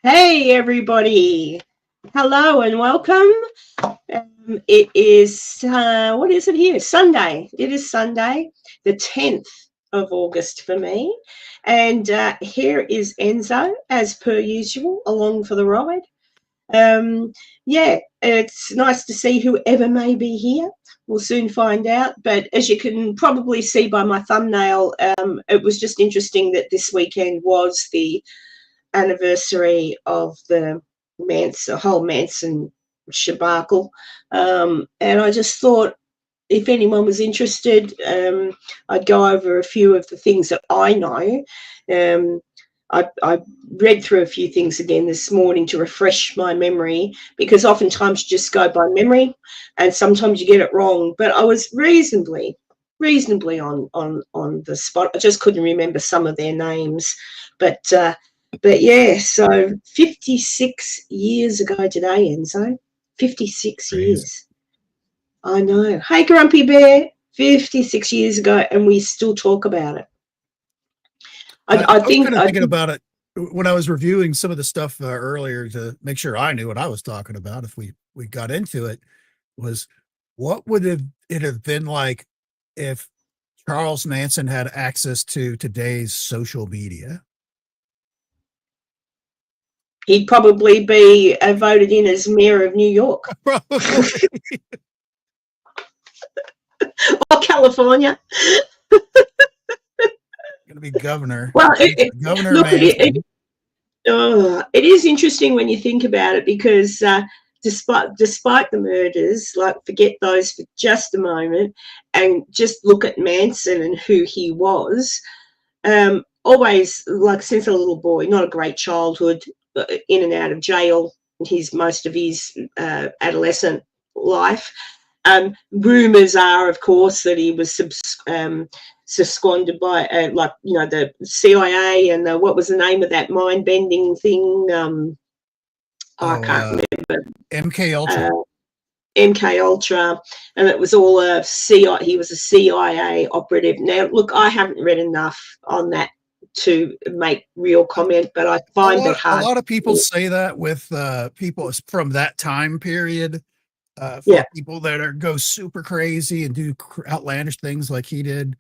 Hey, everybody. Hello and welcome. It is, what is it here? Sunday. It is Sunday, the 10th of August for me. And here is Enzo, as per usual, along for the ride. Yeah, it's nice to see whoever may be here. We'll soon find out. But as you can probably see by my thumbnail, it was just interesting that this weekend was the anniversary of the whole Manson shabacle. And I just thought if anyone was interested, I'd go over a few of the things that I know. I read through a few things again this morning to refresh my memory, because oftentimes you just go by memory and sometimes you get it wrong. But I was reasonably on the spot. I just couldn't remember some of their names. But yeah, so 56 years ago today, Enzo. 56 Crazy. years. I know. Hey, Grumpy Bear, 56 years ago, and we still talk about it. I was kind of thinking about it when I was reviewing some of the stuff earlier to make sure I knew what I was talking about. If we got into it, was what would it have been like if Charles Manson had access to today's social media? He'd probably be voted in as mayor of New York. Probably. Or California. Going to be governor. Well, Governor look, Manson. It is interesting when you think about it, because despite the murders, like, forget those for just a moment and just look at Manson and who he was. Always, like, since a little boy, not a great childhood, in and out of jail most of his adolescent life. Rumours are, of course, that he was seconded by, the CIA and what was the name of that mind-bending thing? I can't remember. MK Ultra. MK Ultra, and it was all he was a CIA operative. Now, look, I haven't read enough on that to make real comment, but I find it hard. A lot of people say that with people from that time period. For people that go super crazy and do outlandish things like he did.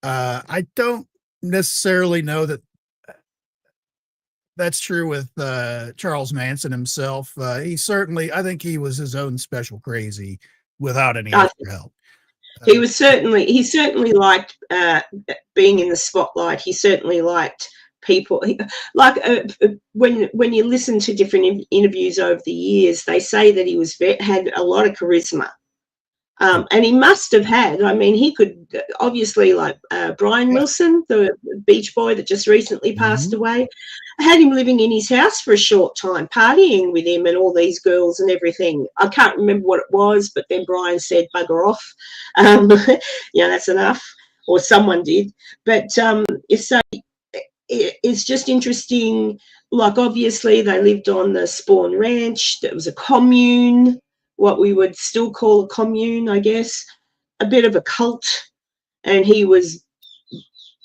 I don't necessarily know that that's true with Charles Manson himself. I think he was his own special crazy without any extra help. He certainly liked being in the spotlight. He certainly liked people. When you listen to different interviews over the years, they say that he had a lot of charisma. And he must have had, he could obviously, like Brian Wilson, the Beach Boy that just recently passed away, had him living in his house for a short time, partying with him and all these girls and everything. I can't remember what it was, but then Brian said, bugger off. That's enough. Or someone did. But it's just interesting. Like, obviously, they lived on the Spawn Ranch. It was a commune, what we would still call a commune, I guess, a bit of a cult. And he was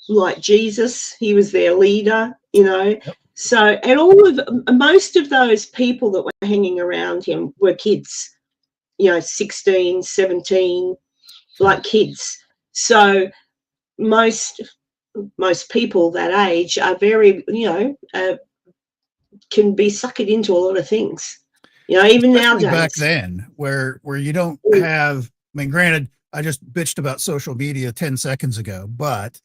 like Jesus. He was their leader, Yep. So, and most of those people that were hanging around him were kids, 16, 17, like kids. So most people that age are very, can be sucked into a lot of things. Even especially nowadays. Back then, where you don't have, granted, I just bitched about social media 10 seconds ago, but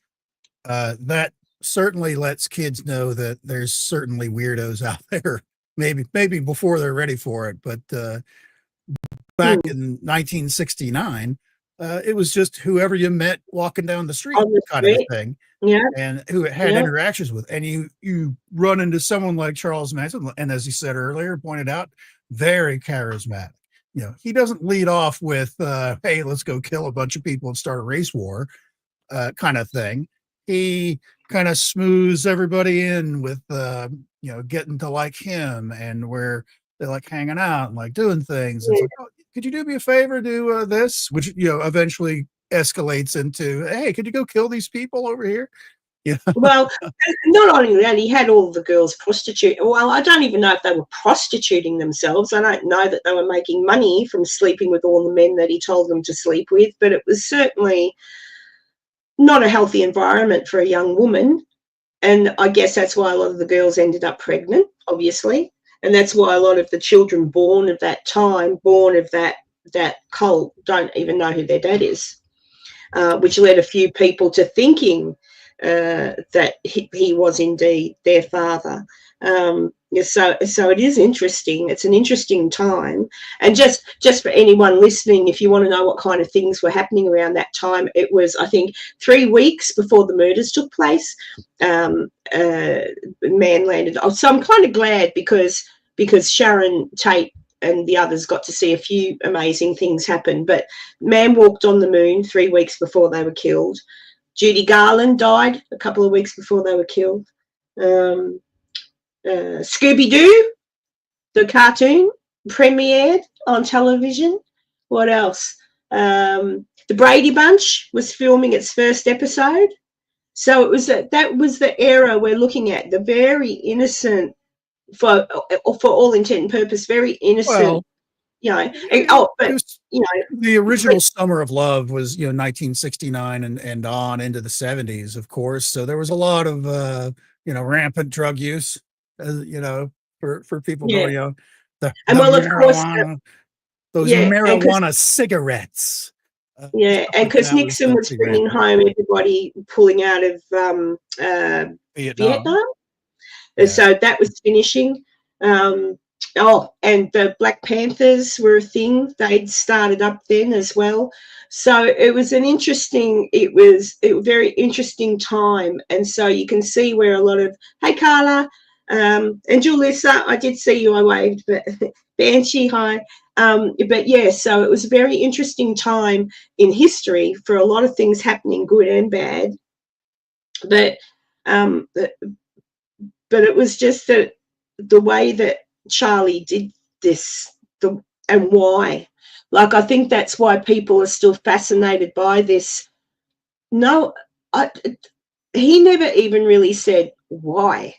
that certainly lets kids know that there's certainly weirdos out there, maybe before they're ready for it. But back in 1969, it was just whoever you met walking down the street kind of a thing. Yeah. And who had interactions with. And you run into someone like Charles Manson, and as you said earlier, pointed out, very charismatic. He doesn't lead off with, hey, let's go kill a bunch of people and start a race war kind of thing. He kind of smooths everybody in with, getting to like him, and where they like hanging out and like doing things. It's like, oh, could you do me a favor, do this, which, eventually escalates into, hey, could you go kill these people over here? Yeah. Well, not only that, he had all the girls prostitute. Well, I don't even know if they were prostituting themselves. I don't know that they were making money from sleeping with all the men that he told them to sleep with, but it was certainly not a healthy environment for a young woman. And I guess that's why a lot of the girls ended up pregnant, obviously. And that's why a lot of the children born of that time, born of that cult, don't even know who their dad is, which led a few people to thinking that he was indeed their father. So it is interesting. It's an interesting time. And just for anyone listening, if you want to know what kind of things were happening around that time, it was, I think, 3 weeks before the murders took place. Man landed. Oh, so I'm kind of glad because Sharon Tate and the others got to see a few amazing things happen. But man walked on the moon 3 weeks before they were killed. Judy Garland died a couple of weeks before they were killed. Scooby-Doo, the cartoon, premiered on television. What else? The Brady Bunch was filming its first episode. So it was that was the era we're looking at, the very innocent, for all intent and purpose, very innocent, Well, but the original Summer of Love was 1969 and on into the 70s, of course. So there was a lot of rampant drug use, for people yeah. going, the Well, of course, marijuana, those yeah, marijuana cigarettes. Yeah, stuff and like because that Nixon was pretty bringing rampant. home everybody pulling out of Vietnam. Vietnam, Yeah. so that was finishing. And the Black Panthers were a thing; they'd started up then as well. So it was it was a very interesting time, and so you can see where a lot of, hey Carla, and Julissa, I did see you, I waved, but Banshee, hi. But yeah, so it was a very interesting time in history for a lot of things happening, good and bad. But um, but it was just that the way that Charlie did this, and why. Like, I think that's why people are still fascinated by this. No, he never even really said why.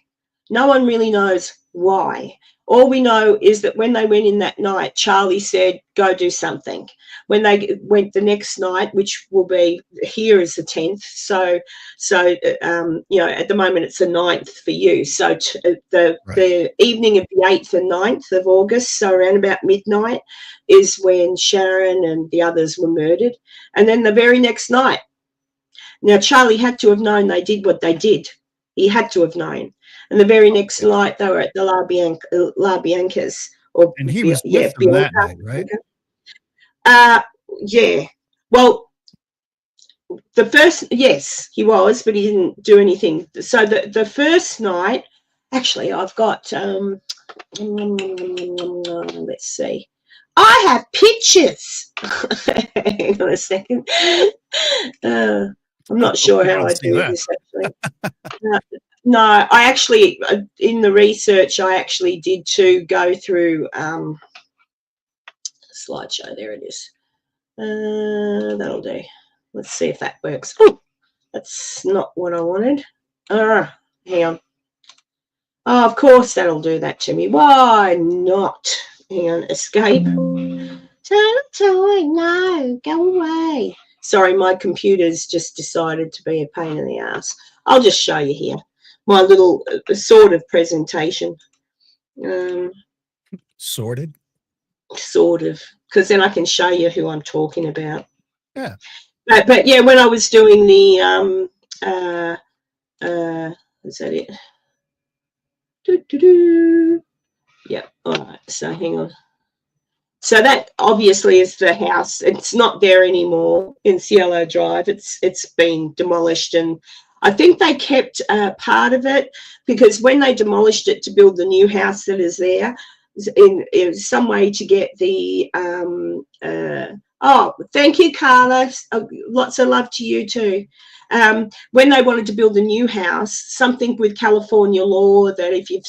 No one really knows why. All we know is that when they went in that night, Charlie said, go do something. When they went the next night, which will be here is the 10th. So at the moment it's the 9th for you. So the evening of the 8th and 9th of August, so around about midnight, is when Sharon and the others were murdered. And then the very next night, now Charlie had to have known they did what they did. He had to have known. And the very next night, they were at the La Bianca's, And he was with them that night, right? Yeah. Well, yes, he was, but he didn't do anything. So the first night, actually, I've got, let's see. I have pictures. Hang on a second. I'm not sure how I do this, actually. No, I actually, in the research, I actually did to go through slideshow. There it is. That'll do. Let's see if that works. Oh, that's not what I wanted. Hang on. Oh, of course that'll do that to me. Why not? Hang on, escape. No, go away. Sorry, my computer's just decided to be a pain in the ass. I'll just show you here my little sort of presentation. Sorted? Sort of, because then I can show you who I'm talking about. Yeah. But yeah, when I was doing the is that it? Yeah. All right. So hang on. So that obviously is the house. It's not there anymore in Cielo Drive. It's been demolished, and I think they kept part of it because when they demolished it to build the new house that is there, in some way to get the thank you, Carla. Lots of love to you too. when they wanted to build a new house, something with California law that if you've,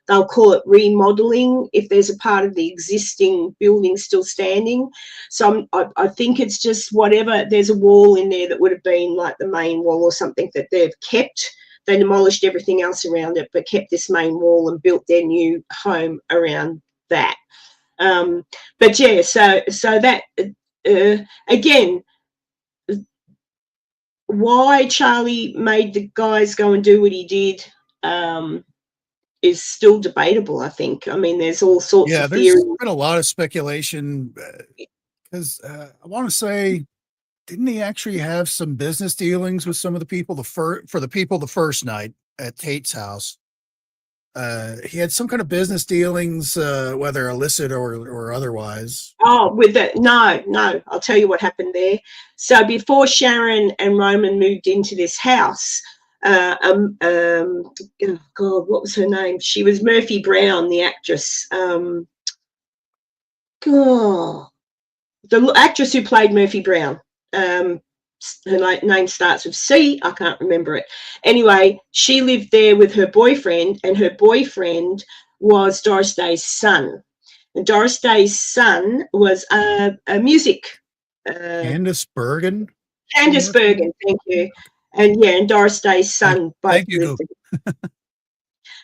they'll call it remodeling if there's a part of the existing building still standing. So I think it's just whatever, there's a wall in there that would have been like the main wall or something that they've kept. They demolished everything else around it, but kept this main wall and built their new home around that. But yeah, so that again, why Charlie made the guys go and do what he did is still debatable, I think. I mean, there's all sorts of there's theories. been a lot of speculation because I want to say, didn't he actually have some business dealings with some of the people for the people the first night at Tate's house? He had some kind of business dealings, whether illicit or otherwise. Oh, with that, no. I'll tell you what happened there. So before Sharon and Roman moved into this house, oh God, what was her name? She was Murphy Brown, the actress. The actress who played Murphy Brown. Her name starts with C. I can't remember it. Anyway, she lived there with her boyfriend, and her boyfriend was Doris Day's son. And Doris Day's son was a music. Candice Bergen? Candice Bergen, thank you. And yeah, and Doris Day's son both lived there.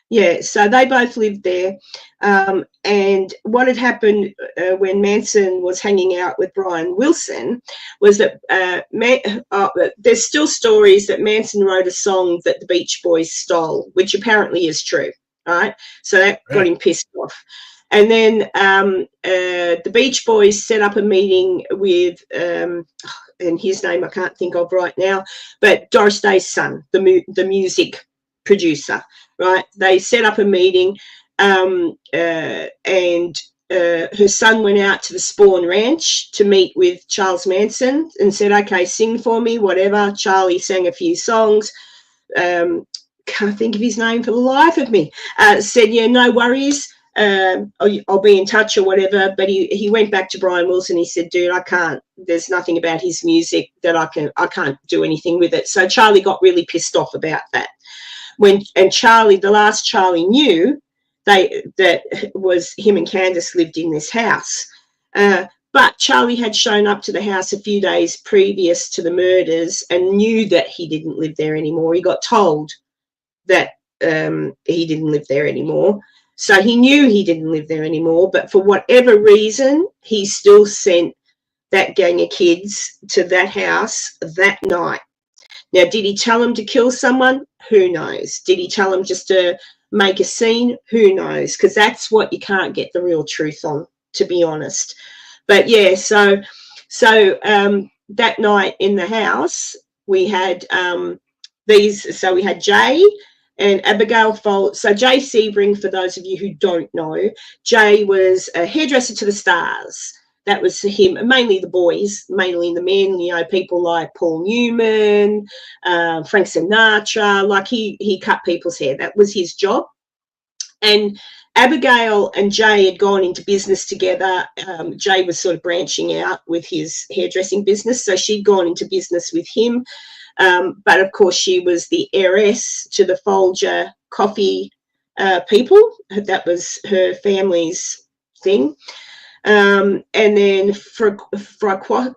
Yeah, so they both lived there. And what had happened when Manson was hanging out with Brian Wilson was that there's still stories that Manson wrote a song that the Beach Boys stole, which apparently is true, right? So that got him pissed off. And then the Beach Boys set up a meeting with, and his name I can't think of right now, but Doris Day's son, the music producer, right? They set up a meeting, and her son went out to the Spawn Ranch to meet with Charles Manson and said, okay, sing for me, whatever. Charlie sang a few songs. Can't think of his name for the life of me. Said, yeah, no worries. I'll be in touch or whatever. But he went back to Brian Wilson. He said, dude, I can't, there's nothing about his music that I can't do anything with it. So Charlie got really pissed off about that. And Charlie, the last Charlie knew, that was him and Candice lived in this house. But Charlie had shown up to the house a few days previous to the murders and knew that he didn't live there anymore. He got told that he didn't live there anymore. So he knew he didn't live there anymore. But for whatever reason, he still sent that gang of kids to that house that night. Now, did he tell them to kill someone? Who knows? Did he tell them just to make a scene? Who knows? Because that's what you can't get the real truth on, to be honest. But yeah, so that night in the house, we had so we had Jay and Abigail Fold. So Jay Sebring, for those of you who don't know, Jay was a hairdresser to the stars. That was him, mainly the boys, mainly the men, you know, people like Paul Newman, Frank Sinatra, like he cut people's hair. That was his job. And Abigail and Jay had gone into business together. Jay was sort of branching out with his hairdressing business, so she'd gone into business with him. But, of course, she was the heiress to the Folger coffee people. That was her family's thing. And then Frykowski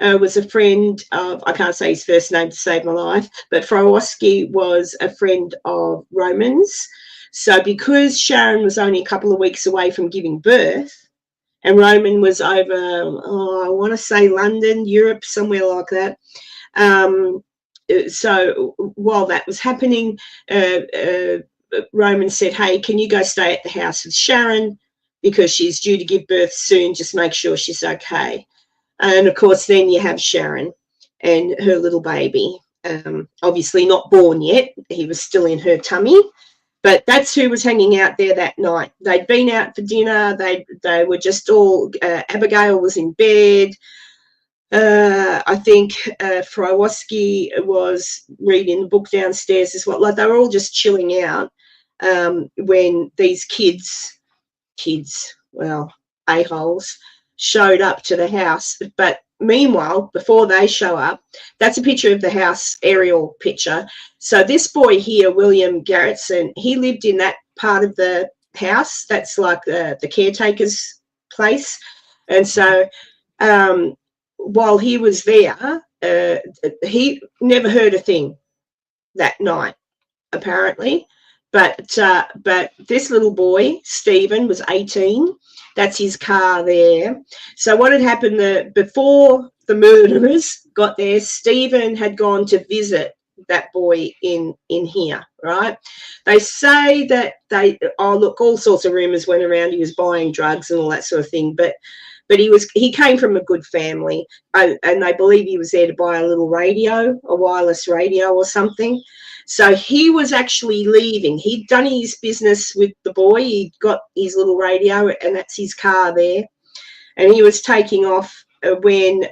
was a friend of, I can't say his first name to save my life, but Frykowski was a friend of Roman's. So because Sharon was only a couple of weeks away from giving birth, and Roman was over, I want to say London, Europe, somewhere like that. So while that was happening, Roman said, hey, can you go stay at the house with Sharon? Because she's due to give birth soon, just make sure she's okay. And, of course, then you have Sharon and her little baby, obviously not born yet. He was still in her tummy. But that's who was hanging out there that night. They'd been out for dinner. They were just all, Abigail was in bed. I think Frykowski was reading the book downstairs as well. Like, they were all just chilling out when these kids, well, a-holes, showed up to the house. But meanwhile, before they show up, that's a picture of the house, aerial picture. So this boy here, William Garrettson, he lived in that part of the house. That's like the caretaker's place. And so while he was there, he never heard a thing that night, apparently. But this little boy, Stephen, was 18. That's his car there. So what had happened before the murderers got there, Stephen had gone to visit that boy in here, right? They say that all sorts of rumors went around. He was buying drugs and all that sort of thing, but he came from a good family, and they believe he was there to buy a little radio, a wireless radio or something. So he was actually leaving. He'd done his business with the boy. He'd got his little radio, and that's his car there. And he was taking off when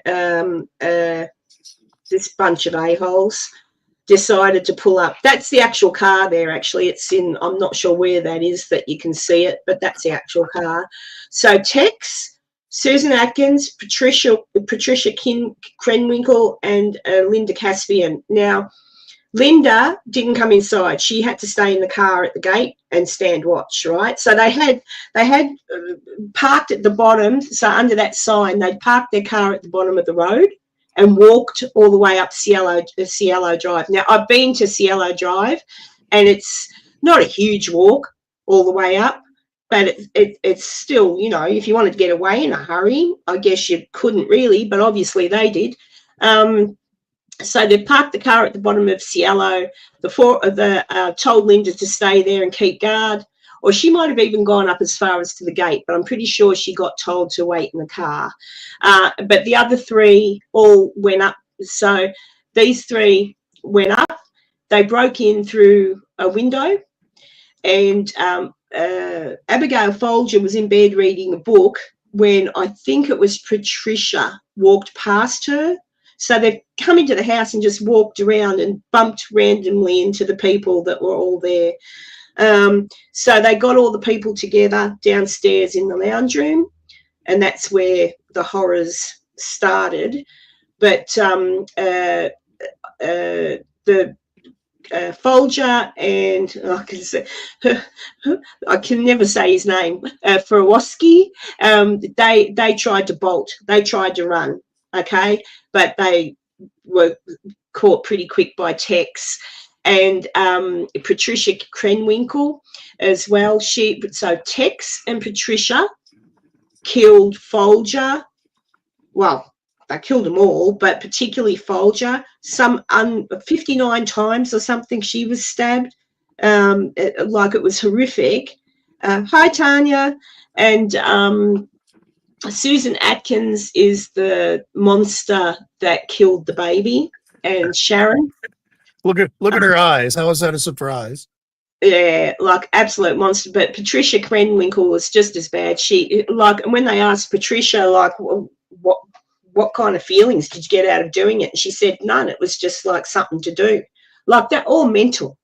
this bunch of a-holes decided to pull up. That's the actual car there, actually. It's in, I'm not sure where that is that you can see it, but that's the actual car. So Tex, Susan Atkins, Patricia Krenwinkel, and Linda Caspian. Now, Linda didn't come inside. She had to stay in the car at the gate and stand watch, right? So they had parked at the bottom. So under that sign, they'd parked their car at the bottom of the road and walked all the way up Cielo Drive. Now, I've been to Cielo Drive, and it's not a huge walk all the way up, but it's still, you know, if you wanted to get away in a hurry, I guess you couldn't really, but obviously they did. So they parked the car at the bottom of Cielo. Told Linda to stay there and keep guard, or she might have even gone up as far as to the gate, but I'm pretty sure she got told to wait in the car. But the other three all went up. So these three went up. They broke in through a window, and Abigail Folger was in bed reading a book when I think it was Patricia walked past her. So they've come into the house and just walked around and bumped randomly into the people that were all there. So they got all the people together downstairs in the lounge room, and that's where the horrors started. But the Folger and I can never say his name, Forowoski, they tried to bolt. They tried to run. Okay, but they were caught pretty quick by Tex and Patricia Krenwinkel as well. So Tex and Patricia killed Folger. Well, they killed them all, but particularly Folger. 59 times or something she was stabbed. Like it was horrific. Hi, Tanya. And Susan Atkins is the monster that killed the baby, and Sharon. Look at her eyes. How is that a surprise? Yeah, like absolute monster. But Patricia Krenwinkel was just as bad. She when they asked Patricia, like, what kind of feelings did you get out of doing it? And she said none. It was just like something to do. Like that, all mental.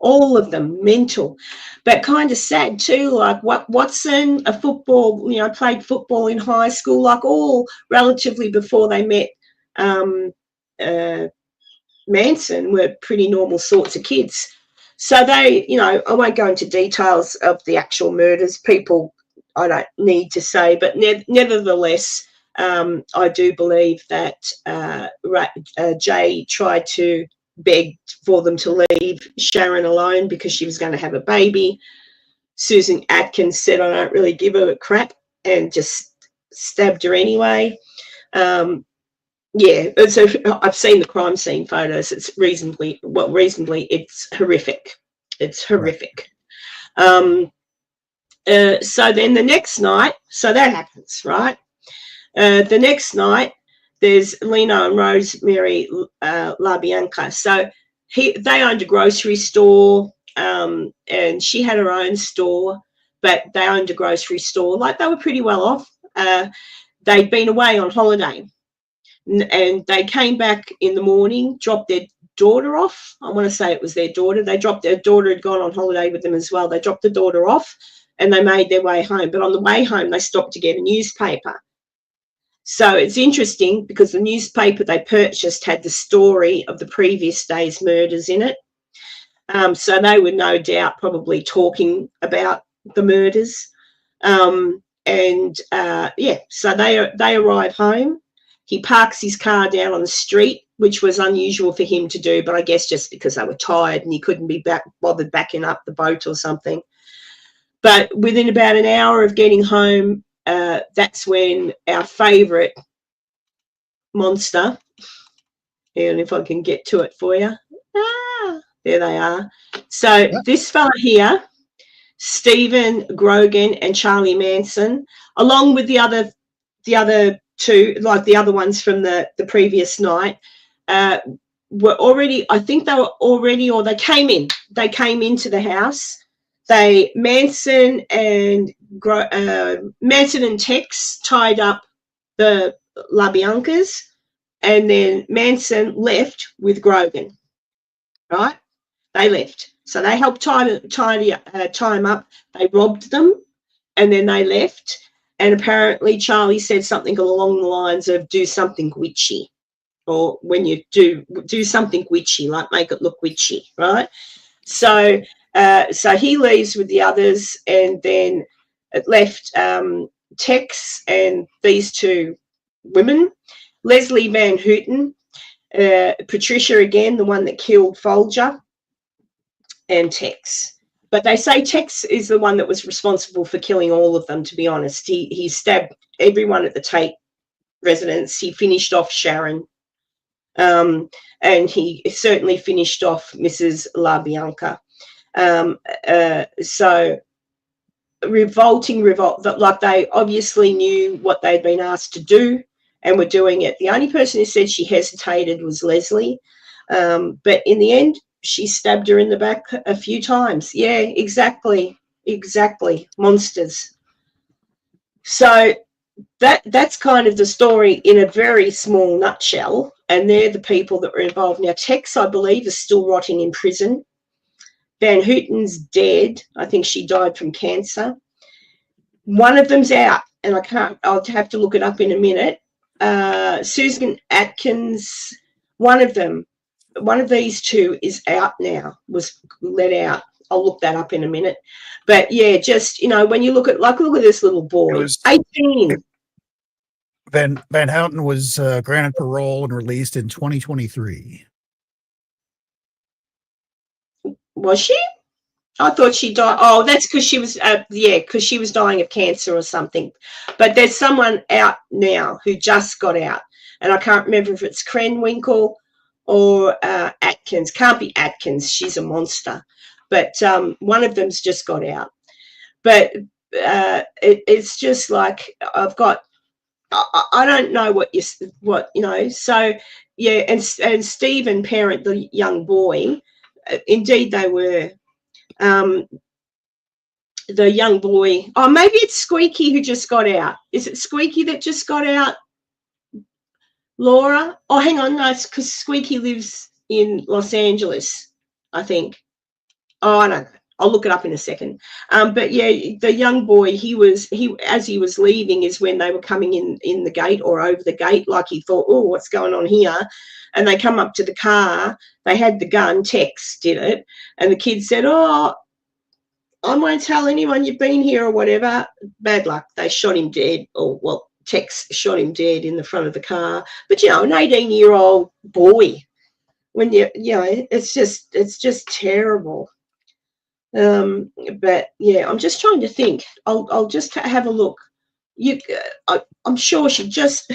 All of them mental, but kind of sad too. Like Watson, a football, played football in high school, like all relatively before they met Manson, were pretty normal sorts of kids. So they, I won't go into details of the actual murders. People, I don't need to say, but nevertheless, I do believe that Jay tried to beg for them to leave Sharon alone because she was going to have a baby. Susan Atkins said, I don't really give her a crap, and just stabbed her anyway. Yeah, so I've seen the crime scene photos. It's reasonably, it's horrific. It's horrific. Right. So then the next night, so that happens, right? The next night, there's Lino and Rosemary LaBianca. So they owned a grocery store, and she had her own store, but they owned a grocery store. Like, they were pretty well off. They'd been away on holiday, and they came back in the morning, dropped their daughter off. I want to say it was their daughter. Their daughter had gone on holiday with them as well. They dropped the daughter off, and they made their way home. But on the way home, they stopped to get a newspaper. So it's interesting because the newspaper they purchased had the story of the previous day's murders in it. So they were no doubt probably talking about the murders. So they arrive home. He parks his car down on the street, which was unusual for him to do, but I guess just because they were tired and he couldn't be bothered backing up the boat or something. But within about an hour of getting home, that's when our favourite monster, and if I can get to it for you, there they are. So this fella here, Stephen Grogan and Charlie Manson, along with the other two, like the other ones from the previous night, were already, I think they were already, or they came into the house. Manson and Tex tied up the LaBiancas, and then Manson left with Grogan, right? They left. So they helped tie him up. They robbed them, and then they left. And apparently Charlie said something along the lines of do something witchy, or when you do something witchy, like make it look witchy, right? So he leaves with the others, and then it left Tex and these two women, Leslie Van Houten, Patricia again, the one that killed Folger, and Tex. But they say Tex is the one that was responsible for killing all of them, to be honest. He stabbed everyone at the Tate residence. He finished off Sharon. And he certainly finished off Mrs. LaBianca. So revolting, like they obviously knew what they'd been asked to do and were doing it. The only person who said she hesitated was Leslie. But in the end, she stabbed her in the back a few times. Yeah, exactly. Monsters. So that's kind of the story in a very small nutshell, and they're the people that were involved. Now, Tex, I believe, is still rotting in prison. Van Houten's dead. I think she died from cancer. One of them's out, and I'll have to look it up in a minute. Susan Atkins, one of these two is out now, was let out. I'll look that up in a minute. But yeah, just, when you look at this little boy, 18. Van Houten was granted parole and released in 2023. Was she? I thought she died. Oh, that's because she was, because she was dying of cancer or something. But there's someone out now who just got out, and I can't remember if it's Krenwinkel or Atkins. Can't be Atkins. She's a monster. But one of them's just got out. But it's just like I don't know what. So yeah, and Stephen parent the young boy. Indeed, they were. The young boy. Oh, maybe it's Squeaky who just got out. Is it Squeaky that just got out, Laura? Oh, hang on, no, it's because Squeaky lives in Los Angeles, I think. Oh, I don't know. I'll look it up in a second. But yeah, the young boy, as he was leaving is when they were coming in the gate or over the gate, like he thought, oh, what's going on here? And they come up to the car. They had the gun. Tex did it. And the kid said, oh, I won't tell anyone you've been here or whatever. Bad luck. They shot him dead. Tex shot him dead in the front of the car. But, an 18-year-old boy, when it's just terrible. But yeah, I'm just trying to think. I'll just have a look. I'm sure she just.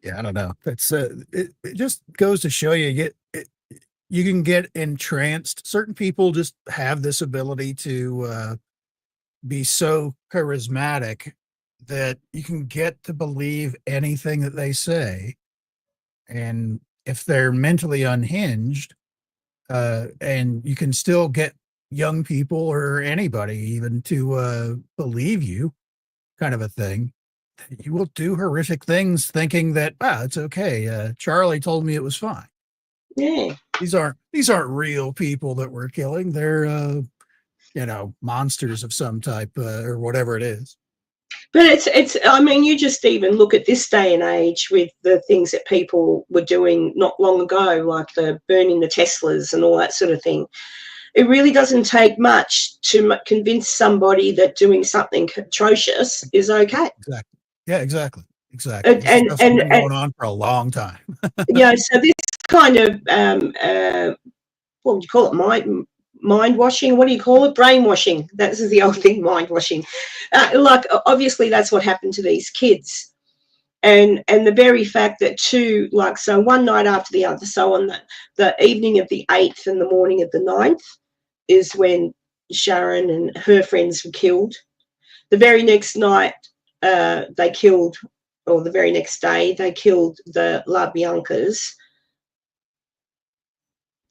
Yeah, I don't know. It's it just goes to show you you can get entranced. Certain people just have this ability to be so charismatic that you can get to believe anything that they say. And if they're mentally unhinged, and you can still get young people or anybody even to believe you, kind of a thing, you will do horrific things thinking that, it's okay. Charlie told me it was fine. Yeah. These aren't real people that we're killing. They're monsters of some type or whatever it is. But it's I mean, you just even look at this day and age with the things that people were doing not long ago, like the burning the Teslas and all that sort of thing. It really doesn't take much to convince somebody that doing something atrocious is okay. Exactly. Yeah, exactly. This stuff's And been going on for a long time. so this kind of what would you call it? Mind washing? What do you call it? Brainwashing. That's the old thing, mind washing. Like obviously that's what happened to these kids. And the very fact that so one night after the other, so on the evening of the 8th and the morning of the 9th is when Sharon and her friends were killed. The very next night, they killed, or the very next day, they killed the LaBiancas.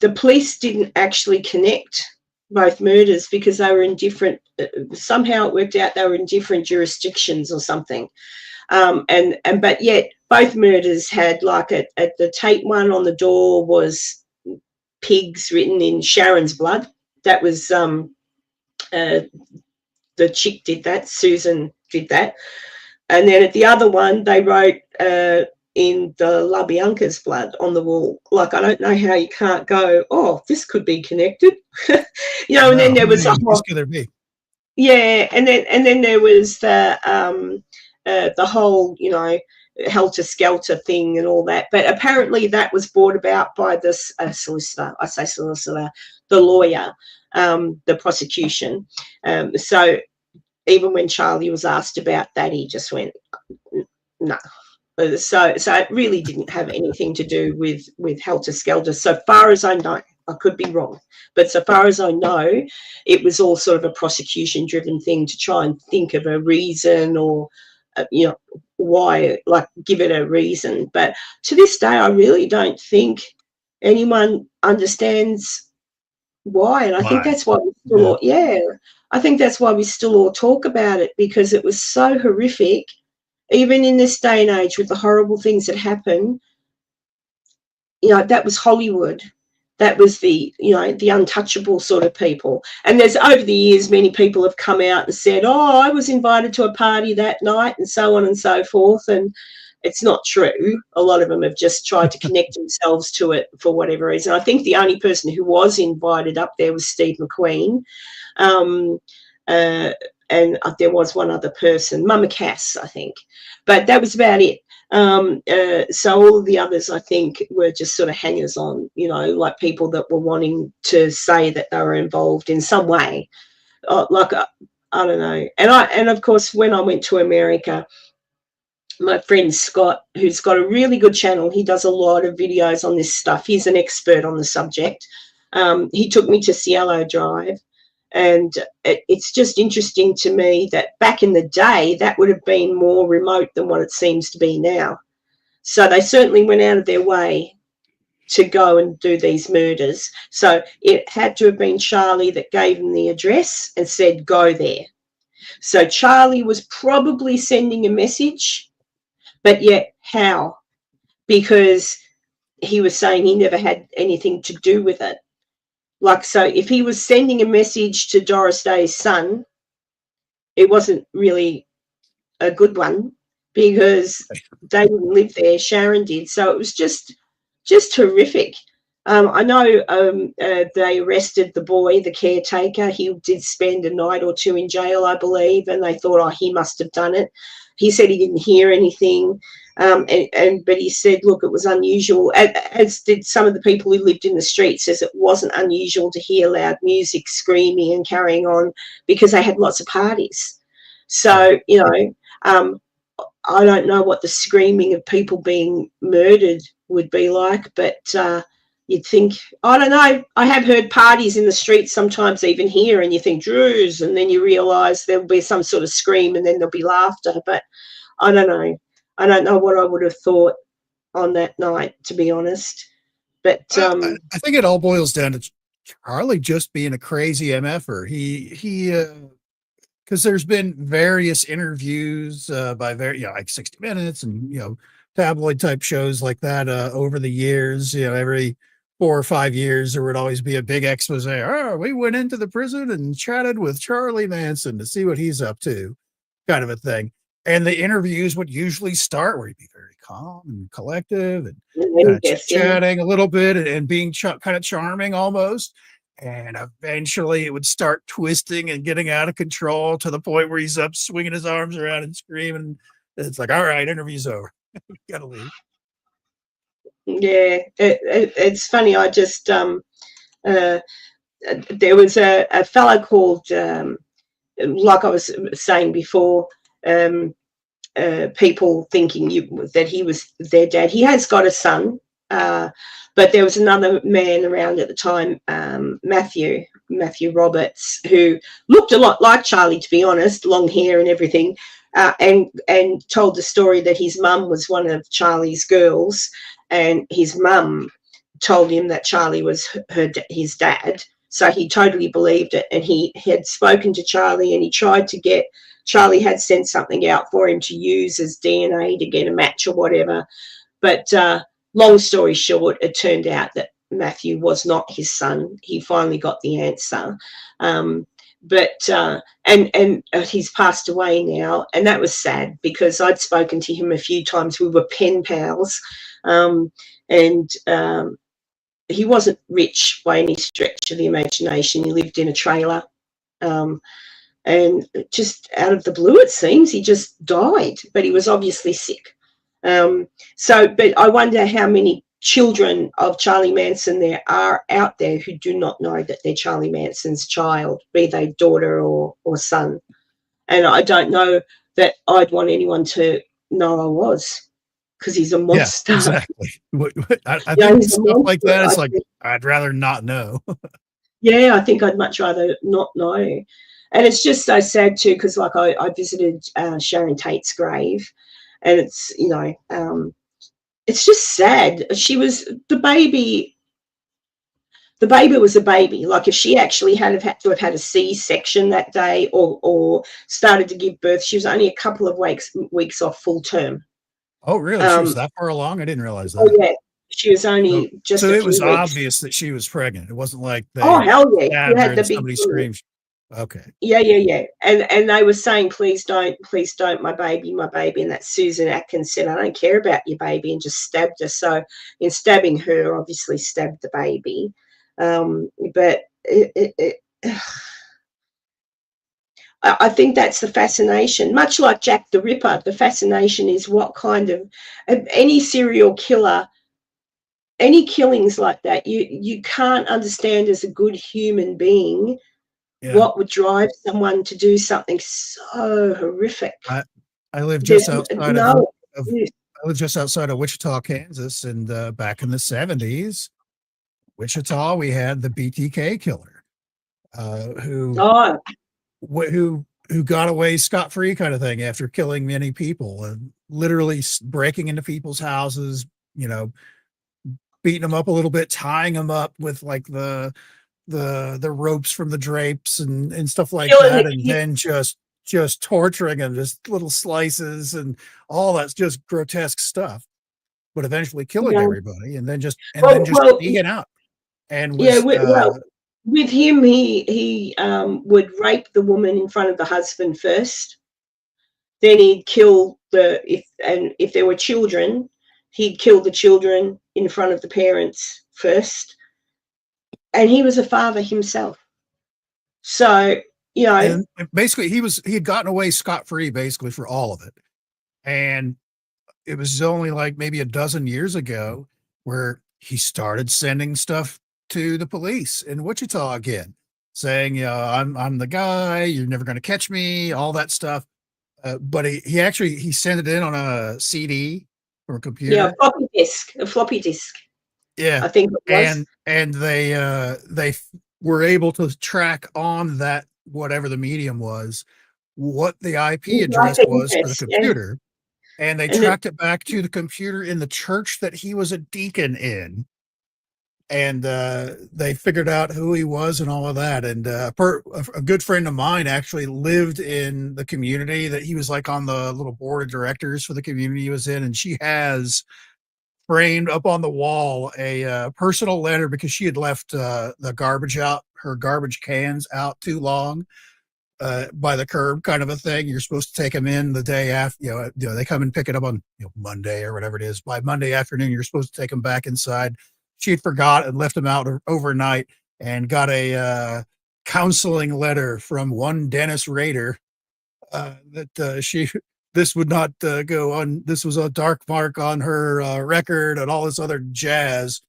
The police didn't actually connect both murders because they were in different, somehow it worked out they were in different jurisdictions or something. But yet both murders had like the Tate one on the door was pigs written in Sharon's blood. That was the chick did that, Susan did that. And then at the other one, they wrote in the LaBianca's blood on the wall. Like, I don't know how you can't go, oh, this could be connected. And then there was a whole, could there be? Yeah, and then there was the whole, helter skelter thing and all that. But apparently that was brought about by this solicitor. I say solicitor, the lawyer, the prosecution. So even when Charlie was asked about that, he just went, no. So it really didn't have anything to do with helter skelter, so far as I know. I could be wrong, but so far as I know, it was all sort of a prosecution-driven thing to try and think of a reason or, why, like give it a reason. But to this day, I really don't think anyone understands why, and I think that's why we still, I think that's why we still all talk about it, because it was so horrific. Even in this day and age, with the horrible things that happen, that was Hollywood. That was the untouchable sort of people. And there's, over the years, many people have come out and said, oh, I was invited to a party that night and so on and so forth. And it's not true. A lot of them have just tried to connect themselves to it for whatever reason. I think the only person who was invited up there was Steve McQueen. And there was one other person, Mama Cass, I think. But that was about it. So all of the others, I think, were just sort of hangers on, like people that were wanting to say that they were involved in some way. I don't know. And of course, when I went to America, my friend Scott, who's got a really good channel, he does a lot of videos on this stuff. He's an expert on the subject. He took me to Cielo Drive. And it's just interesting to me that back in the day, that would have been more remote than what it seems to be now. So they certainly went out of their way to go and do these murders. So it had to have been Charlie that gave them the address and said, go there. So Charlie was probably sending a message, but yet how? Because he was saying he never had anything to do with it. Like, so if he was sending a message to Doris Day's son, it wasn't really a good one because they didn't live there. Sharon did. So it was just horrific. I know they arrested the boy, the caretaker. He did spend a night or two in jail, I believe, and they thought, oh, he must have done it. He said he didn't hear anything. But he said, look, it was unusual, as did some of the people who lived in the street, says it wasn't unusual to hear loud music, screaming and carrying on because they had lots of parties. So, I don't know what the screaming of people being murdered would be like, but you'd think, I don't know, I have heard parties in the streets sometimes even here, and you think, Drews, and then you realise there'll be some sort of scream and then there'll be laughter, but I don't know. I don't know what I would have thought on that night, to be honest. But I think it all boils down to Charlie just being a crazy MFer. He because there's been various interviews by like 60 Minutes and tabloid type shows like that over the years. Every 4 or 5 years, there would always be a big expose. Oh, we went into the prison and chatted with Charlie Manson to see what he's up to, kind of a thing. And the interviews would usually start where he'd be very calm and collective and kind of chit Yes, yeah. chatting a little bit and being kind of charming almost. And eventually it would start twisting and getting out of control to the point where he's up swinging his arms around and screaming. It's like, all right, interview's over. Gotta leave. Yeah, it's funny. I just uh, there was a fellow called like I was saying before, people thinking that he was their dad. He has got a son, but there was another man around at the time, Matthew Roberts, who looked a lot like Charlie, to be honest, long hair and everything, and told the story that his mum was one of Charlie's girls, and his mum told him that Charlie was his dad. So he totally believed it, and he had spoken to Charlie, and he tried to get Charlie had sent something out for him to use as DNA to get a match or whatever. But long story short, it turned out that Matthew was not his son. He finally got the answer. And he's passed away now, and that was sad because I'd spoken to him a few times. We were pen pals, and he wasn't rich by any stretch of the imagination. He lived in a trailer. And just out of the blue, it seems, he just died, but he was obviously sick. But I wonder how many children of Charlie Manson there are out there who do not know that they're Charlie Manson's child, be they daughter or son. And I don't know that I'd want anyone to know I was, because he's a monster. Yeah, exactly. I think stuff like that is like, I'd rather not know. Yeah, I think I'd much rather not know. And it's just so sad too, because like I visited Sharon Tate's grave, and it's, it's just sad. She was the baby. The baby was a baby. Like if she actually had to have had a C-section that day or started to give birth, she was only a couple of weeks off full term. Oh, really? She was that far along? I didn't realize that. Oh, yeah. She was only just so a it few was weeks. Obvious that she was pregnant. It wasn't like they oh hell yeah, you had the big somebody screamed. Okay. Yeah. And they were saying, please don't, my baby. And that Susan Atkins said, I don't care about your baby, and just stabbed her. So in stabbing her, obviously stabbed the baby. But I think that's the fascination. Much like Jack the Ripper, the fascination is what kind of any serial killer, any killings like that, you can't understand as a good human being what would drive someone to do something so horrific. I live just outside I live just outside of Wichita, Kansas, and back in the 70s, Wichita, we had the BTK killer, who got away scot-free kind of thing after killing many people and literally breaking into people's houses, beating them up a little bit, tying them up with like the ropes from the drapes and stuff like that, and then just torturing them, just little slices and all that's just grotesque stuff, but eventually killing everybody and then just sneaking out. And with him, he would rape the woman in front of the husband first. Then he'd kill if there were children, he'd kill the children in front of the parents first. And he was a father himself. So, and basically he had gotten away scot-free basically for all of it. And it was only like maybe a dozen years ago where he started sending stuff to the police in Wichita again, saying, I'm the guy, you're never going to catch me, all that stuff. But he sent it in on a CD or a computer. Yeah, a floppy disk. Yeah, I think it was. And they were able to track on that, whatever the medium was, what the IP address was for the computer. Yeah. And they tracked it back to the computer in the church that he was a deacon in. And they figured out who he was and all of that. And a good friend of mine actually lived in the community that he was like on the little board of directors for the community he was in. And she has framed up on the wall a personal letter because she had left the garbage out, her garbage cans out too long by the curb, kind of a thing. You're supposed to take them in the day after, they come and pick it up on Monday or whatever it is. By Monday afternoon, you're supposed to take them back inside. She had forgot and left them out overnight and got a counseling letter from one Dennis Rader that this would not go on. This was a dark mark on her record and all this other jazz.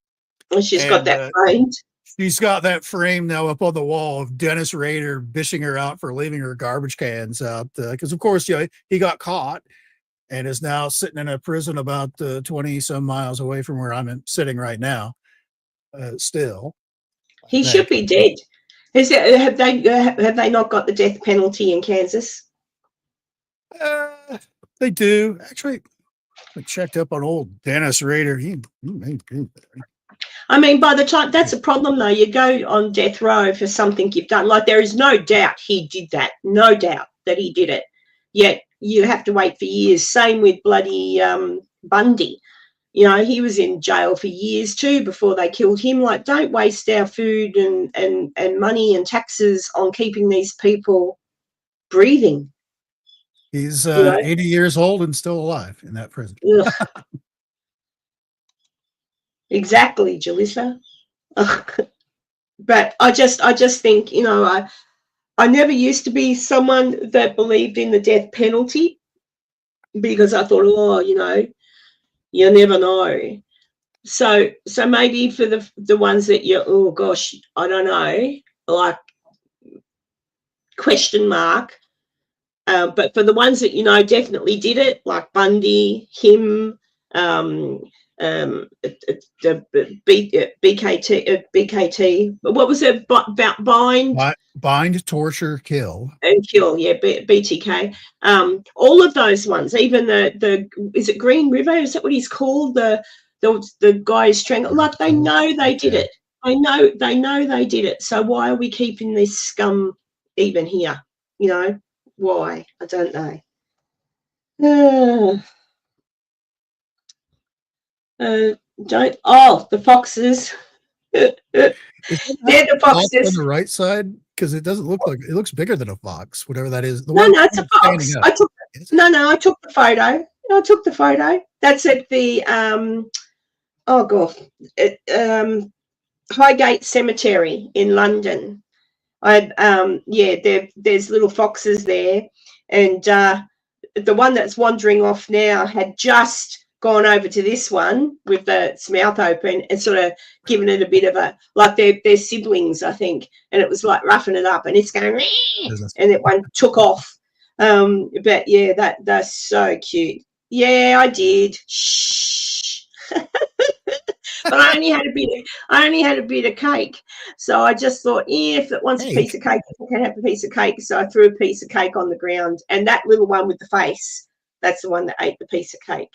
And she's got that framed. She's got that frame now up on the wall of Dennis Rader bishing her out for leaving her garbage cans out. Because, of course, he got caught and is now sitting in a prison about 20 some miles away from where I'm sitting right now. Still, he should be dead. Have they not got the death penalty in Kansas? They do. Actually, I checked up on old Dennis Rader. I mean, by the time, that's a problem though. You go on death row for something you've done. Like, there is no doubt he did that. No doubt that he did it. Yet you have to wait for years. Same with bloody Bundy. He was in jail for years too before they killed him. Like, don't waste our food and money and taxes on keeping these people breathing. He's 80 years old and still alive in that prison. Exactly, Jalissa. But I just think, I never used to be someone that believed in the death penalty because I thought, you never know. So maybe for the ones that oh gosh, I don't know, like question mark. But for the ones that definitely did it, like Bundy, him, the BKT. What was it? Bind, torture, kill, and kill. Yeah, BTK. All of those ones. Even the is it Green River? Is that what he's called? The guy strangled. Like, they know they did it. They know they did it. So why are we keeping this scum even here? Why? I don't know. The foxes. They're the foxes on the right side, because it doesn't look like, it looks bigger than a fox, whatever that is. No, it's a fox. I took the photo. I took the photo. That's at the Highgate Cemetery in London. There's little foxes there, and the one that's wandering off now had just gone over to this one with its mouth open and sort of given it a bit of a, like they're siblings, I think, and it was like roughing it up, and it's going, and that one took off. But yeah, that's so cute. Yeah, I did. Shh. But I only had a bit of cake, so I just thought, if it wants a piece of cake, it can have a piece of cake. So I threw a piece of cake on the ground, and that little one with the face, that's the one that ate the piece of cake.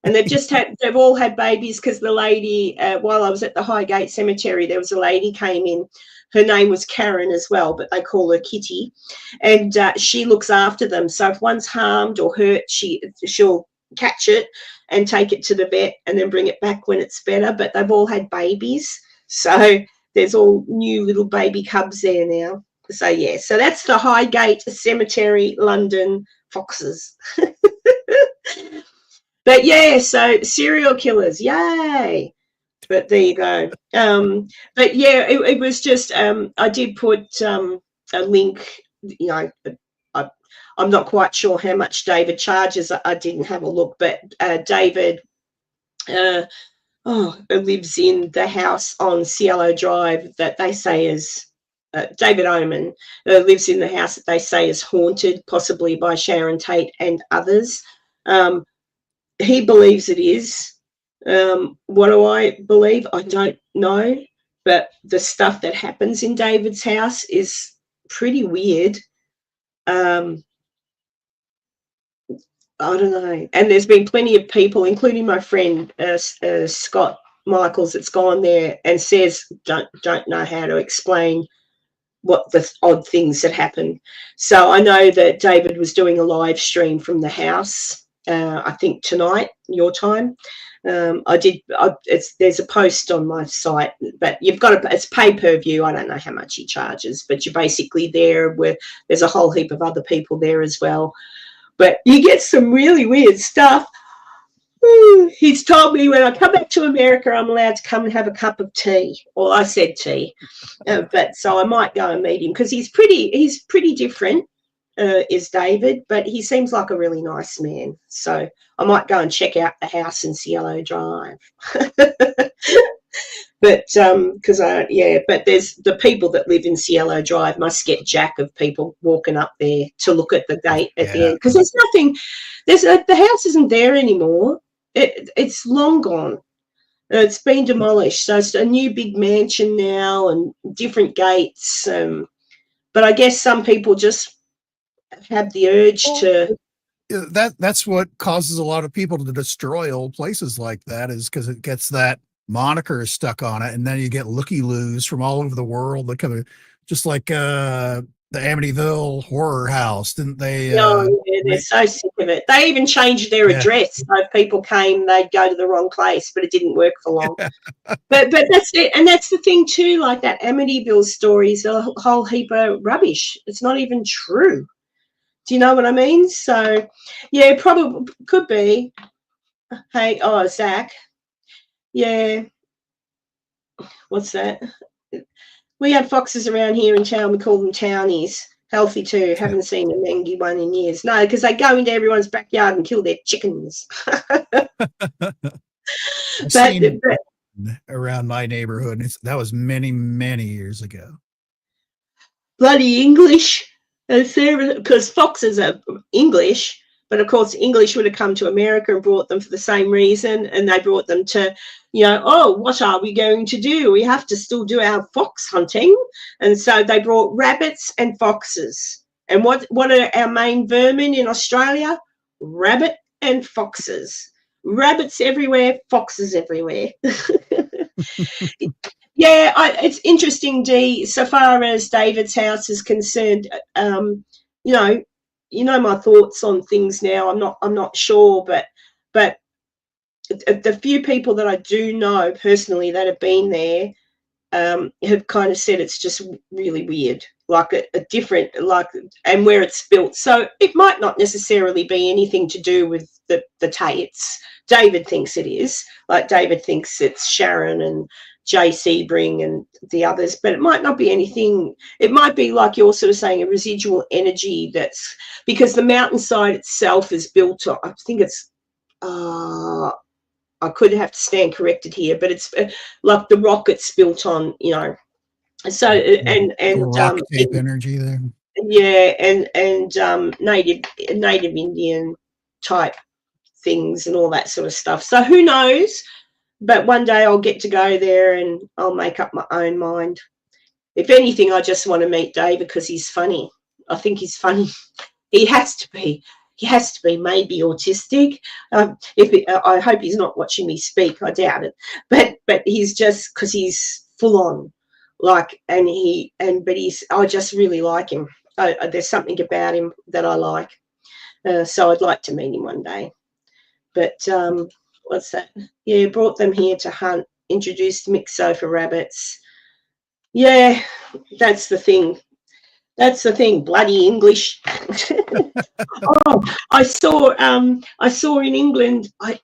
And they've all had babies, because the lady, while I was at the Highgate Cemetery, there was a lady came in. Her name was Karen as well, but they call her Kitty, and she looks after them. So if one's harmed or hurt, she'll catch it and take it to the vet and then bring it back when it's better. But they've all had babies, so there's all new little baby cubs there now. So yeah, so that's the Highgate Cemetery, London foxes. But yeah, so serial killers, yay. But there you go. But yeah, it was just, I did put a link, I'm not quite sure how much David charges. I didn't have a look, but David lives in the house on Cielo Drive that they say is, David Oman lives in the house that they say is haunted, possibly by Sharon Tate and others. He believes it is. What do I believe? I don't know. But the stuff that happens in David's house is pretty weird. I don't know. And there's been plenty of people, including my friend Scott Michaels, that's gone there and says don't know how to explain what the odd things that happen. So I know that David was doing a live stream from the house, I think tonight, your time. There's a post on my site, but it's pay per view. I don't know how much he charges, but you're basically there where there's a whole heap of other people there as well. But you get some really weird stuff. He's told me when I come back to America, I'm allowed to come and have a cup of tea. Well, I said tea, but so I might go and meet him because he's pretty different. Is David, but he seems like a really nice man. So I might go and check out the house in Cielo Drive. But but there's the people that live in Cielo Drive must get jack of people walking up there to look at the gate at the end because there's nothing. The house isn't there anymore. It's long gone. It's been demolished, so it's a new big mansion now and different gates. But I guess some people just have the urge to. That's what causes a lot of people to destroy old places like that, is because it gets that moniker stuck on it, and then you get looky-loos from all over the world that come, just like the Amityville horror house, didn't they? They're so sick of it. They even changed their address, so if people came, they'd go to the wrong place, but it didn't work for long. but that's it, and that's the thing too. Like that Amityville story is a whole heap of rubbish. It's not even true. Do you know what I mean? So, yeah, probably could be. Hey, Zach. Yeah. What's that? We had foxes around here in town. We call them townies. Healthy too. Haven't seen a mangy one in years. No, because they go into everyone's backyard and kill their chickens. Around my neighborhood, that was many, many years ago. Bloody English. Because foxes are English, but of course English would have come to America and brought them for the same reason, and they brought them to, what are we going to do? We have to still do our fox hunting, and so they brought rabbits and foxes. And what are our main vermin in Australia? Rabbit and foxes. Rabbits everywhere, foxes everywhere. Yeah, it's interesting, Dee. So far as David's house is concerned, you know my thoughts on things now. I'm not sure, but the few people that I do know personally that have been there have kind of said it's just really weird, like a different, and where it's built. So it might not necessarily be anything to do with the Tates. David thinks it is. Like David thinks it's Sharon and Jay Sebring and the others, but it might not be anything. It might be like you're sort of saying, a residual energy that's because the mountainside itself is built on, I think it's, I could have to stand corrected here, but it's like the rocket's built on, so and rock tape energy there. Yeah, and native Indian type things and all that sort of stuff. So who knows? But one day I'll get to go there and I'll make up my own mind. If anything, I just want to meet Dave because he's funny. I think he's funny. He has to be. He has to be maybe autistic. I hope he's not watching me speak. I doubt it. But he's just because he's full on, I just really like him. There's something about him that I like. So I'd like to meet him one day. But what's that? Yeah, brought them here to hunt. Introduced mixed sofa rabbits. Yeah, that's the thing. That's the thing. Bloody English. I saw in England. I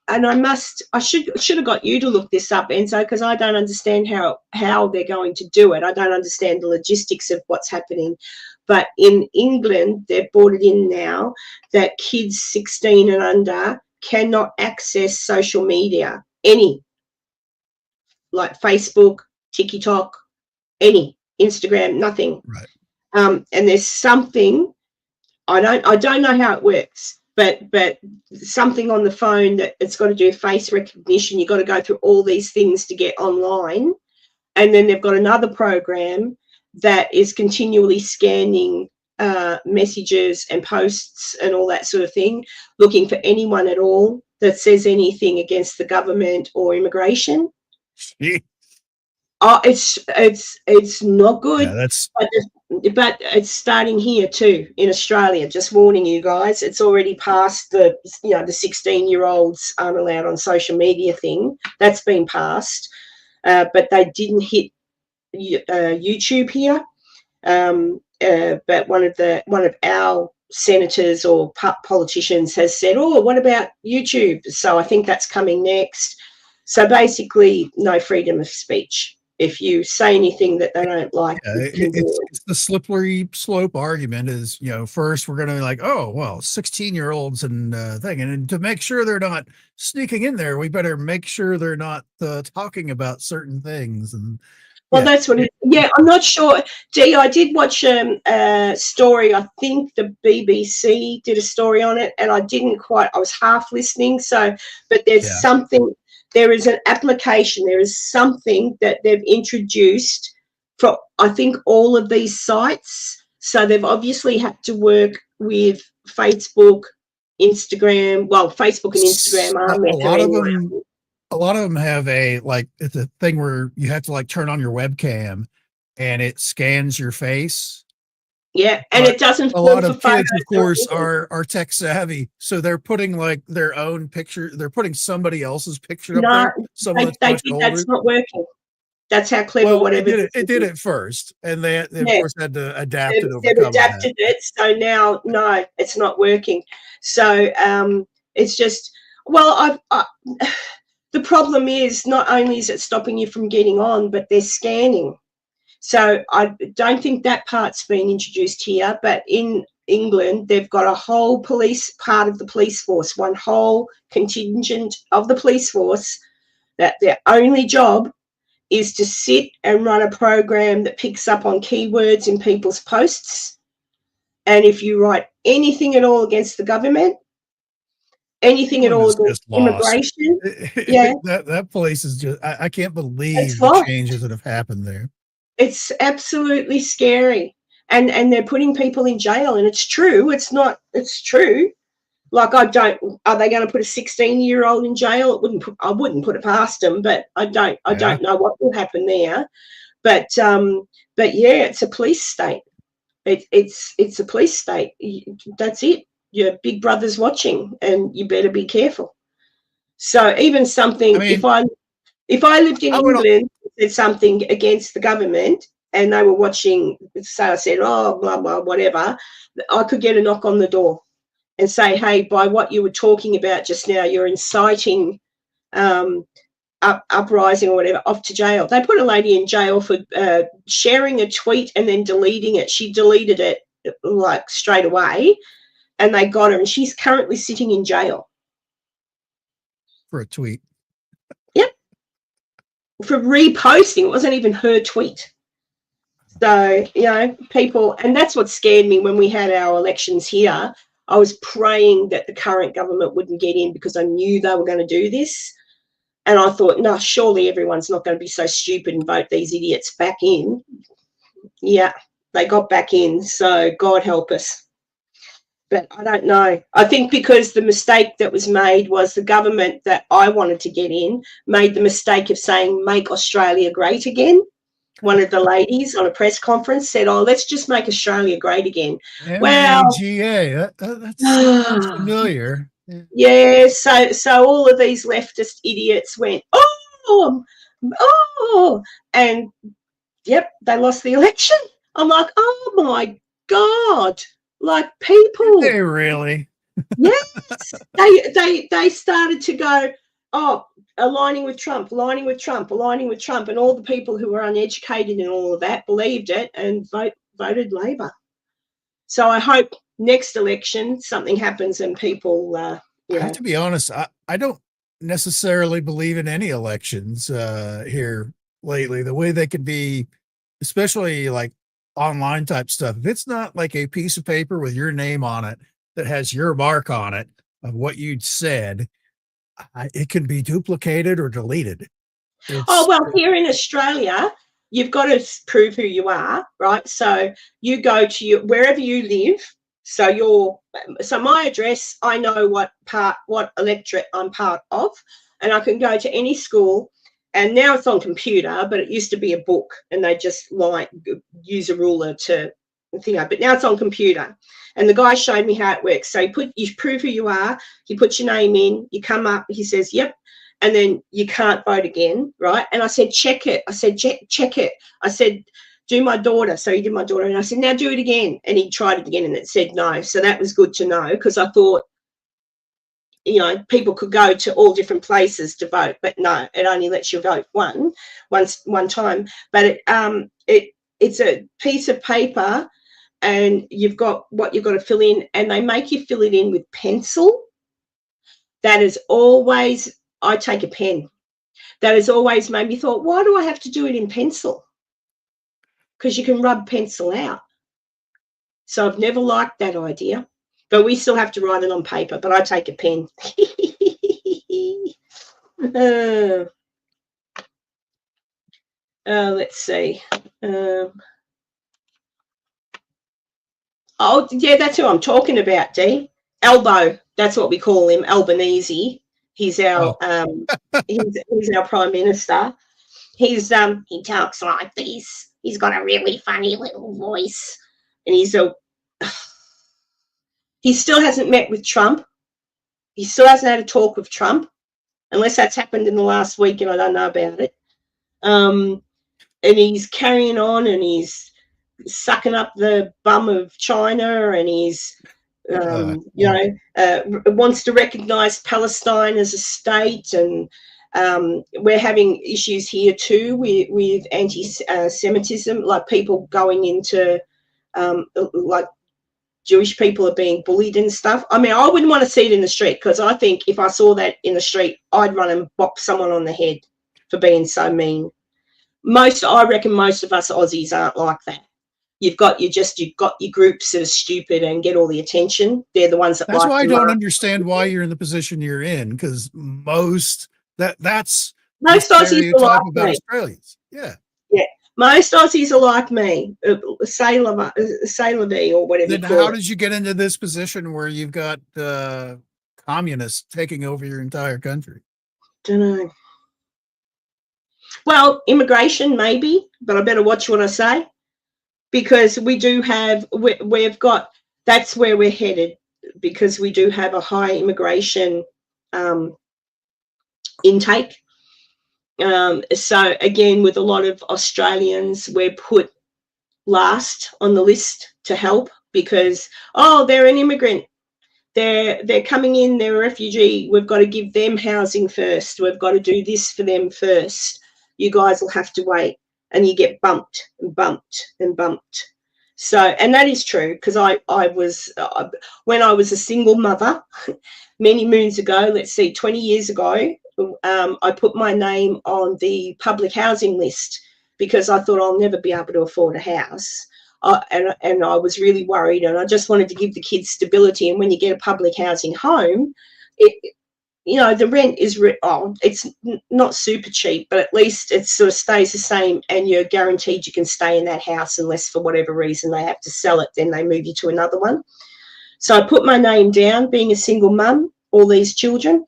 should have got you to look this up, Enzo, because I don't understand how they're going to do it. I don't understand the logistics of what's happening. But in England, they've brought it in now that kids 16 and under cannot access social media, any, like Facebook, TikTok, any, Instagram, nothing. Right. And there's something, I don't know how it works, but something on the phone that it's got to do face recognition. You've got to go through all these things to get online. And then they've got another program that is continually scanning messages and posts and all that sort of thing, looking for anyone at all that says anything against the government or immigration. It's not good. Yeah, but it's starting here too in Australia. Just warning you guys, it's already past the, the 16-year-olds aren't allowed on social media thing. That's been passed, but they didn't hit YouTube here. But one of our senators or politicians has said, "Oh, what about YouTube?" So I think that's coming next. So basically, no freedom of speech. If you say anything that they don't like, you can do it. It's the slippery slope argument is, first we're going to be like, oh, well, 16-year-olds and thing. And to make sure they're not sneaking in there, we better make sure they're not talking about certain things. And well, that's what I'm not sure. Dee, I did watch a story. I think the BBC did a story on it, and I was half listening. So, but there's something. There is an application, there is something that they've introduced for, I think, all of these sites. So they've obviously had to work with Facebook, Instagram. Well, Facebook and Instagram are a lot of them have it's a thing where you have to turn on your webcam and it scans your face. Yeah, and it doesn't. A lot of kids, of course, are tech savvy, so they're putting their own picture. They're putting somebody else's picture up there. Someone that's not working. That's how clever. Whatever it did at first, and they of course had to adapt it. They've adapted it, so now no, it's not working. So it's just the problem is not only is it stopping you from getting on, but they're scanning. So I don't think that part's been introduced here, but in England, they've got a whole part of the police force, one whole contingent of the police force, that their only job is to sit and run a program that picks up on keywords in people's posts. And if you write anything at all against the government, anything at all against immigration, that place is just, I can't believe the changes that have happened there. It's absolutely scary. And they're putting people in jail, and it's true. It's true. Are they going to put a 16-year-old in jail? I wouldn't put it past them, but I don't know what will happen there. But yeah, it's a police state. It's a police state. That's it. Your big brother's watching, and you better be careful. So even something, if I lived in England, said something against the government and they were watching, so I said, oh, blah, blah, whatever, I could get a knock on the door and say, hey, by what you were talking about just now, you're inciting uprising or whatever, off to jail. They put a lady in jail for sharing a tweet and then deleting it. She deleted it straight away, and they got her, and she's currently sitting in jail. For a tweet. Yep. For reposting. It wasn't even her tweet. So, people, and that's what scared me when we had our elections here. I was praying that the current government wouldn't get in because I knew they were going to do this. And I thought, no, surely everyone's not going to be so stupid and vote these idiots back in. Yeah, they got back in. So God help us. But I don't know. I think because the mistake that was made was the government that I wanted to get in made the mistake of saying, make Australia great again. One of the ladies on a press conference said, oh, let's just make Australia great again. MAGA, that sounds familiar. Yeah, so all of these leftist idiots went, oh, and yep, they lost the election. I'm like, oh my God. Like, people. Did they really? Yes. They started to go, oh, aligning with Trump, and all the people who were uneducated and all of that believed it and voted Labor. So I hope next election something happens and people I have to be honest, I don't necessarily believe in any elections here lately. The way they could be, especially like online type stuff, if it's not like a piece of paper with your name on it that has your mark on it of what you'd said, it can be duplicated or deleted. Here in Australia, you've got to prove who you are, right? So you go to wherever you live. So my address, I know what electorate I'm part of, and I can go to any school. And now it's on computer, but it used to be a book, and they just use a ruler to thing, but now it's on computer. And the guy showed me how it works. So you prove who you are, you put your name in, you come up, he says, yep, and then you can't vote again, right? And I said, check it. I said, check it. I said, do my daughter. So he did my daughter. And I said, now do it again. And he tried it again and it said no. So that was good to know, because I thought, you know, people could go to all different places to vote, but no, it only lets you vote one time. But it's a piece of paper, and you've got what you've got to fill in, and they make you fill it in with pencil. That is always, I take a pen. That has always made me thought, why do I have to do it in pencil? Because you can rub pencil out. So I've never liked that idea. But we still have to write it on paper, but I take a pen. Let's see. Oh, yeah, that's who I'm talking about, Dee. Elbow, that's what we call him, Albanese. He's our he's our Prime Minister. He talks like this. He's got a really funny little voice. And he still hasn't met with Trump. He still hasn't had a talk with Trump, unless that's happened in the last week and I don't know about it. And he's carrying on, and he's sucking up the bum of China, and he's, wants to recognise Palestine as a state. And we're having issues here too with anti-Semitism, like people going into, like, Jewish people are being bullied and stuff. I mean, I wouldn't want to see it in the street, because I think if I saw that in the street, I'd run and bop someone on the head for being so mean. I reckon most of us Aussies aren't like that. You've got your groups that are stupid and get all the attention. They're the ones that. That's why I don't understand why you're in the position you're in, because that's most Aussies are like about Australians. Yeah. Yeah. Most Aussies are like me, sailor or whatever. Then how did you get into this position where you've got communists taking over your entire country? Don't know. Well, immigration maybe, but I better watch what I say, because we do have, we've got, that's where we're headed, because we do have a high immigration intake. So again, with a lot of Australians, we're put last on the list to help, because, oh, they're an immigrant, they're coming in, they're a refugee, we've got to give them housing first, we've got to do this for them first, you guys will have to wait. And you get bumped and bumped and bumped. So, and that is true, because I was, when I was a single mother many moons ago, let's see, 20 years ago, I put my name on the public housing list, because I thought I'll never be able to afford a house. And I was really worried, and I just wanted to give the kids stability. And when you get a public housing home, the rent is, it's not super cheap, but at least it sort of stays the same, and you're guaranteed you can stay in that house, unless for whatever reason they have to sell it, then they move you to another one. So I put my name down, being a single mum, all these children,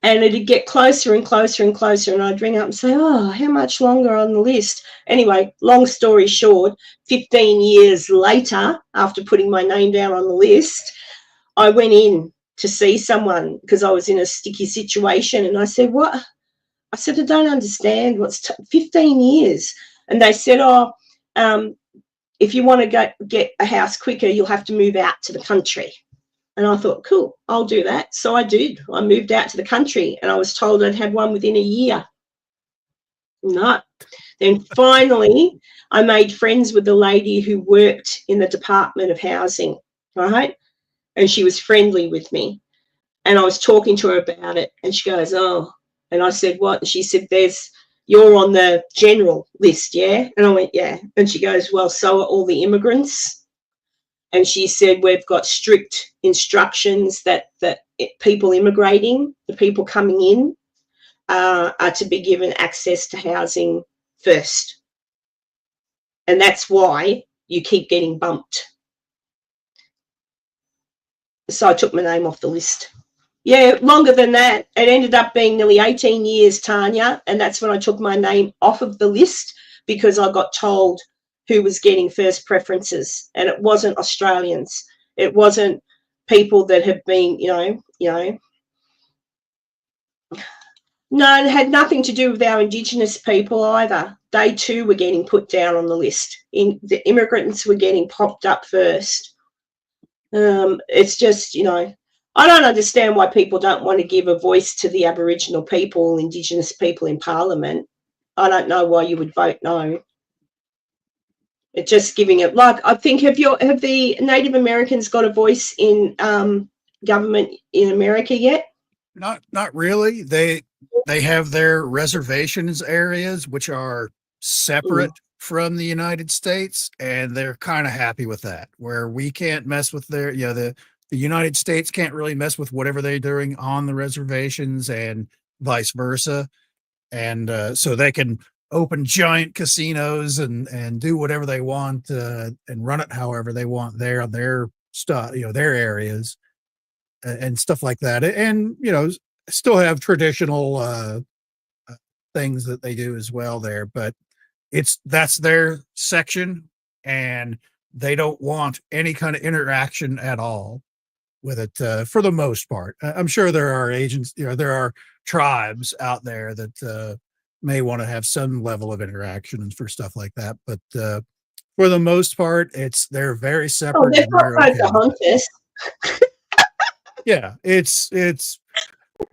and it'd get closer and closer and closer, and I'd ring up and say, oh, how much longer on the list? Anyway, long story short, 15 years later, after putting my name down on the list, I went in to see someone, because I was in a sticky situation, and I said, what? I said, I don't understand, 15 years. And they said, if you want to get a house quicker, you'll have to move out to the country. And I thought, cool, I'll do that. So I did. I moved out to the country, and I was told I'd have one within a year. No. Then finally, I made friends with the lady who worked in the Department of Housing, right? And she was friendly with me. And I was talking to her about it, and she goes, oh. And I said, what? And she said, you're on the general list, yeah? And I went, yeah. And she goes, well, so are all the immigrants. And she said, we've got strict instructions that people immigrating, the people coming in, are to be given access to housing first. And that's why you keep getting bumped. So I took my name off the list. Yeah, longer than that. It ended up being nearly 18 years, Tanya, and that's when I took my name off of the list, because I got told who was getting first preferences, and it wasn't Australians. It wasn't people that have been, no, it had nothing to do with our Indigenous people either. They too were getting put down on the list. The immigrants were getting popped up first. It's just, I don't understand why people don't want to give a voice to the Aboriginal people, Indigenous people in Parliament. I don't know why you would vote no. It's just giving it, like, I think, have the Native Americans got a voice in government in America yet? Not really. They have their reservations areas, which are separate from the United States, and they're kind of happy with that, where we can't mess with their, the United States can't really mess with whatever they're doing on the reservations and vice versa. And so they can open giant casinos and do whatever they want and run it however they want there on their stuff, their areas and stuff like that. And, still have traditional things that they do as well there, but that's their section, and they don't want any kind of interaction at all with it for the most part. I'm sure there are agents, there are tribes out there that may want to have some level of interaction for stuff like that, but for the most part, they're very separate. Oh, they've got the hunters. Yeah, it's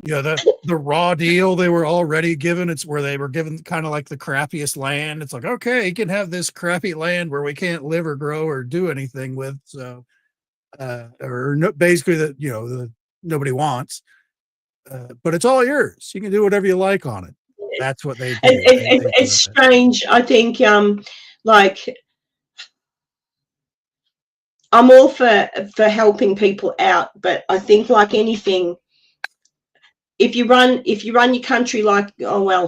the raw deal they were already given. It's where they were given kind of like the crappiest land. It's like, okay, you can have this crappy land where we can't live or grow or do anything with. So, basically that, nobody wants, but it's all yours. You can do whatever you like on it. That's what they do. It's strange. I think, like, I'm all for helping people out, but I think, like anything, if you run your country like,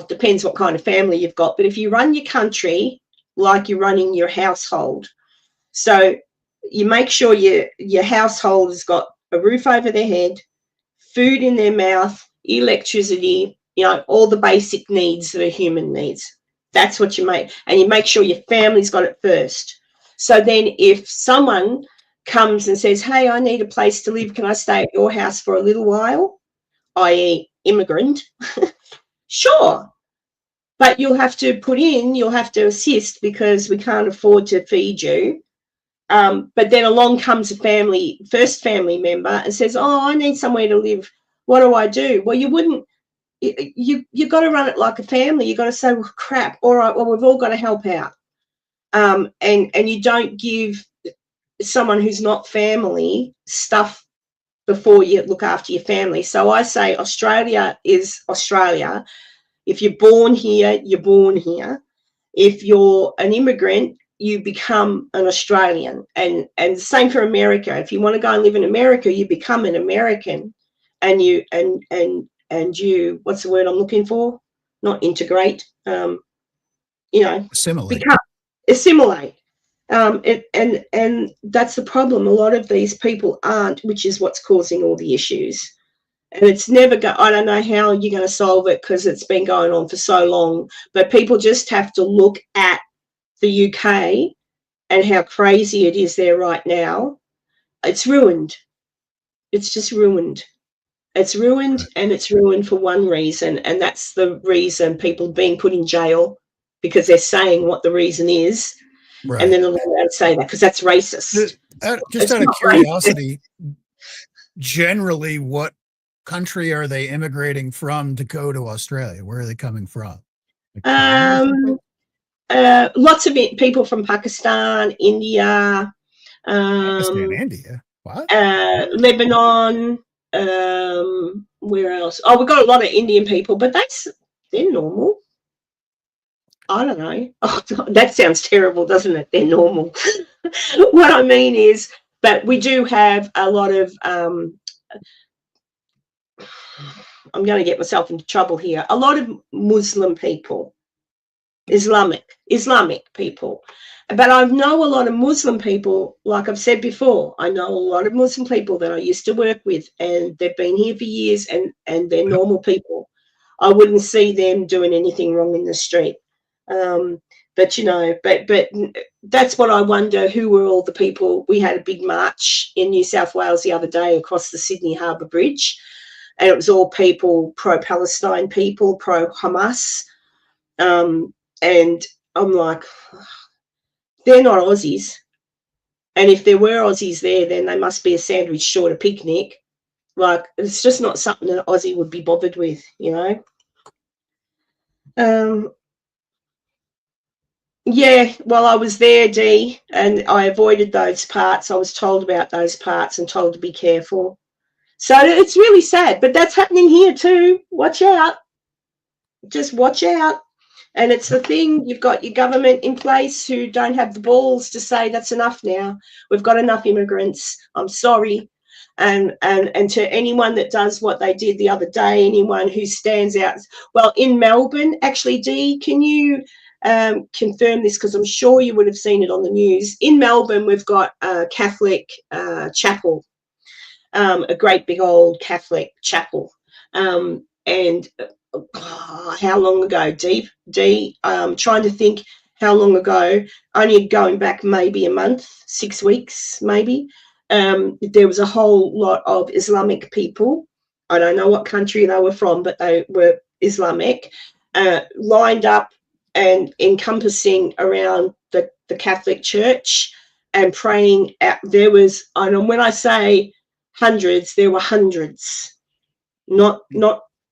depends what kind of family you've got, but if you run your country like you're running your household, so you make sure your household has got a roof over their head, food in their mouth, electricity, all the basic needs that a human needs. That's what you make, and you make sure your family's got it first. So then if someone comes and says, hey, I need a place to live, can I stay at your house for a little while, i.e. immigrant, sure. But you'll have to assist because we can't afford to feed you. But then along comes a first family member and says, oh, I need somewhere to live. What do I do? Well, you got to run it like a family. You got to say, well, crap, all right, well, we've all got to help out. And you don't give someone who's not family stuff before you look after your family. So I say Australia is Australia. If you're born here, you're born here. If you're an immigrant, you become an Australian. And same for America. If you want to go and live in America, you become an American. And you what's the word I'm looking for? Not integrate. Assimilate. And that's the problem. A lot of these people aren't, which is what's causing all the issues. And it's never I don't know how you're going to solve it because it's been going on for so long, but people just have to look at the UK and how crazy it is there right now. It's ruined. It's just ruined. It's ruined, and it's ruined for one reason, and that's the reason people being put in jail because they're saying what the reason is. Right. And then they're allowed to say that because that's racist. Just out of curiosity, generally, what country are they immigrating from to go to Australia? Where are they coming from? Lots of people from Pakistan, India, India. What? Lebanon. Where else? Oh, we've got a lot of Indian people, but they're normal. I don't know. Oh, that sounds terrible, doesn't it? They're normal. What I mean is, but we do have a lot of, I'm going to get myself into trouble here, a lot of Muslim people, Islamic people. But I know a lot of Muslim people, like I've said before, I know a lot of Muslim people that I used to work with, and they've been here for years, and they're normal people. I wouldn't see them doing anything wrong in the street. But that's what I wonder. Who were all the people? We had a big march in New South Wales the other day across the Sydney Harbour Bridge, and it was all people, pro-Palestine people, pro-Hamas, and I'm like, they're not Aussies. And if there were Aussies there, then they must be a sandwich short a picnic. Like, it's just not something an Aussie would be bothered with, you know. Yeah, well, I was there, Dee, and I avoided those parts. I was told about those parts and told to be careful. So it's really sad, but that's happening here too. Watch out. Just watch out. And it's the thing, you've got your government in place who don't have the balls to say that's enough now. We've got enough immigrants. I'm sorry. And to anyone that does what they did the other day, anyone who stands out. Well, in Melbourne, actually, Dee, can you confirm this? Because I'm sure you would have seen it on the news. In Melbourne, we've got a Catholic chapel, a great big old Catholic chapel. And how long ago, Dee, trying to think how long ago, only going back maybe a month, 6 weeks maybe, there was a whole lot of Islamic people. I don't know what country they were from, but they were Islamic, lined up and encompassing around the Catholic Church and praying. There was, and when I say hundreds, there were hundreds, not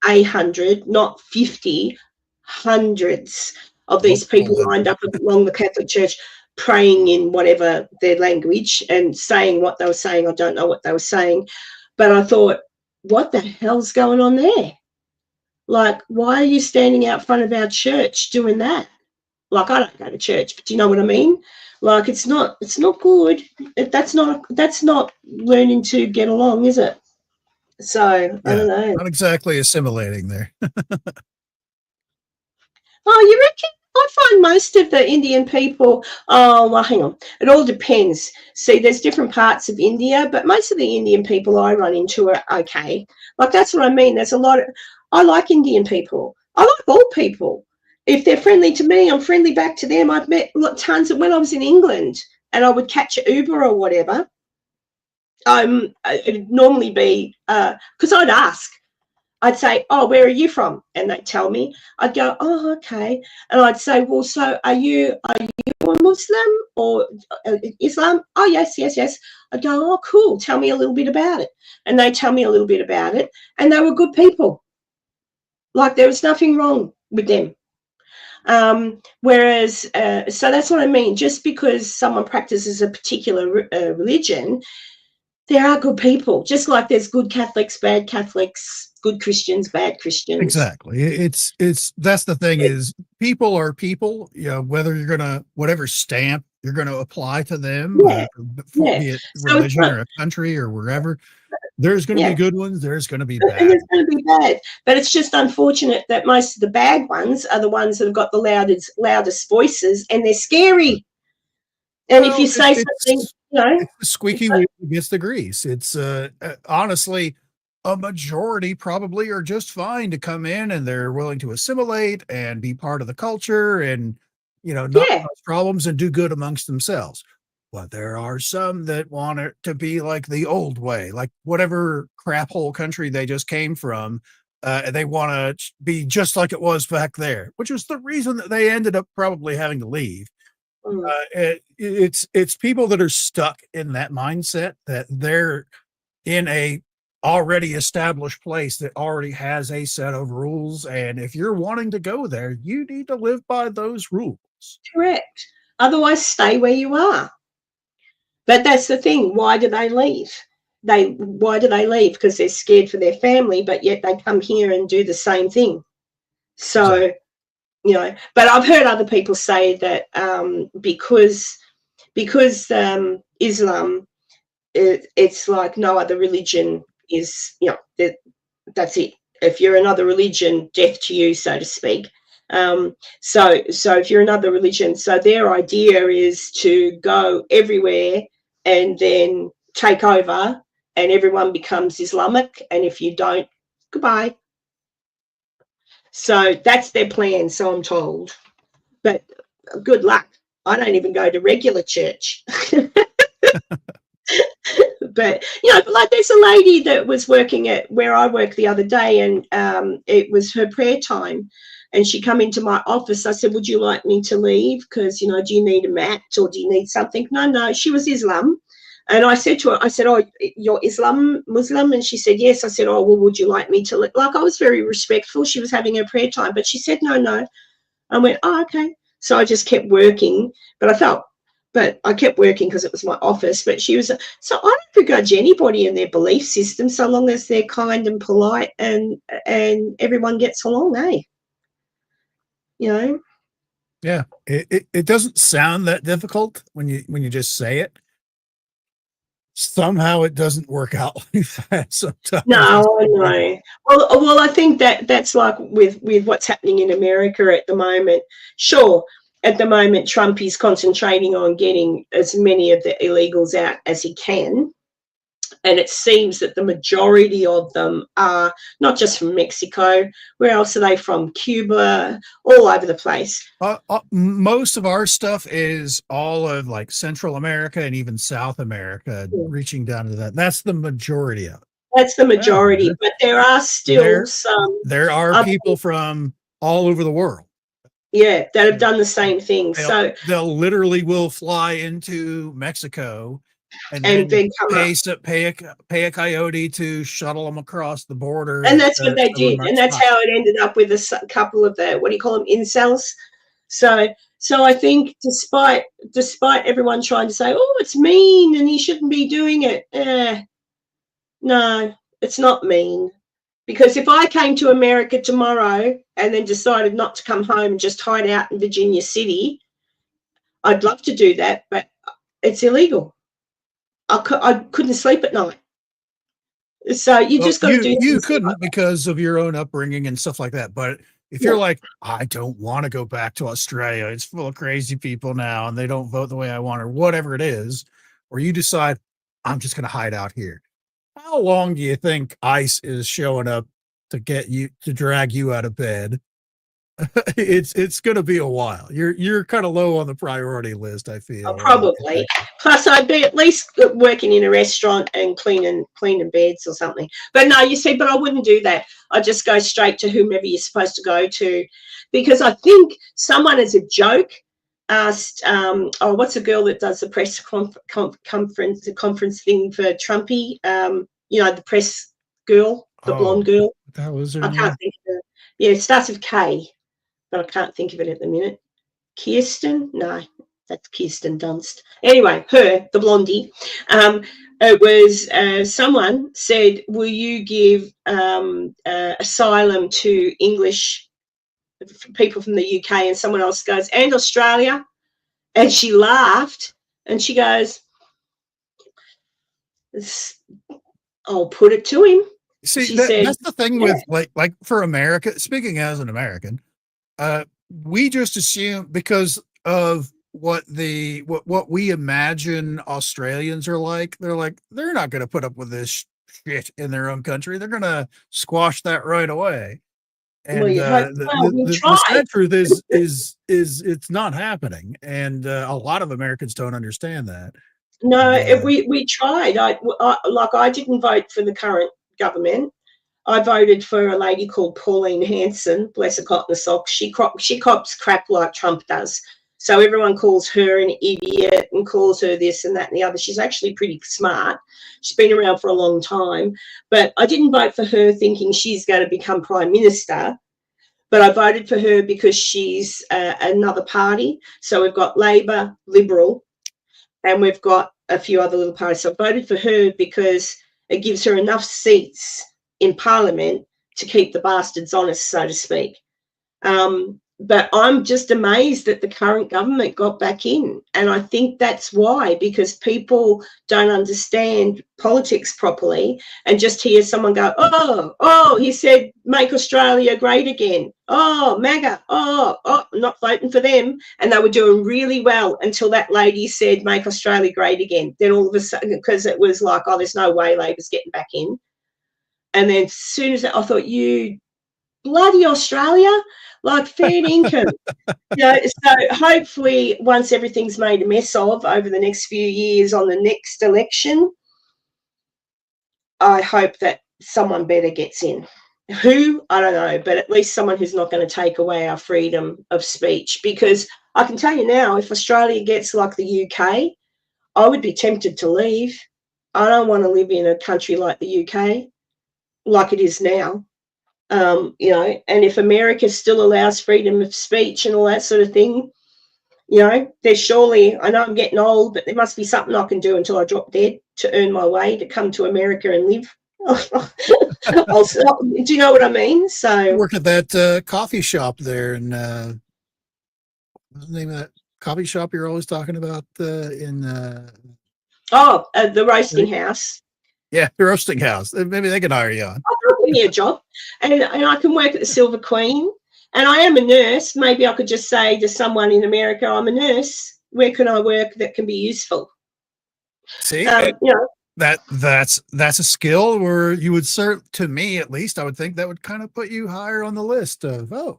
100, not 50, hundreds of these people lined up along the Catholic Church praying in whatever their language and saying what they were saying. I don't know what they were saying, but I thought, what the hell's going on there? Like, why are you standing out front of our church doing that? Like, I don't go to church, but do you know what I mean? Like, it's not good. That's not learning to get along, is it? So, I don't know. Not exactly assimilating there. Oh, you reckon? I find most of the Indian people, oh, well, hang on. It all depends. See, there's different parts of India, but most of the Indian people I run into are okay. Like, that's what I mean. There's a lot of, I like Indian people. I like all people. If they're friendly to me, I'm friendly back to them. I've met tons of, when I was in England and I would catch an Uber or whatever, it'd normally be, because I'd ask, I'd say, oh, where are you from? And they'd tell me. I'd go, oh, okay. And I'd say, well, so are you a Muslim or Islam? Oh, yes. I'd go, oh, cool. Tell me a little bit about it. And they tell me a little bit about it. And they were good people. Like, there was nothing wrong with them. Whereas, so that's what I mean. Just because someone practices a particular religion, there are good people, just like there's good Catholics, bad Catholics, good Christians, bad Christians. Exactly. It's that's the thing, is people are people, you know, whether you're gonna, whatever stamp you're gonna apply to them, be it religion or a country or wherever, there's gonna be good ones, there's gonna be bad. And there's gonna be bad. But it's just unfortunate that most of the bad ones are the ones that have got the loudest voices, and they're scary. And if you say something, you know, it's the squeaky wheel gets the grease. It's honestly, a majority probably are just fine to come in and they're willing to assimilate and be part of the culture and, you know, not cause problems and do good amongst themselves. But there are some that want it to be like the old way, like whatever crap hole country they just came from. They want to be just like it was back there, which was the reason that they ended up probably having to leave. It's people that are stuck in that mindset, that they're in a already established place that already has a set of rules, and if you're wanting to go there, you need to live by those rules. Correct. Otherwise, stay where you are. But that's the thing. Why do they leave? Why do they leave? Because they're scared for their family, but yet they come here and do the same thing. So. Exactly. You know, but I've heard other people say that because Islam, it's like no other religion is, you know, that's it. If you're another religion, death to you, so to speak. So if you're another religion, so their idea is to go everywhere and then take over, and everyone becomes Islamic. And if you don't, goodbye. So that's their plan, so I'm told. but good luck. I don't even go to regular church. But like there's a lady that was working at where I work the other day, and it was her prayer time, and she come into my office. I said, would you like me to leave? Because do you need a mat or do you need something? No, she was Islam. And I said to her, I said, oh, you're Muslim? And she said, yes. I said, oh, well, would you like me to leave? Like, I was very respectful. She was having her prayer time, but she said, no. I went, oh, okay. So I just kept working, but I kept working because it was my office. But she was, so I don't begrudge anybody in their belief system so long as they're kind and polite and everyone gets along, eh? Yeah, it doesn't sound that difficult when you just say it. Somehow it doesn't work out like that sometimes. No, I know. Well, I think that's like with what's happening in America at the moment. Sure, at the moment, Trump is concentrating on getting as many of the illegals out as he can. And it seems that the majority of them are not just from Mexico. Where else are they from? Cuba, all over the place. Most of our stuff is all of like Central America and even South America, reaching down to that. That's the majority of it. That's the majority, but there are still some. There are people from all over the world. Yeah, that have done the same thing. They'll literally will fly into Mexico and then pay a coyote to shuttle them across the border. And that's what they did. And that's how it ended up with a couple of the, what do you call them, incels. So I think despite everyone trying to say, oh, it's mean and he shouldn't be doing it. No, it's not mean. Because if I came to America tomorrow and then decided not to come home and just hide out in Virginia City, I'd love to do that, but it's illegal. I couldn't sleep at night. So you just got to do. You couldn't because of your own upbringing and stuff like that. But if you're like, I don't want to go back to Australia, it's full of crazy people now and they don't vote the way I want, or whatever it is, or you decide I'm just going to hide out here. How long do you think ICE is showing up to drag you out of bed? It's going to be a while. You're kind of low on the priority list, I feel. Oh, probably. Plus, I'd be at least working in a restaurant and cleaning beds or something. But no, you see, but I wouldn't do that. I'd just go straight to whomever you're supposed to go to, because I think someone, as a joke, asked, what's the girl that does the press conference thing for Trumpy? The press girl, the blonde girl. That was her name. Can't think of it. Yeah, it starts with K, but I can't think of it at the minute. Kirsten? No, that's Kirsten Dunst. Anyway, her, the blondie. It was someone said, will you give asylum to English people from the UK? And someone else goes, and Australia. And she laughed and she goes, I'll put it to him. See, that's the thing with like for America, speaking as an American, we just assume because of what we imagine Australians are like, they're not going to put up with this shit in their own country. They're going to squash that right away. And the sad truth is it's not happening, and a lot of Americans don't understand that. No, we tried. I didn't vote for the current government. I voted for a lady called Pauline Hanson, bless her cotton socks. She cops crap like Trump does. So everyone calls her an idiot and calls her this and that and the other. She's actually pretty smart. She's been around for a long time. But I didn't vote for her thinking she's going to become Prime Minister. But I voted for her because she's another party. So we've got Labor, Liberal, and we've got a few other little parties. So I voted for her because it gives her enough seats in Parliament to keep the bastards honest, so to speak. But I'm just amazed that the current government got back in. And I think that's why, because people don't understand politics properly and just hear someone go, oh, he said, make Australia great again. Oh, MAGA. Oh, I'm not voting for them. And they were doing really well until that lady said, make Australia great again. Then all of a sudden, because it was like, oh, there's no way Labor's getting back in. And then as soon as I thought, you bloody Australia, like fair income. So hopefully once everything's made a mess of over the next few years on the next election, I hope that someone better gets in. Who? I don't know, but at least someone who's not going to take away our freedom of speech. Because I can tell you now, if Australia gets like the UK, I would be tempted to leave. I don't want to live in a country like the UK, like it is now. And if America still allows freedom of speech and all that sort of thing, there's surely, I know I'm getting old, but there must be something I can do until I drop dead to earn my way to come to America and live. Do you know what I mean? So Work at that coffee shop there, and what's the name of that coffee shop you're always talking about in? The roasting house. Yeah, the roasting house. Maybe they can hire you on. I'll give me a job, and I can work at the Silver Queen. And I am a nurse. Maybe I could just say to someone in America, I'm a nurse. Where can I work that can be useful? See, that's a skill where you would to me at least, I would think that would kind of put you higher on the list of, I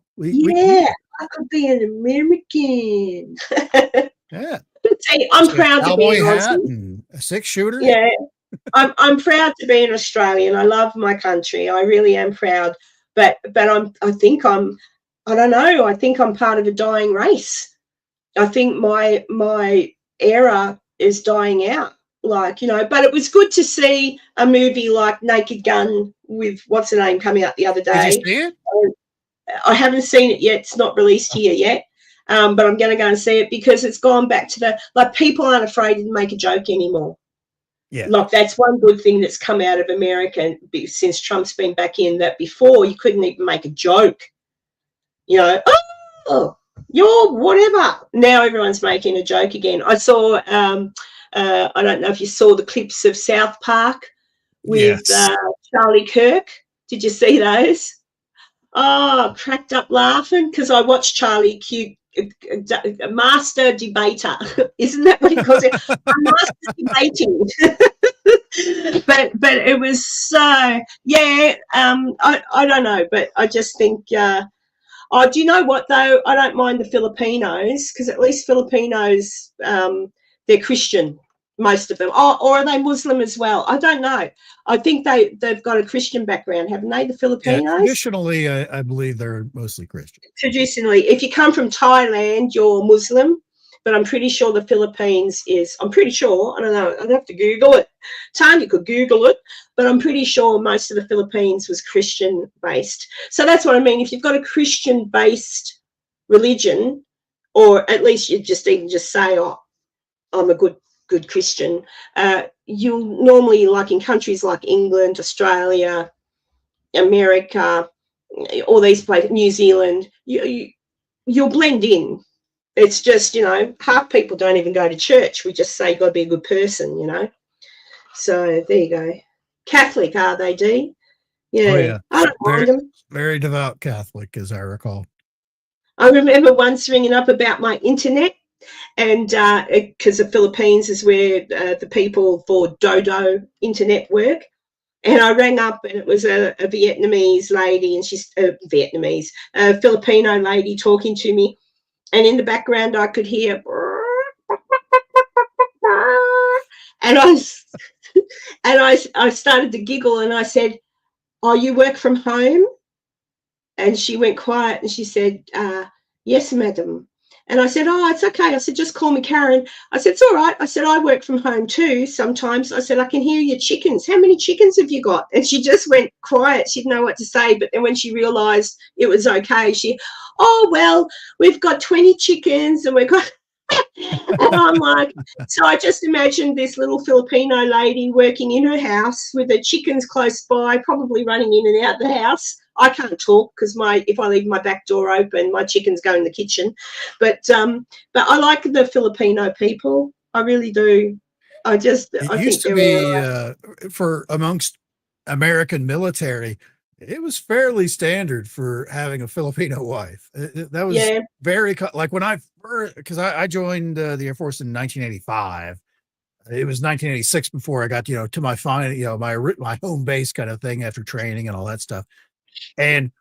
could be an American. Yeah. See, I'm proud to be an Aussie. And a 6-shooter. Yeah. I'm proud to be an Australian. I love my country. I really am proud. But I think I'm part of a dying race. I think my era is dying out. But it was good to see a movie like Naked Gun with what's her name coming out the other day. Did you see it? I haven't seen it yet. It's not released here yet. But I'm going to go and see it because it's gone back to people aren't afraid to make a joke anymore. Yeah. That's one good thing that's come out of America since Trump's been back in, that before you couldn't even make a joke. Oh, you're whatever. Now everyone's making a joke again. I saw, I don't know if you saw the clips of South Park with Charlie Kirk. Did you see those? Oh, cracked up laughing because I watched Charlie Q, master debater. Isn't that what he calls it? Master debating. but it was so, I don't know, but I just think, do you know what though? I don't mind the Filipinos because at least Filipinos, they're Christian, most of them. Or are they Muslim as well? I don't know. I think they've got a Christian background, haven't they, the Filipinos? Yeah, traditionally, I believe they're mostly Christian. Traditionally, if you come from Thailand, you're Muslim, but I'm pretty sure the Philippines is, I don't know, I'd have to Google it. Tanya could Google it, but I'm pretty sure most of the Philippines was Christian-based. So that's what I mean. If you've got a Christian-based religion, or at least you just say, oh, I'm a good Christian, you'll normally, like in countries like England, Australia, America, all these places, New Zealand, you'll blend in. It's just, half people don't even go to church. We just say you've got to be a good person, So there you go. Catholic, are they, Dee? Yeah. Oh, yeah. I don't mind them. Very devout Catholic, as I recall. I remember once ringing up about my internet, and because the Philippines is where the people for Dodo internet work. And I rang up, and it was a Vietnamese lady, and she's a Filipino lady talking to me. And in the background, I could hear, and I started to giggle, and I said, "Oh, you work from home?" And she went quiet, and she said, "Yes, madam." And I said, "Oh, it's okay." I said, "Just call me Karen." I said, "It's all right." I said, "I work from home too sometimes." I said, "I can hear your chickens. How many chickens have you got?" And she just went quiet. She didn't know what to say. But then when she realised it was okay, "Oh, well, we've got 20 chickens and we've got..." And I'm like, so I just imagined this little Filipino lady working in her house with her chickens close by, probably running in and out the house. I can't talk because if I leave my back door open, my chickens go in the kitchen. But I like the Filipino people. I really do. I used to be for amongst American military, it was fairly standard for having a Filipino wife. That was very like when because I joined the Air Force in 1985. It was 1986 before I got to my final my home base kind of thing after training and all that stuff. And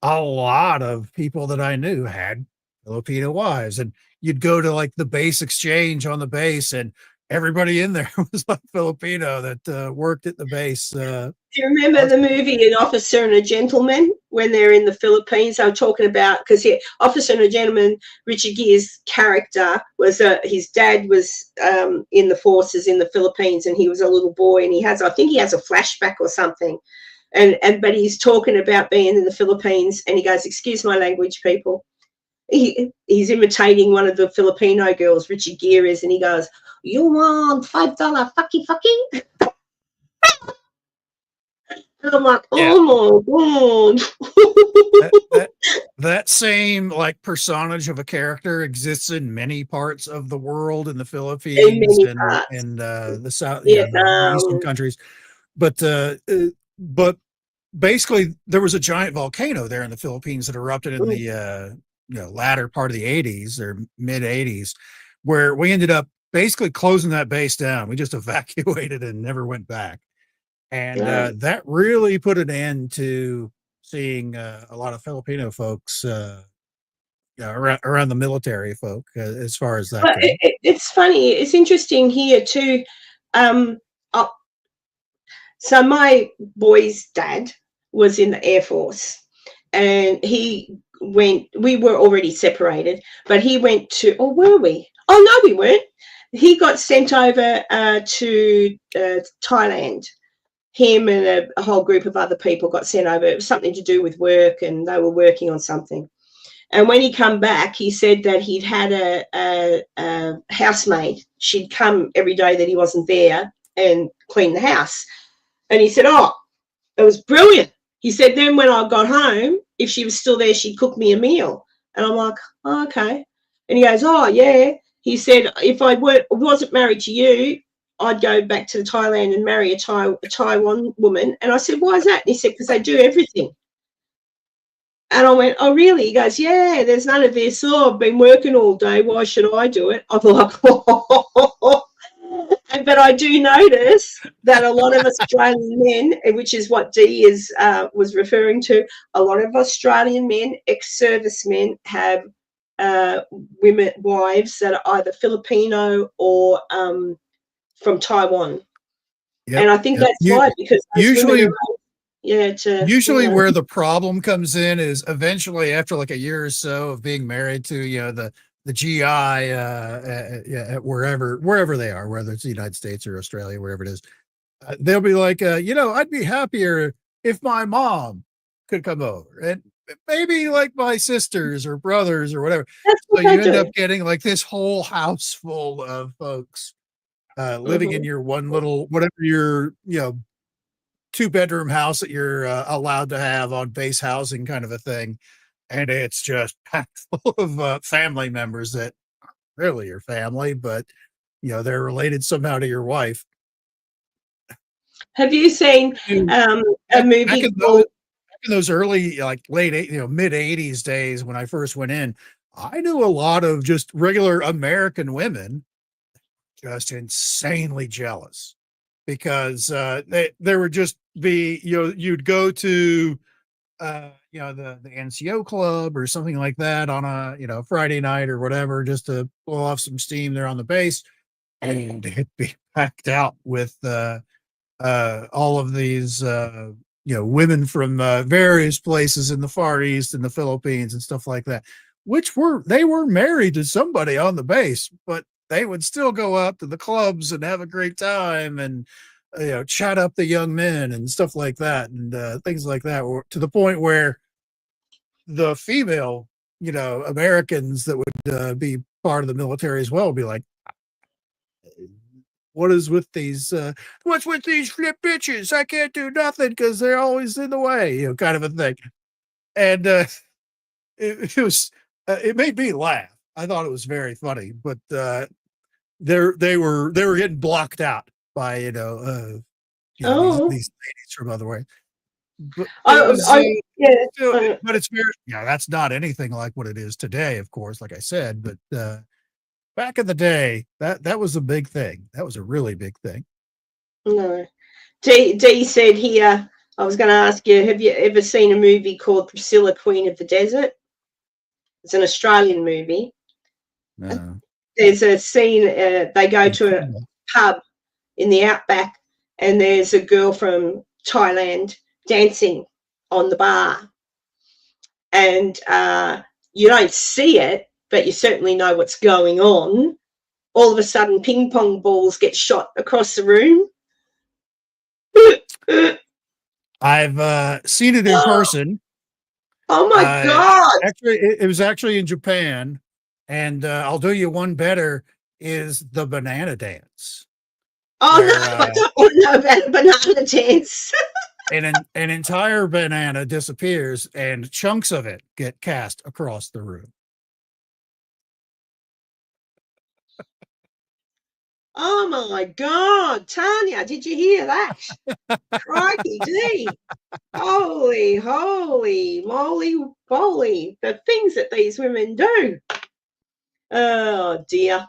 a lot of people that I knew had Filipino wives, and you'd go to like the base exchange on the base, and everybody in there was like Filipino that worked at the base. Do you remember the movie An Officer and a Gentleman when they're in the Philippines? They were talking about, because Officer and a Gentleman, Richard Gere's character was his dad was in the forces in the Philippines, and he was a little boy, and I think he has a flashback or something, but he's talking about being in the Philippines, and he goes, "Excuse my language, people." He's imitating one of the Filipino girls, Richard Gere is, and he goes, "You want $5 fucky?" And I'm like, Yeah, oh my god. that that that same like personage of a character exists in many parts of the world, in the In Philippines many and parts. the south, the eastern Vietnam. countries. But basically, there was a giant volcano there in the Philippines that erupted in Mm, the latter part of the '80s or mid '80s, where we ended up basically closing that base down. We just evacuated and never went back, and no. that really put an end to seeing a lot of Filipino folks around the military folk, as far as that But goes. it's funny. It's interesting here too. Um, uh, so my boy's dad was in the Air Force, and he went. We were already separated, but he went to. Or were we? Oh no, we weren't. He got sent over to Thailand. Him and a whole group of other people got sent over. It was something to do with work, and they were working on something. And when he come back, he said that he'd had a housemaid. She'd come every day that he wasn't there and clean the house. And he said, "Oh, it was brilliant." He said, "Then when I got home, if she was still there, she'd cook me a meal." And I'm like, oh, okay. And he goes, "Oh, yeah." He said, "If I wasn't married to you, I'd go back to Thailand and marry a Taiwan woman." And I said, "Why is that?" And he said, "Because they do everything." And I went, "Oh, really?" He goes, "Yeah, there's none of this. Oh, I've been working all day. Why should I do it?" I'm like, oh. But I do notice that a lot of Australian men, which is what Dee was referring to, a lot of Australian men, ex-servicemen, have women wives that are either Filipino or from Taiwan, Yep, and I think yep. that's why, because those women Usually are, yeah, Usually where the problem comes in is eventually after like a year or so of being married to, the GI, yeah, wherever they are, whether it's the United States or Australia, wherever it is, they'll be like, I'd be happier if my mom could come over, and maybe like my sisters or brothers or whatever. that's So what they you end up do. getting like this whole house full of folks living in Hmm. your one little, whatever your, two-bedroom house that you're allowed to have on base housing, kind of a thing. And it's just packed full of family members that really are family, but they're related somehow to your wife. Have you seen And um, a back movie in those called? early, like mid '80s days when I first went in, I knew a lot of just regular American women just insanely jealous because there would just be, you'd go to the NCO club or something like that on a, Friday night or whatever, just to blow off some steam there on the base. And it'd be packed out with all of these, women from various places in the Far East and the Philippines and stuff like that, they were married to somebody on the base, but they would still go out to the clubs and have a great time and, chat up the young men and stuff like that and things like that, to the point where the female, Americans that would be part of the military as well would be like, what is with these what's with these flip bitches? I can't do nothing because they're always in the way, kind of a thing. And it was it made me laugh. I thought it was very funny, but they were getting blocked out by Oh, these ladies from other way. But it I, was I yeah. still, but it's very, that's not anything like what it is today, of course, like I said, but back in the day, that was a big thing. That was a really big thing. No. Dee said here, I was going to ask you, have you ever seen a movie called Priscilla, Queen of the Desert? It's an Australian movie. No. There's a scene, they go to a pub in the outback, and there's a girl from Thailand dancing on the bar. And you don't see it, but you certainly know what's going on. All of a sudden, ping pong balls get shot across the room. I've seen it in person. Oh my God. Actually, it was actually in Japan. And I'll do you one better, is the banana dance. Oh, where, no, I don't want to know about a banana dance. An entire banana disappears and chunks of it get cast across the room. Oh my God, Tanya, did you hear that? Crikey gee. Holy moly, the things that these women do. Oh dear.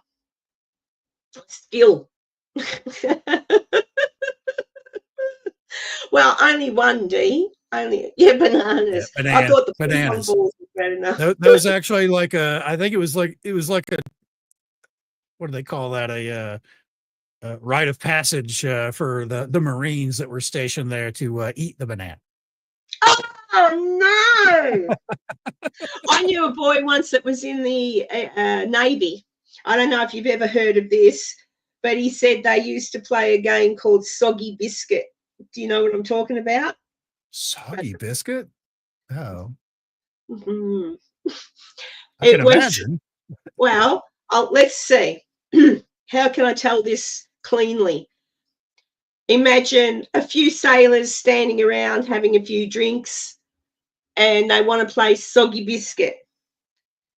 Skill. Well, only one D. Bananas. Yeah, bananas. I thought the ping pong balls was bad enough. That was actually like I think it was like a, what do they call that? A rite of passage for the Marines that were stationed there to eat the banana. Oh no! I knew a boy once that was in the Navy. I don't know if you've ever heard of this, but he said they used to play a game called Soggy Biscuit. Do you know what I'm talking about? Soggy Biscuit? Oh. Mm-hmm. I can imagine. Well, let's see. How can I tell this cleanly? Imagine a few sailors standing around having a few drinks, and they want to play Soggy Biscuit.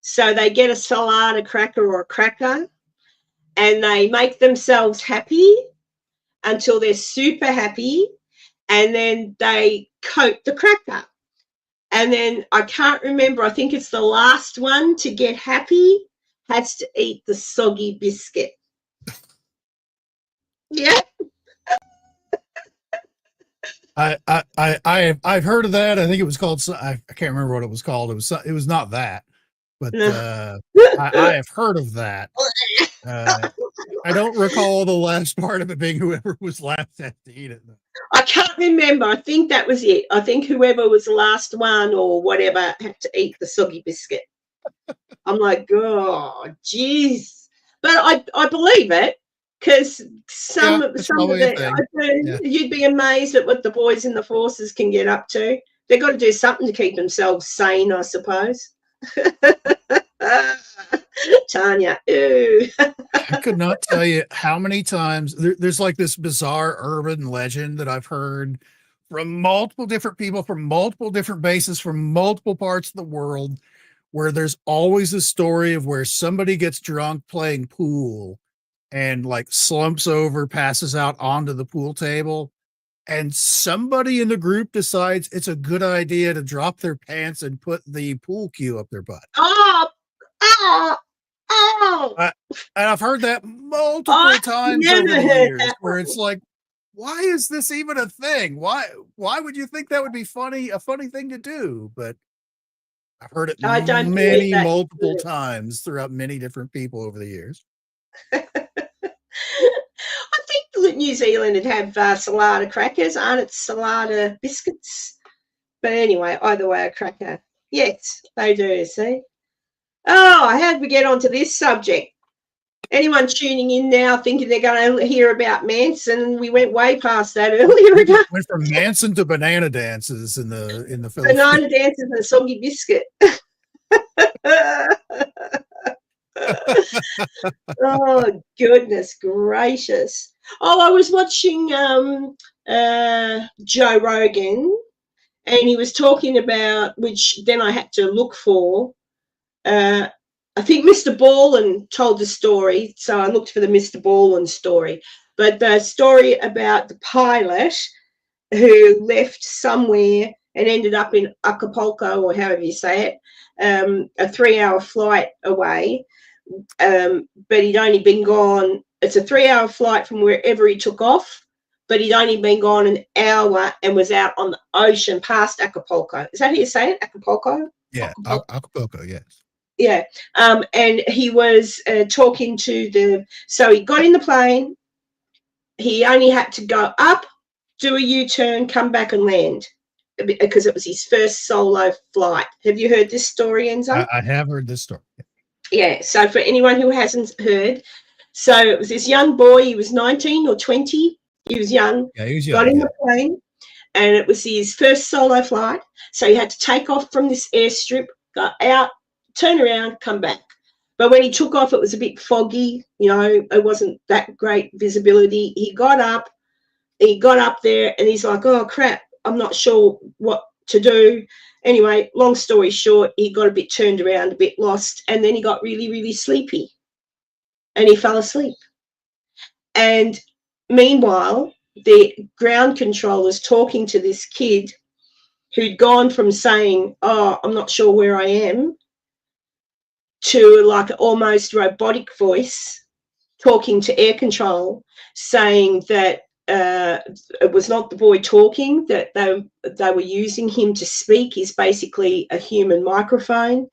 So they get a salad, a cracker, or a cracker, and they make themselves happy until they're super happy, and then they coat the cracker. And then I can't remember, I think it's the last one to get happy has to eat the soggy biscuit. Yeah. I've heard of that. I think it was called, I can't remember what it was called. It was not that, but I have heard of that. I don't recall the last part of it being whoever was last had to eat it. I can't remember. I think that was it. I think whoever was the last one or whatever had to eat the soggy biscuit. I'm like, oh, geez. But I believe it, because some of the, you'd be amazed at what the boys in the forces can get up to. They've got to do something to keep themselves sane, I suppose. Tanya, ew. I could not tell you how many times there's like this bizarre urban legend that I've heard from multiple different people, from multiple different bases, from multiple parts of the world, where there's always a story of where somebody gets drunk playing pool and like slumps over, passes out onto the pool table, and somebody in the group decides it's a good idea to drop their pants and put the pool cue up their butt. And I've heard that multiple times over the years, where it's like, why is this even a thing? Why would you think that would be funny? A funny thing to do, but I've heard it multiple times throughout many different people over the years. I think New Zealand would have salada crackers, aren't it? Salada biscuits. But anyway, either way, a cracker. Yes, they do, see? Oh, how did we get onto this subject? Anyone tuning in now thinking they're going to hear about Manson? We went way past that earlier ago. Went from Manson to banana dances in the Philippines. Banana dances and a soggy biscuit. Oh, goodness gracious. Oh, I was watching Joe Rogan, and he was talking about, which then I had to look for, I think Mr. Ballin told the story, so I looked for the Mr. Ballin story. But the story about the pilot who left somewhere and ended up in Acapulco, or however you say it, a 3-hour flight away, but he'd only been gone. It's a 3-hour flight from wherever he took off, but he'd only been gone an hour and was out on the ocean past Acapulco. Is that how you say it? Acapulco? Yeah, Acapulco. Acapulco, yes. Yeah. And he was talking to so he got in the plane. He only had to go up, do a U-turn, come back and land because it was his first solo flight. Have you heard this story, Enzo? I have heard this story. Yeah. So for anyone who hasn't heard, so it was this young boy. He was 19 or 20. He was young. Yeah, he was young. Got in the plane, and it was his first solo flight. So he had to take off from this airstrip, go out, turn around, come back. But when he took off, it was a bit foggy. It wasn't that great visibility. He got up there, and he's like, oh, crap, I'm not sure what to do. Anyway, long story short, he got a bit turned around, a bit lost, and then he got really, really sleepy, and he fell asleep. And meanwhile, the ground controller's talking to this kid who'd gone from saying, oh, I'm not sure where I am, to like an almost robotic voice talking to air control, saying that it was not the boy talking, that they were using him to speak. He's basically a human microphone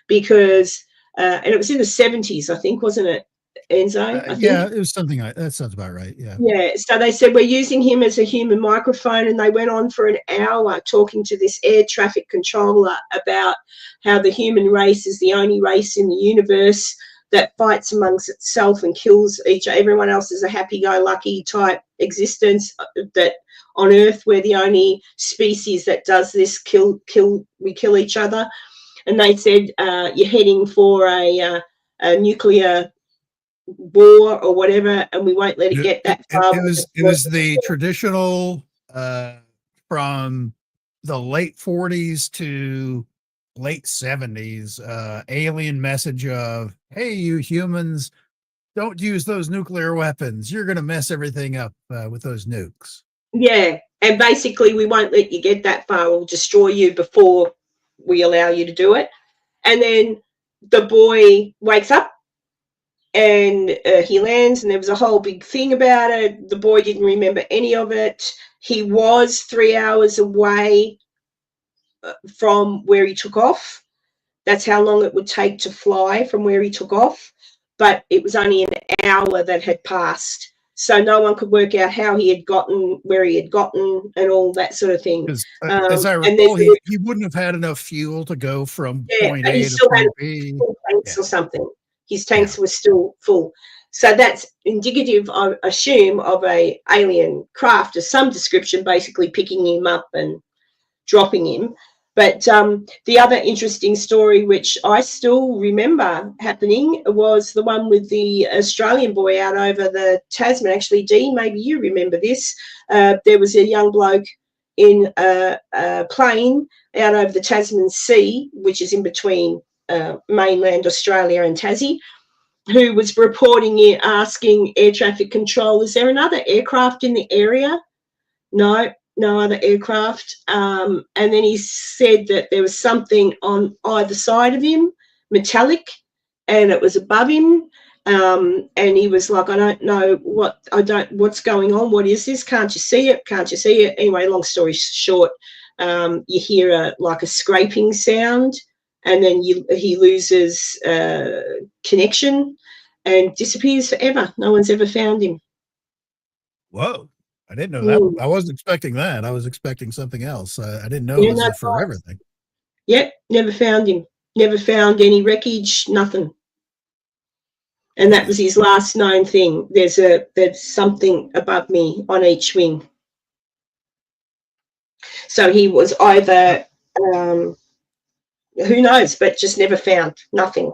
because, and it was in the 70s, I think, wasn't it, Enzo? I think. Yeah, it was something like that. Sounds about right. Yeah. Yeah. So they said, we're using him as a human microphone. And they went on for an hour talking to this air traffic controller about how the human race is the only race in the universe that fights amongst itself and kills everyone else is a happy-go-lucky type existence, that on Earth we're the only species that does this, we kill each other. And they said, you're heading for a nuclear war or whatever, and we won't let it get that far. It was the traditional from the late 40s to late 70s alien message of, hey, you humans, don't use those nuclear weapons. You're going to mess everything up with those nukes. Yeah, and basically we won't let you get that far. We'll destroy you before we allow you to do it. And then the boy wakes up and he lands, and there was a whole big thing about it. The boy didn't remember any of it. He was 3 hours away from where he took off. That's how long it would take to fly from where he took off. But it was only an hour that had passed. So no one could work out how he had gotten, where he had gotten, and all that sort of thing. As I recall, he wouldn't have had enough fuel to go from point A to point B. Full tanks or something. His tanks were still full. So that's indicative, I assume, of a alien craft of some description, basically picking him up and dropping him. But the other interesting story, which I still remember happening, was the one with the Australian boy out over the Tasman. Actually, Dee, maybe you remember this. There was a young bloke in a plane out over the Tasman Sea, which is in between mainland Australia and Tassie, who was reporting it, asking air traffic control, is there another aircraft in the area? No other aircraft. And then he said that there was something on either side of him, metallic, and it was above him. And he was like, I don't know what's going on. What is this? Can't you see it? Can't you see it? Anyway, long story short, you hear a scraping sound, and then he loses connection and disappears forever. No one's ever found him. Whoa. I didn't know that. I wasn't expecting that. I was expecting something else. I didn't know it was a forever thing. Yep, never found him. Never found any wreckage, nothing. And that was his last known thing. There's something above me on each wing. So he was either, who knows, but just never found, nothing.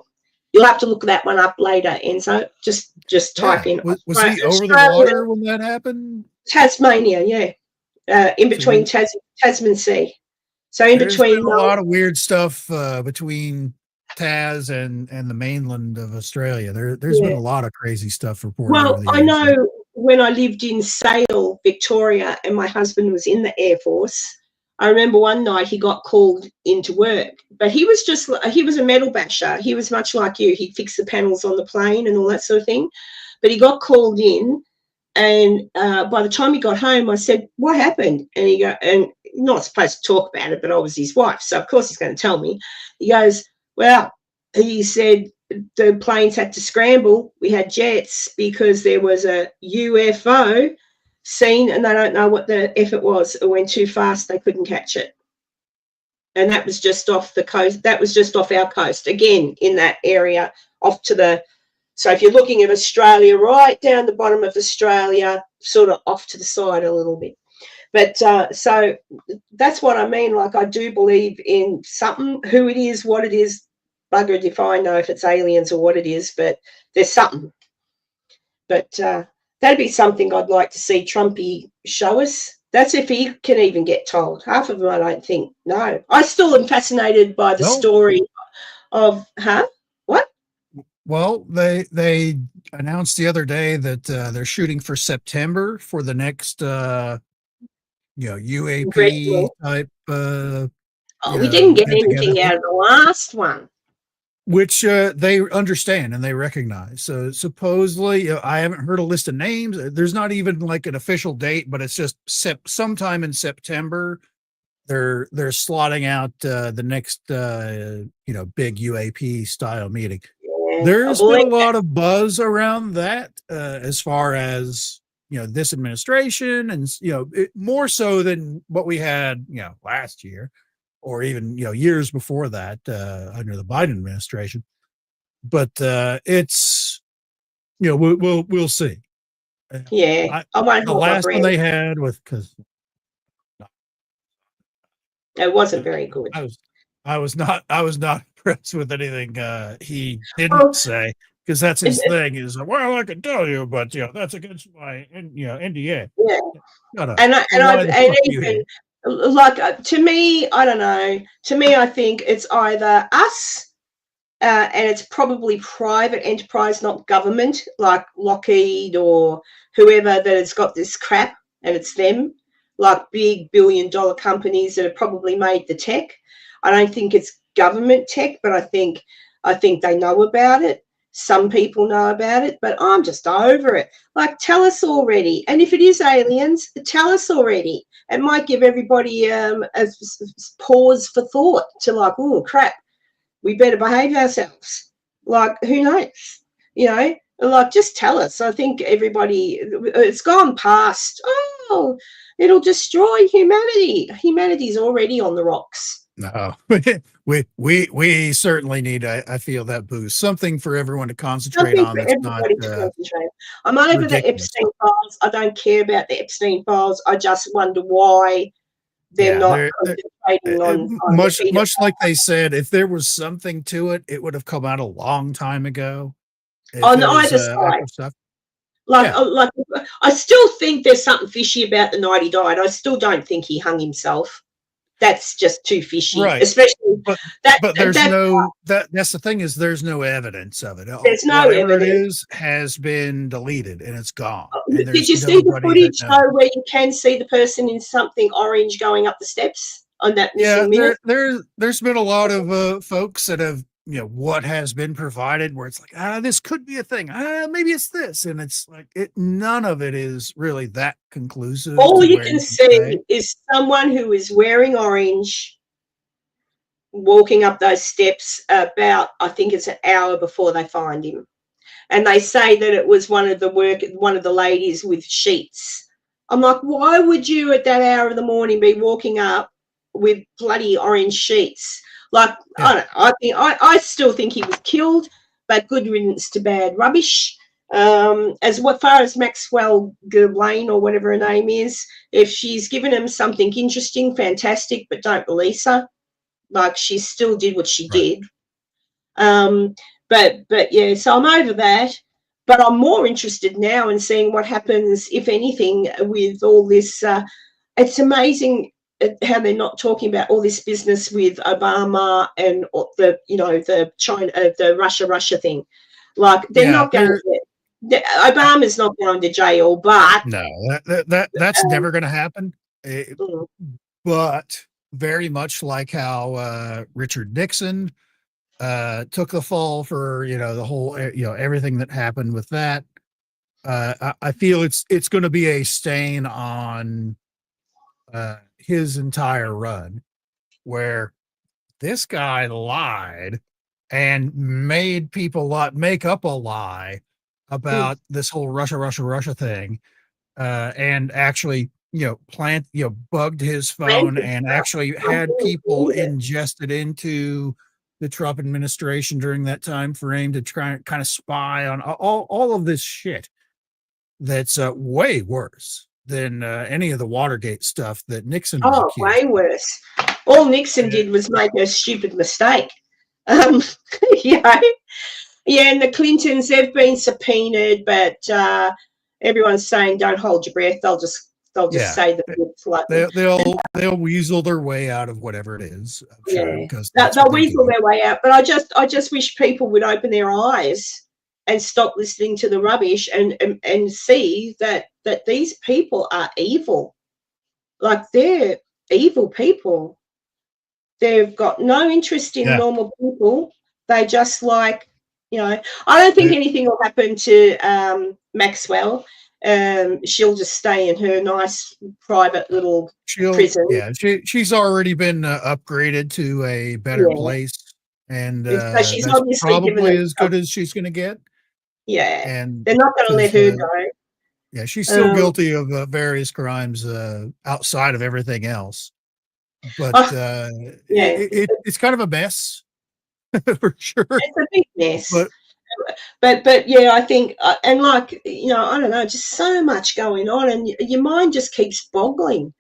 You'll have to look that one up later, Enzo. Just type in. Was he over the water when that happened? Tasmania, yeah. In between Tasman Sea. So in between. There's been a lot of weird stuff between Taz and the mainland of Australia. There's been a lot of crazy stuff reported. Well, I know when I lived in Sale, Victoria, and my husband was in the Air Force, I remember one night he got called into work, but he was a metal basher. He was much like you. He'd fix the panels on the plane and all that sort of thing. But he got called in, by the time he got home, I said, "What happened?" And he go, and not supposed to talk about it, but I was his wife, so of course he's going to tell me. He goes, "Well," he said, "the planes had to scramble. We had jets because there was a UFO seen, and they don't know what the F it was. It went too fast. They couldn't catch it." And that was just off the coast. That was just off our coast, again, in that area, off to the. So if you're looking at Australia, right down the bottom of Australia, sort of off to the side a little bit. But so that's what I mean. Like, I do believe in something. Who it is, what it is, buggered if I know if it's aliens or what it is, but there's something. But that'd be something I'd like to see Trumpy show us. That's if he can even get told. Half of them I don't think. No. I still am fascinated by the story of, what? Well, they announced the other day that they're shooting for September for the next UAP type. We didn't get anything out of the last one, which they understand and they recognize. So supposedly, I haven't heard a list of names. There's not even like an official date, but it's just sometime in September. They're slotting out the next big UAP style meeting. There's been a lot of buzz around that as far as, this administration and, more so than what we had, last year or even, years before that under the Biden administration. But it's, we'll see. Yeah. The last one they had because it wasn't very good. I was not impressed with anything he didn't say, because that's his thing is, well, I can tell you, but that's against my NDA. Yeah. And even like, to me, I don't know. To me, I think it's either us and it's probably private enterprise, not government, like Lockheed or whoever that has got this crap, and it's them, like big billion-dollar companies that have probably made the tech. I don't think it's government tech, but I think they know about it. Some people know about it, but I'm just over it. Like, tell us already. And if it is aliens, tell us already. It might give everybody a pause for thought to like, oh, crap, we better behave ourselves. Like, who knows? Like, just tell us. I think everybody, it's gone past, oh, it'll destroy humanity. Humanity's already on the rocks. No, we certainly need, I feel, that boost. Something for everyone to concentrate on. That's not I'm over the Epstein files. I don't care about the Epstein files. I just wonder why they're not concentrating on much like they said, if there was something to it, it would have come out a long time ago. On either side. Stuff. Like, I still think there's something fishy about the night he died. I still don't think he hung himself. That's just too fishy, right? Especially, but there's that's the thing, is there's no evidence of it. There's no evidence. It is has been deleted and it's gone. And did you see the footage though, where you can see the person in something orange going up the steps on that missing minute? There's been a lot of folks that have, what has been provided where it's like, this could be a thing. Maybe it's this. And it's like, none of it is really that conclusive. All you can see is someone who is wearing orange walking up those steps about, I think it's an hour before they find him. And they say that it was one of the ladies with sheets. I'm like, why would you at that hour of the morning be walking up with bloody orange sheets? Like, yeah. I don't know. I still think he was killed, but good riddance to bad rubbish. As far as Maxwell Gerlain or whatever her name is, if she's given him something interesting, fantastic, but don't release her. Like, she still did what she did. But yeah, so I'm over that. But I'm more interested now in seeing what happens, if anything, with all this. It's amazing how they're not talking about all this business with Obama and the China, the Russia thing. Like, they're not going to. Obama's not going to jail, but no, that's never going to happen. But very much like how Richard Nixon took the fall for the whole everything that happened with that. I feel it's going to be a stain on his entire run, where this guy lied and made people make up a lie Mm. about this whole Russia thing, and actually, bugged his phone Manson and stuff. actually I'm had really people weird. ingested into the Trump administration during that time frame to try and kind of spy on all of this shit that's way worse than any of the Watergate stuff that Nixon was Oh, accused way of. worse. All Nixon Uh, did was make a stupid mistake. Um, you know, yeah, and the Clintons, they've been subpoenaed, but everyone's saying don't hold your breath. They'll just yeah, say the bits like they'll weasel their way out of whatever it is, I'm sure, yeah. because They'll, that's what they'll they weasel do. their way out. But I just wish people would open their eyes and stop listening to the rubbish and see that these people are evil. Like they're evil people. They've got no interest in Yeah, normal people. They just like, I don't think they, anything will happen to Maxwell. She'll just stay in her nice private little prison. she's already been upgraded to a better Yeah. place, and So she's that's obviously given probably as herself, good as she's going to get. yeah. And They're not going to let because her go. yeah, she's still Um, guilty of various crimes outside of everything else, but oh, yeah, it's kind of a mess for sure. it's a big mess. But But yeah, I think, and like, I don't know, just so much going on, and your mind just keeps boggling.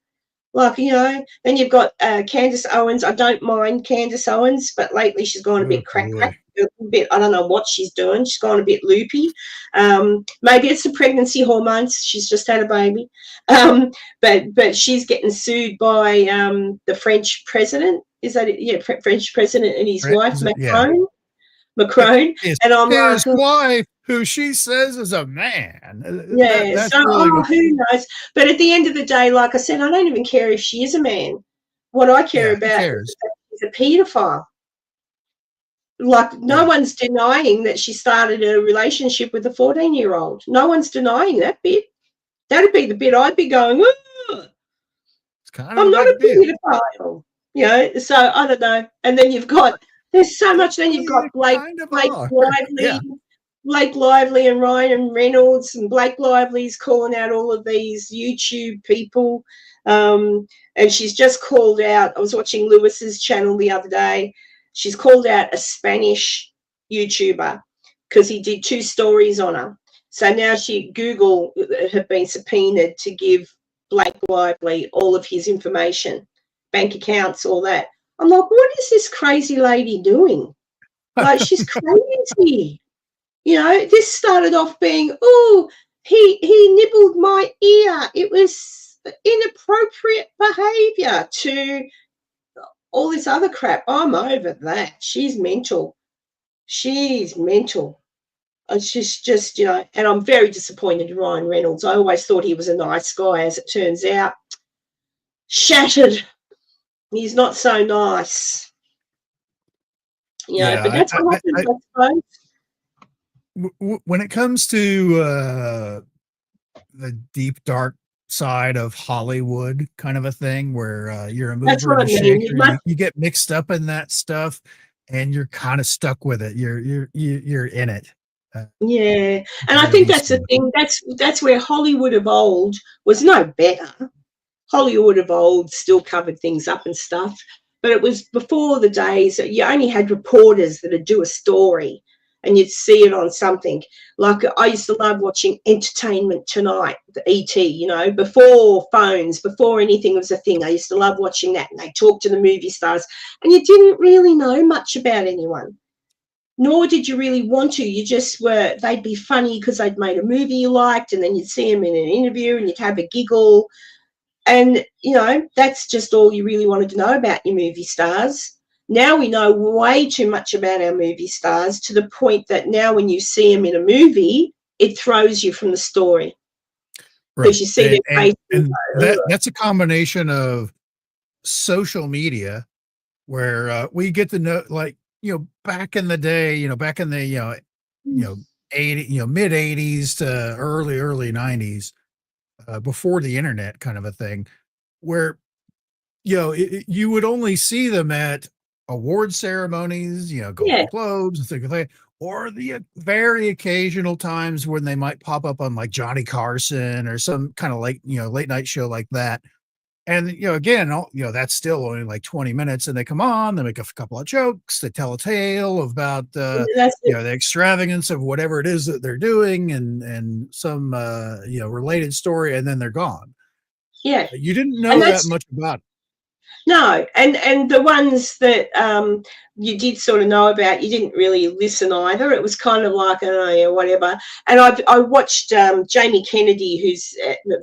Like, then you've got Candace Owens. I don't mind Candace Owens, but lately she's gone a oh bit crack, boy, a bit, I don't know what she's doing. She's gone a bit loopy. Maybe it's the pregnancy hormones. She's just had a baby. But she's getting sued by the French president. Is that it? Yeah, French president and his wife, Yeah, Macron. Macron. it's And I'm like, his wife, who she says is a man. yeah, That's so, really what. who knows? But at the end of the day, like I said, I don't even care if she is a man. What I care Yeah, who about is cares? that she's a paedophile. Like, no Yeah, one's denying that she started a relationship with a 14-year-old. No one's denying that bit. That'd be the bit I'd be going, "Ugh, it's kind of a I'm not a big deal. paedophile." So I don't know. And then there's so much. Then you've got You Blake, kind of Blake are. Lively, Yeah, Blake Lively and Ryan Reynolds, and Blake Lively's calling out all of these YouTube people. And she's just called out, I was watching Lewis's channel the other day. She's called out a Spanish YouTuber because he did 2 stories on her. So now Google have been subpoenaed to give Blake Lively all of his information, bank accounts, all that. I'm like, what is this crazy lady doing? Like, she's crazy. This started off being, oh, he nibbled my ear. It was inappropriate behavior, to all this other crap. I'm over that. She's mental. She's mental. She's just, and I'm very disappointed in Ryan Reynolds. I always thought he was a nice guy. As it turns out, shattered. He's not so nice. But yeah. that's what happens, I suppose. When it comes to the deep dark side of Hollywood, kind of a thing, where you're a That's mover what and I a mean. shaker, you get mixed up in that stuff, and you're kind of stuck with it. You're in it. Yeah, and I think Movie that's the stuff. thing. That's where Hollywood of old was no better. Hollywood of old still covered things up and stuff, but it was before the days that you only had reporters that would do a story, and you'd see it on something. Like, I used to love watching Entertainment Tonight, the ET. Before phones, before anything was a thing. I used to love watching that, and they talked to the movie stars, and you didn't really know much about anyone, nor did you really want to. You just were, they'd be funny because they'd made a movie you liked, and then you'd see them in an interview and you'd have a giggle. And, that's just all you really wanted to know about your movie stars. Now we know way too much about our movie stars, to the point that now when you see them in a movie, it throws you from the story because Right, you see their face and and go, that's a combination of social media, where we get to know, like, back in the day, back in the ugh. mid 80s to early 90s, before the internet kind of a thing, where, you would only see them at award ceremonies, Yeah, Golden Globes and things like that, or the very occasional times when they might pop up on like Johnny Carson or some kind of late night show like that. And again, that's still only like 20 minutes, and they come on, they make a couple of jokes, they tell a tale about that's it. the extravagance of whatever it is that they're doing, and some related story, and then they're gone. Yeah, You didn't and know that that's much about it. no, and the ones that you did sort of know about, you didn't really listen either. It was kind of like, oh yeah, whatever. And I watched Jamie Kennedy, who's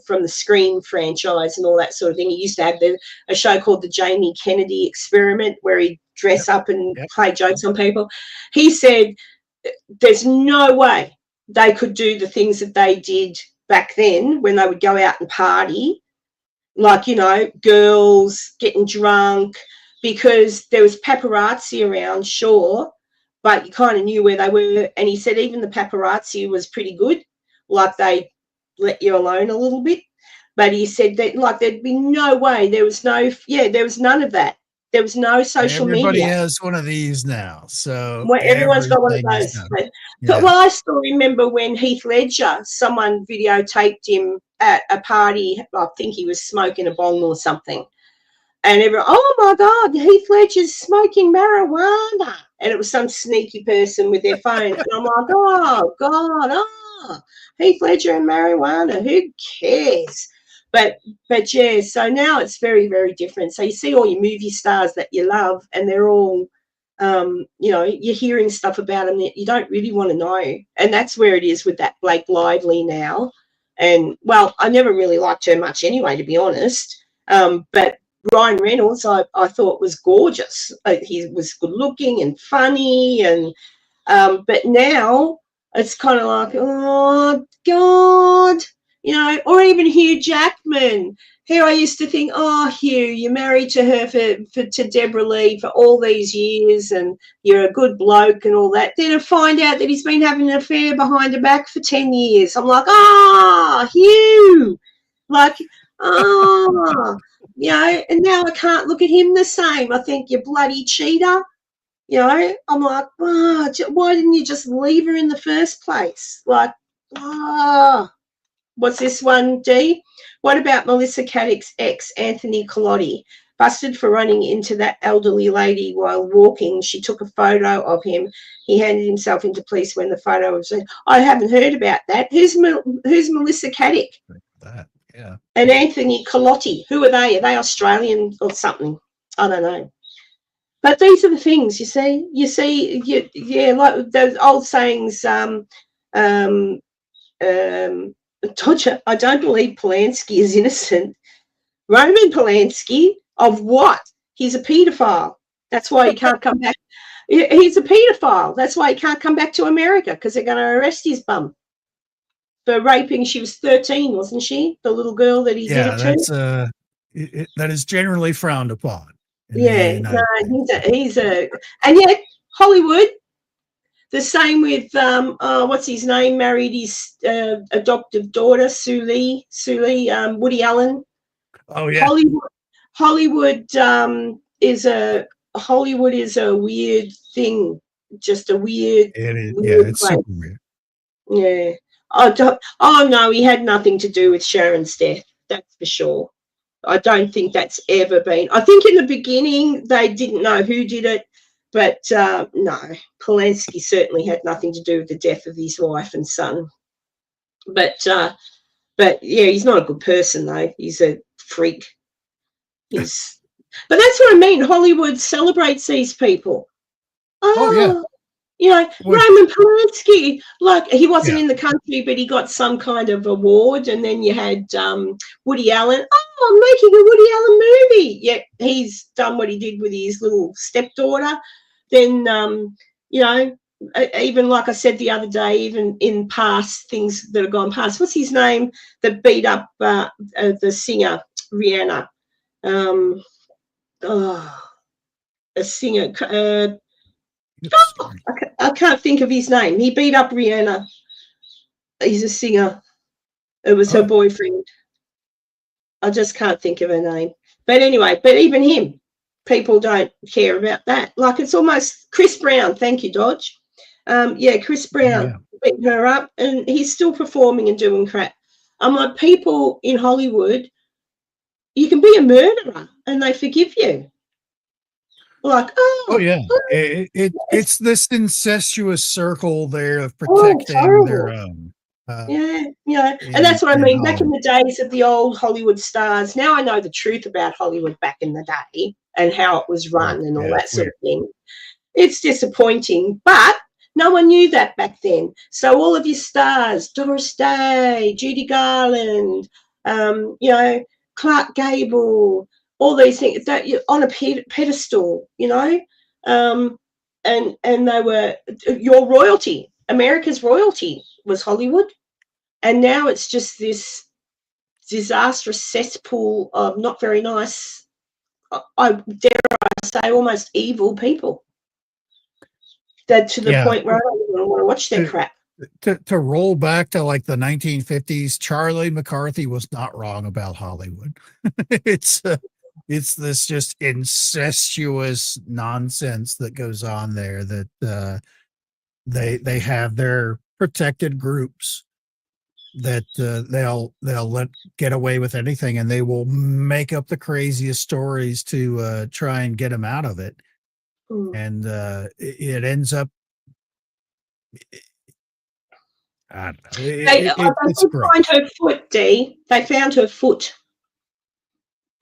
from the Scream franchise and all that sort of thing. He used to have a show called the Jamie Kennedy Experiment, where he'd Yep. dress up and Yep. play jokes on people. He said there's no way they could do the things that they did back then when they would go out and party, like, girls getting drunk, because there was paparazzi around, sure, but you kind of knew where they were. And he said even the paparazzi was pretty good, like they let you alone a little bit. But he said that, like, there'd be no way, there was none of that. There was no social Everybody media. has one of these now, so Well, everyone's got one of everything is those. done. But, Yeah. well, I still remember when Heath Ledger, someone videotaped him at a party. I think he was smoking a bong or something. And everyone, oh my God, Heath Ledger's smoking marijuana. And it was some sneaky person with their phone. And I'm like, oh God, Heath Ledger and marijuana, who cares? But yeah, so now it's very, very different. So you see all your movie stars that you love, and they're all, you're hearing stuff about them that you don't really want to know. And that's where it is with that Blake Lively now. And, well, I never really liked her much anyway, to be honest. But Ryan Reynolds, I thought was gorgeous. He was good looking and funny, and but now it's kind of like, oh God, or even Hugh Jackman, who I used to think, oh Hugh, you're married to her to Deborah Lee for all these years, and you're a good bloke and all that. Then I find out that he's been having an affair behind her back for 10 years. I'm like, Hugh, like, and now I can't look at him the same. I think, you bloody cheater. I'm like, why didn't you just leave her in the first place? Like, what's this one, D? What about Melissa Caddick's ex, Anthony Colotti? Busted for running into that elderly lady while walking. She took a photo of him. He handed himself into police when the photo was. I haven't heard about that. Who's Melissa Caddick? That, yeah. And Anthony Colotti, who are they? Are they Australian or something? I don't know. But these are the things, you see. Like those old sayings. Dodger, I don't believe Polanski is innocent. Roman Polanski, of what? He's a paedophile. That's why he can't come back. He's a paedophile. That's why he can't come back to America, because they're going to arrest his bum for raping. She was 13, wasn't she? The little girl that he did it to. That's that is generally frowned upon. Yeah, no, and yet Hollywood. The same with what's his name? Married his adoptive daughter, Sue Lee, Woody Allen. Oh yeah. Hollywood is a weird thing. Just a weird. It is. Weird It's place. super weird. Yeah. Oh no, he had nothing to do with Sharon's death. That's for sure. I don't think that's ever been. I think in the beginning they didn't know who did it, but no, Polanski certainly had nothing to do with the death of his wife and son. But yeah, he's not a good person though. He's a freak. But that's what I mean. Hollywood celebrates these people. Oh yeah. Roman Polanski, like, he wasn't in the country, but he got some kind of award. And then you had Woody Allen. Oh, I'm making a Woody Allen movie. Yeah, he's done what he did with his little stepdaughter. Then, even like I said the other day, even in past things that have gone past, what's his name that beat up the singer Rihanna? A singer. Oops, Oh, sorry. I can't think of his name. He beat up Rihanna. He's a singer. It was her Oh, boyfriend. I just can't think of her name. But anyway, but even him, people don't care about that. Like it's almost Chris Brown. Thank you, Dodge. Yeah, Chris Brown yeah. beating her up, and he's still performing and doing crap. I'm like, people in Hollywood, you can be a murderer and they forgive you. Like, Oh, oh, yeah. oh, it's It's this incestuous circle there of it's protecting their horrible. own. Uh, Yeah, and in that's what I in mean. Back in Hollywood. the days of the old Hollywood stars, now I know the truth about Hollywood back in the day and how it was Oh, run and all yeah, that it's sort weird. of thing. It's disappointing, but no one knew that back then. So all of your stars, Doris Day, Judy Garland, you know, Clark Gable, all these things that you're on a pedestal, you know, and they were your royalty. America's royalty was Hollywood, and now it's just this disastrous cesspool of not very nice. I dare say almost evil people. That to the Yeah. point where I don't even want to watch their To, crap. to roll back to like the 1950s, Charlie McCarthy was not wrong about Hollywood. it's it's this just incestuous nonsense that goes on there that they have their protected groups that they'll let get away with anything, and they will make up the craziest stories to try and get them out of it, Mm. and it ends up, I don't know, They it's did find gross. her foot, Dee. They found her foot.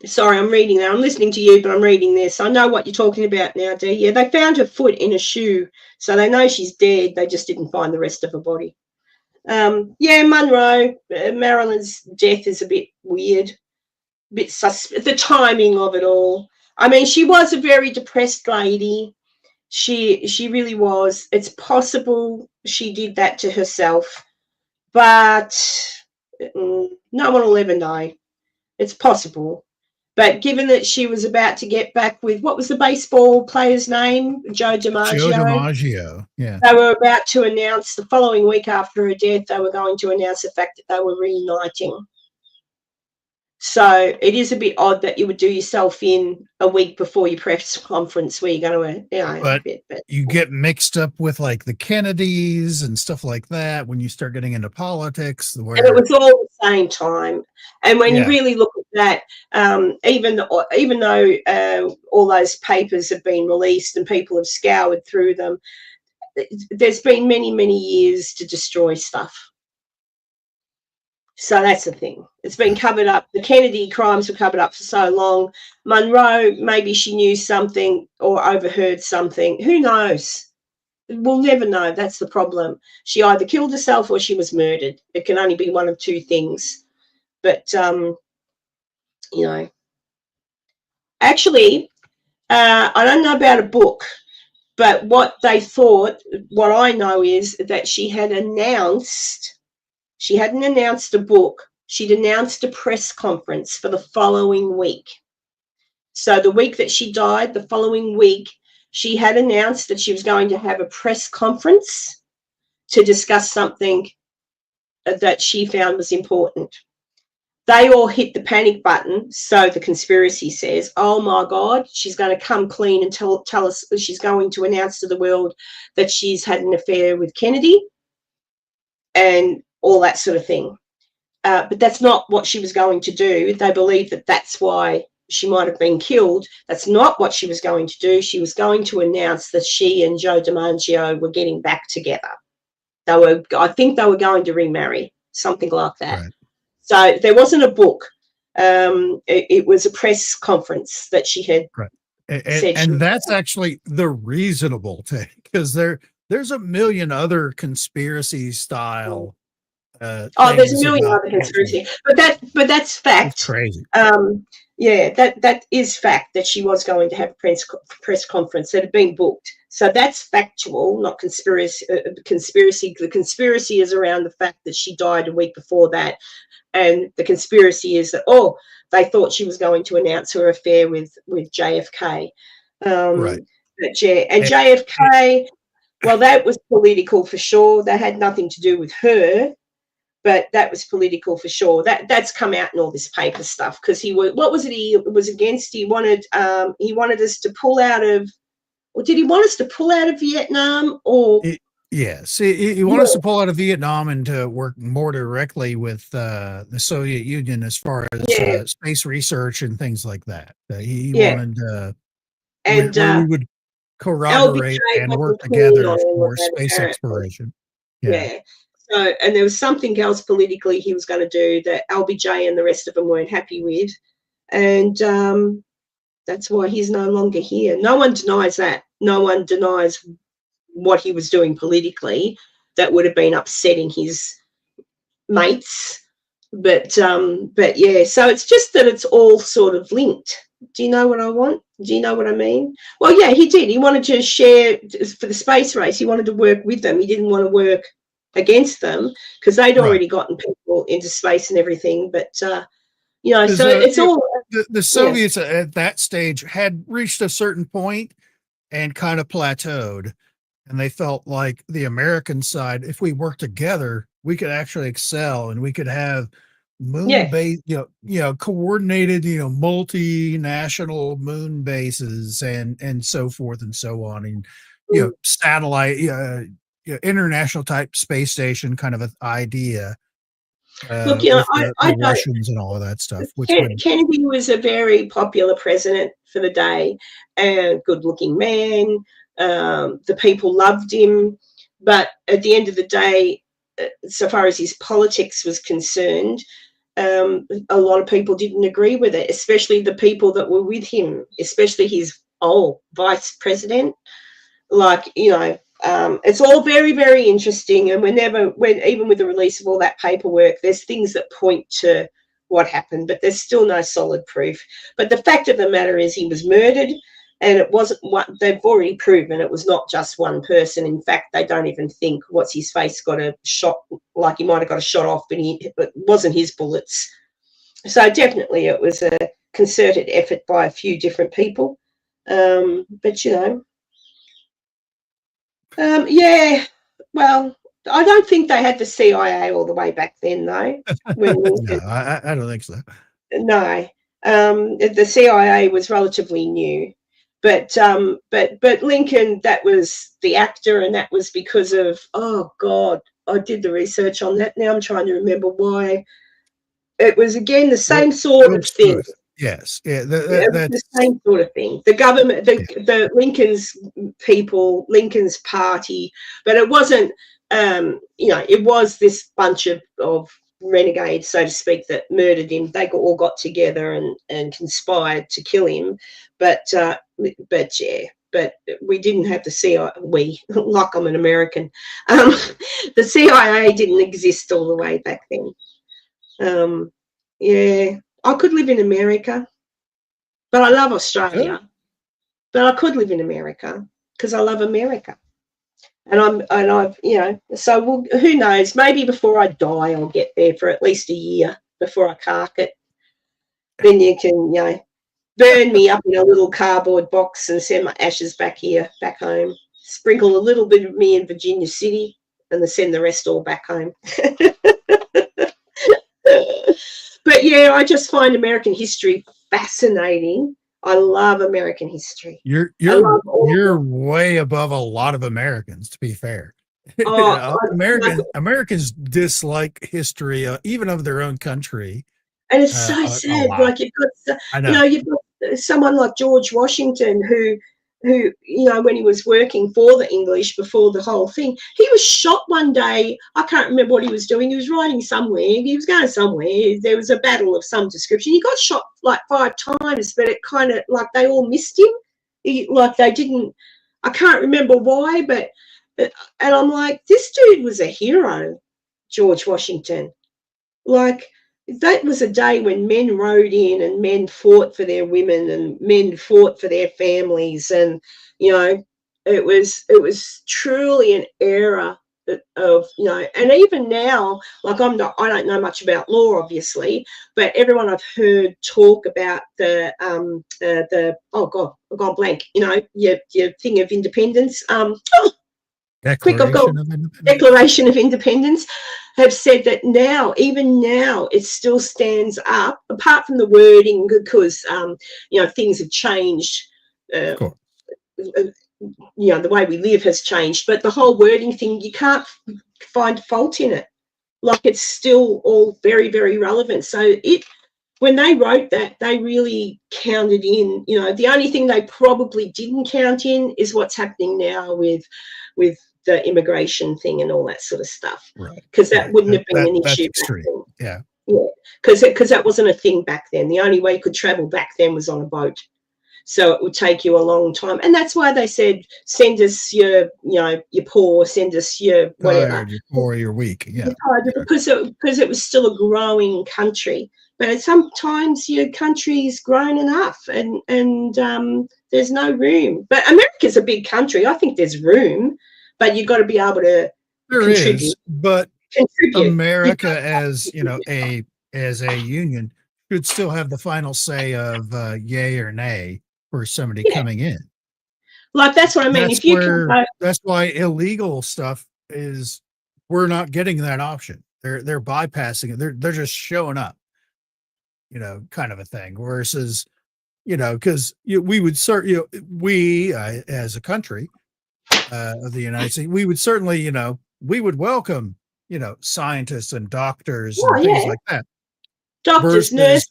Sorry, I'm reading that. I'm listening to you, but I'm reading this. I know what you're talking about now, Dee. Yeah, they found her foot in a shoe, so they know she's dead. They just didn't find the rest of her body. Yeah, Monroe, Marilyn's death is a bit weird, a bit the timing of it all. I mean, she was a very depressed lady. She really was. It's possible she did that to herself, but no one will ever know. It's possible. But given that she was about to get back with, what was the baseball player's name? Joe Joe DiMaggio. DiMaggio, yeah. They were about to announce the following week after her death, they were going to announce the fact that they were reuniting. So it is a bit odd that you would do yourself in a week before your press conference where you're going to, But but you get mixed up with like the Kennedys and stuff like that when you start getting into politics, and it where, was all the same time. And when you yeah, really look at that, even though all those papers have been released and people have scoured through them, there's been many, many years to destroy stuff. So that's the thing. It's been covered up. The Kennedy crimes were covered up for so long. Monroe, maybe she knew something or overheard something. Who knows? We'll never know. That's the problem. She either killed herself or she was murdered. It can only be one of two things. But you know, actually, I don't know about a book, but what they thought, what I know is that she hadn't announced a book. She'd announced a press conference for the following week. So the week that she died, the following week, she had announced that she was going to have a press conference to discuss something that she found was important. They all hit the panic button. So the conspiracy says, oh my God, she's going to come clean and tell us, she's going to announce to the world that she's had an affair with Kennedy and all that sort of thing. But that's not what she was going to do. They believe that that's why she might have been killed. That's not what she was going to do. She was going to announce that she and Joe DiMaggio were getting back together. I think they were going to remarry, something like that. right. So there wasn't a book. It was a press conference that she had Right. said she And was that's going. actually the reasonable take, because there's a million other conspiracy style Oh, there's a things million about other Hollywood. conspiracy, but that's It's fact. crazy. Yeah, that is fact that she was going to have a press conference that had been booked. So that's factual, not conspiracy. Conspiracy. The conspiracy is around the fact that she died a week before that, and the conspiracy is that they thought she was going to announce her affair with JFK. Right. But yeah, and JFK, well, that was political for sure. That had nothing to do with her, but that was political for sure. That's come out in all this paper stuff because he was, what was it he was against? He wanted us to pull out of, or did he want us to pull out of Vietnam? Or yes, he wanted us to pull out of Vietnam and to work more directly with the Soviet Union as far as space research and things like that. He wanted and where we would corroborate LBJ and work wasn't keen together on all of for that, space apparently. exploration. Yeah. So, and there was something else politically he was going to do that LBJ and the rest of them weren't happy with, and that's why he's no longer here. No one denies that. No one denies what he was doing politically. That would have been upsetting his mates. But yeah, so it's just that it's all sort of linked. Do you know what I want? Do you know what I mean? Well, yeah, he did. He wanted to share for the space race. He wanted to work with them. He didn't want to work against them because they'd already gotten people into space and everything. But you know, so it's all the Soviets at that stage had reached a certain point and kind of plateaued, and they felt like the American side, if we work together, we could actually excel and we could have moon base, coordinated, multinational moon bases and so forth and so on, and satellite, international type space station kind of an idea. Look, With I the don't. Russians and all of that stuff, Kennedy was a very popular president for the day, and good-looking man. The people loved him, but at the end of the day, so far as his politics was concerned, a lot of people didn't agree with it, especially the people that were with him, especially his vice president. Like, it's all very, very interesting, and even with the release of all that paperwork, there's things that point to what happened, but there's still no solid proof. But the fact of the matter is he was murdered, and it wasn't what they've already proven. It was not just one person. In fact, they don't even think what's his face got a shot, like he might have got a shot off, but it wasn't his bullets. So definitely it was a concerted effort by a few different people. But yeah, well, I don't think they had the CIA all the way back then, though. No, I don't think so. No, the CIA was relatively new, but Lincoln, that was the actor, and that was because of, oh God, I did the research on that. Now I'm trying to remember why. It was again the same sort of thing. Yes, that's the same sort of thing. The government, the Lincoln's people, Lincoln's party, but it wasn't. It was this bunch of renegades, so to speak, that murdered him. They all got together and conspired to kill him. But we didn't have the CIA. Like I'm an American. The CIA didn't exist all the way back then. Yeah, I could live in America, but I love Australia. But I could live in America because I love America, and so who knows? Maybe before I die, I'll get there for at least a year before I cark it. Then you can, burn me up in a little cardboard box and send my ashes back home. Sprinkle a little bit of me in Virginia City, and then send the rest all back home. But yeah, I just find American history fascinating. I love American history. You're way above a lot of Americans, to be fair. Americans dislike history, even of their own country, and it's so sad. Like you've got someone like George Washington who when he was working for the English before the whole thing, he was shot one day. I can't remember what he was doing. He was riding somewhere. He was going somewhere. There was a battle of some description. He got shot like 5 times, but it kind of like they all missed him. They didn't. I can't remember why, and I'm like, this dude was a hero, George Washington. Like, that was a day when men rode in and men fought for their women and men fought for their families. And, it was truly an era and even now, like I don't know much about law, obviously, but everyone I've heard talk about the oh God, I've gone blank. Your thing of independence. Quick, I've got Declaration of Independence. Declaration of Independence, have said that even now, it still stands up, apart from the wording, because things have changed. Of course. The way we live has changed, but the whole wording thing, you can't find fault in it. Like, it's still all very, very relevant. So when they wrote that, they really counted in. The only thing they probably didn't count in is what's happening now with the immigration thing and all that sort of stuff. Right. Because that wouldn't have been an that's issue extreme. back then. Yeah. Because that wasn't a thing back then. The only way you could travel back then was on a boat. So it would take you a long time. And that's why they said, send us your poor, send us your whatever. Tired, you're poor, you're weak. Yeah. Because it was still a growing country. But sometimes your country's grown enough and there's no room. But America's a big country. I think there's room, but you've got to be able to contribute. Is, but America as a union should still have the final say of yay or nay for somebody coming in. Like, that's what I mean. That's why illegal stuff is, we're not getting that option. They're bypassing it. They're just showing up, kind of a thing. Versus, because we would we as a country of the United States, we would certainly, we would welcome, scientists and doctors and things like that. Doctors, nurses.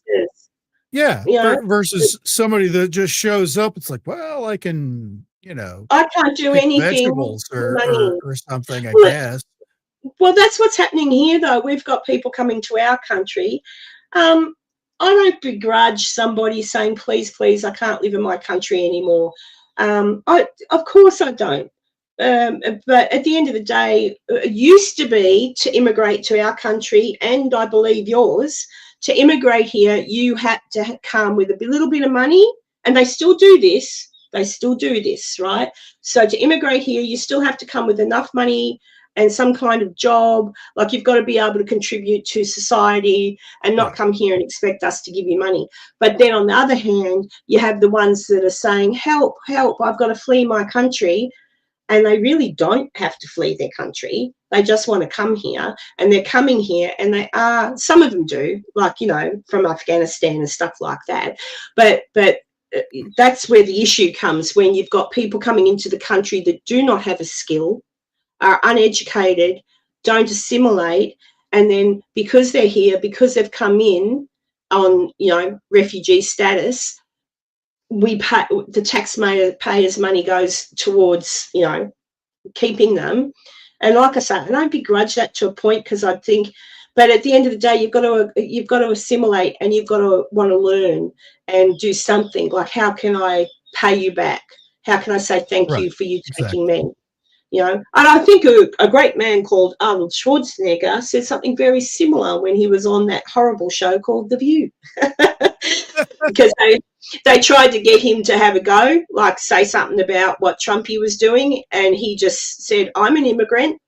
Yeah. Versus somebody that just shows up. It's like, well, I can, I can't do anything. Vegetables or something, I guess. Well, that's what's happening here, though. We've got people coming to our country. I don't begrudge somebody saying, please, please, I can't live in my country anymore. Of course I don't. But at the end of the day, it used to be, to immigrate to our country, and I believe yours, to immigrate here, you had to come with a little bit of money, and they still do this. Right? So to immigrate here, you still have to come with enough money and some kind of job. Like, you've got to be able to contribute to society and not come here and expect us to give you money. But then on the other hand, you have the ones that are saying, help, help, I've got to flee my country. And they really don't have to flee their country. They just want to come here, and they're coming here, and some of them do, like, from Afghanistan and stuff like that. But that's where the issue comes, when you've got people coming into the country that do not have a skill, are uneducated, don't assimilate, and then because they're here, because they've come in on, refugee status, we pay, the taxpayers' money goes towards, keeping them. And like I say, I don't begrudge that to a point, because I think, but at the end of the day, you've got to assimilate, and you've got to want to learn and do something. Like, how can I pay you back? How can I say thank you for you taking me? And I think a great man called Arnold Schwarzenegger said something very similar when he was on that horrible show called The View. Because they tried to get him to have a go, like say something about what Trumpy was doing, and he just said, I'm an immigrant.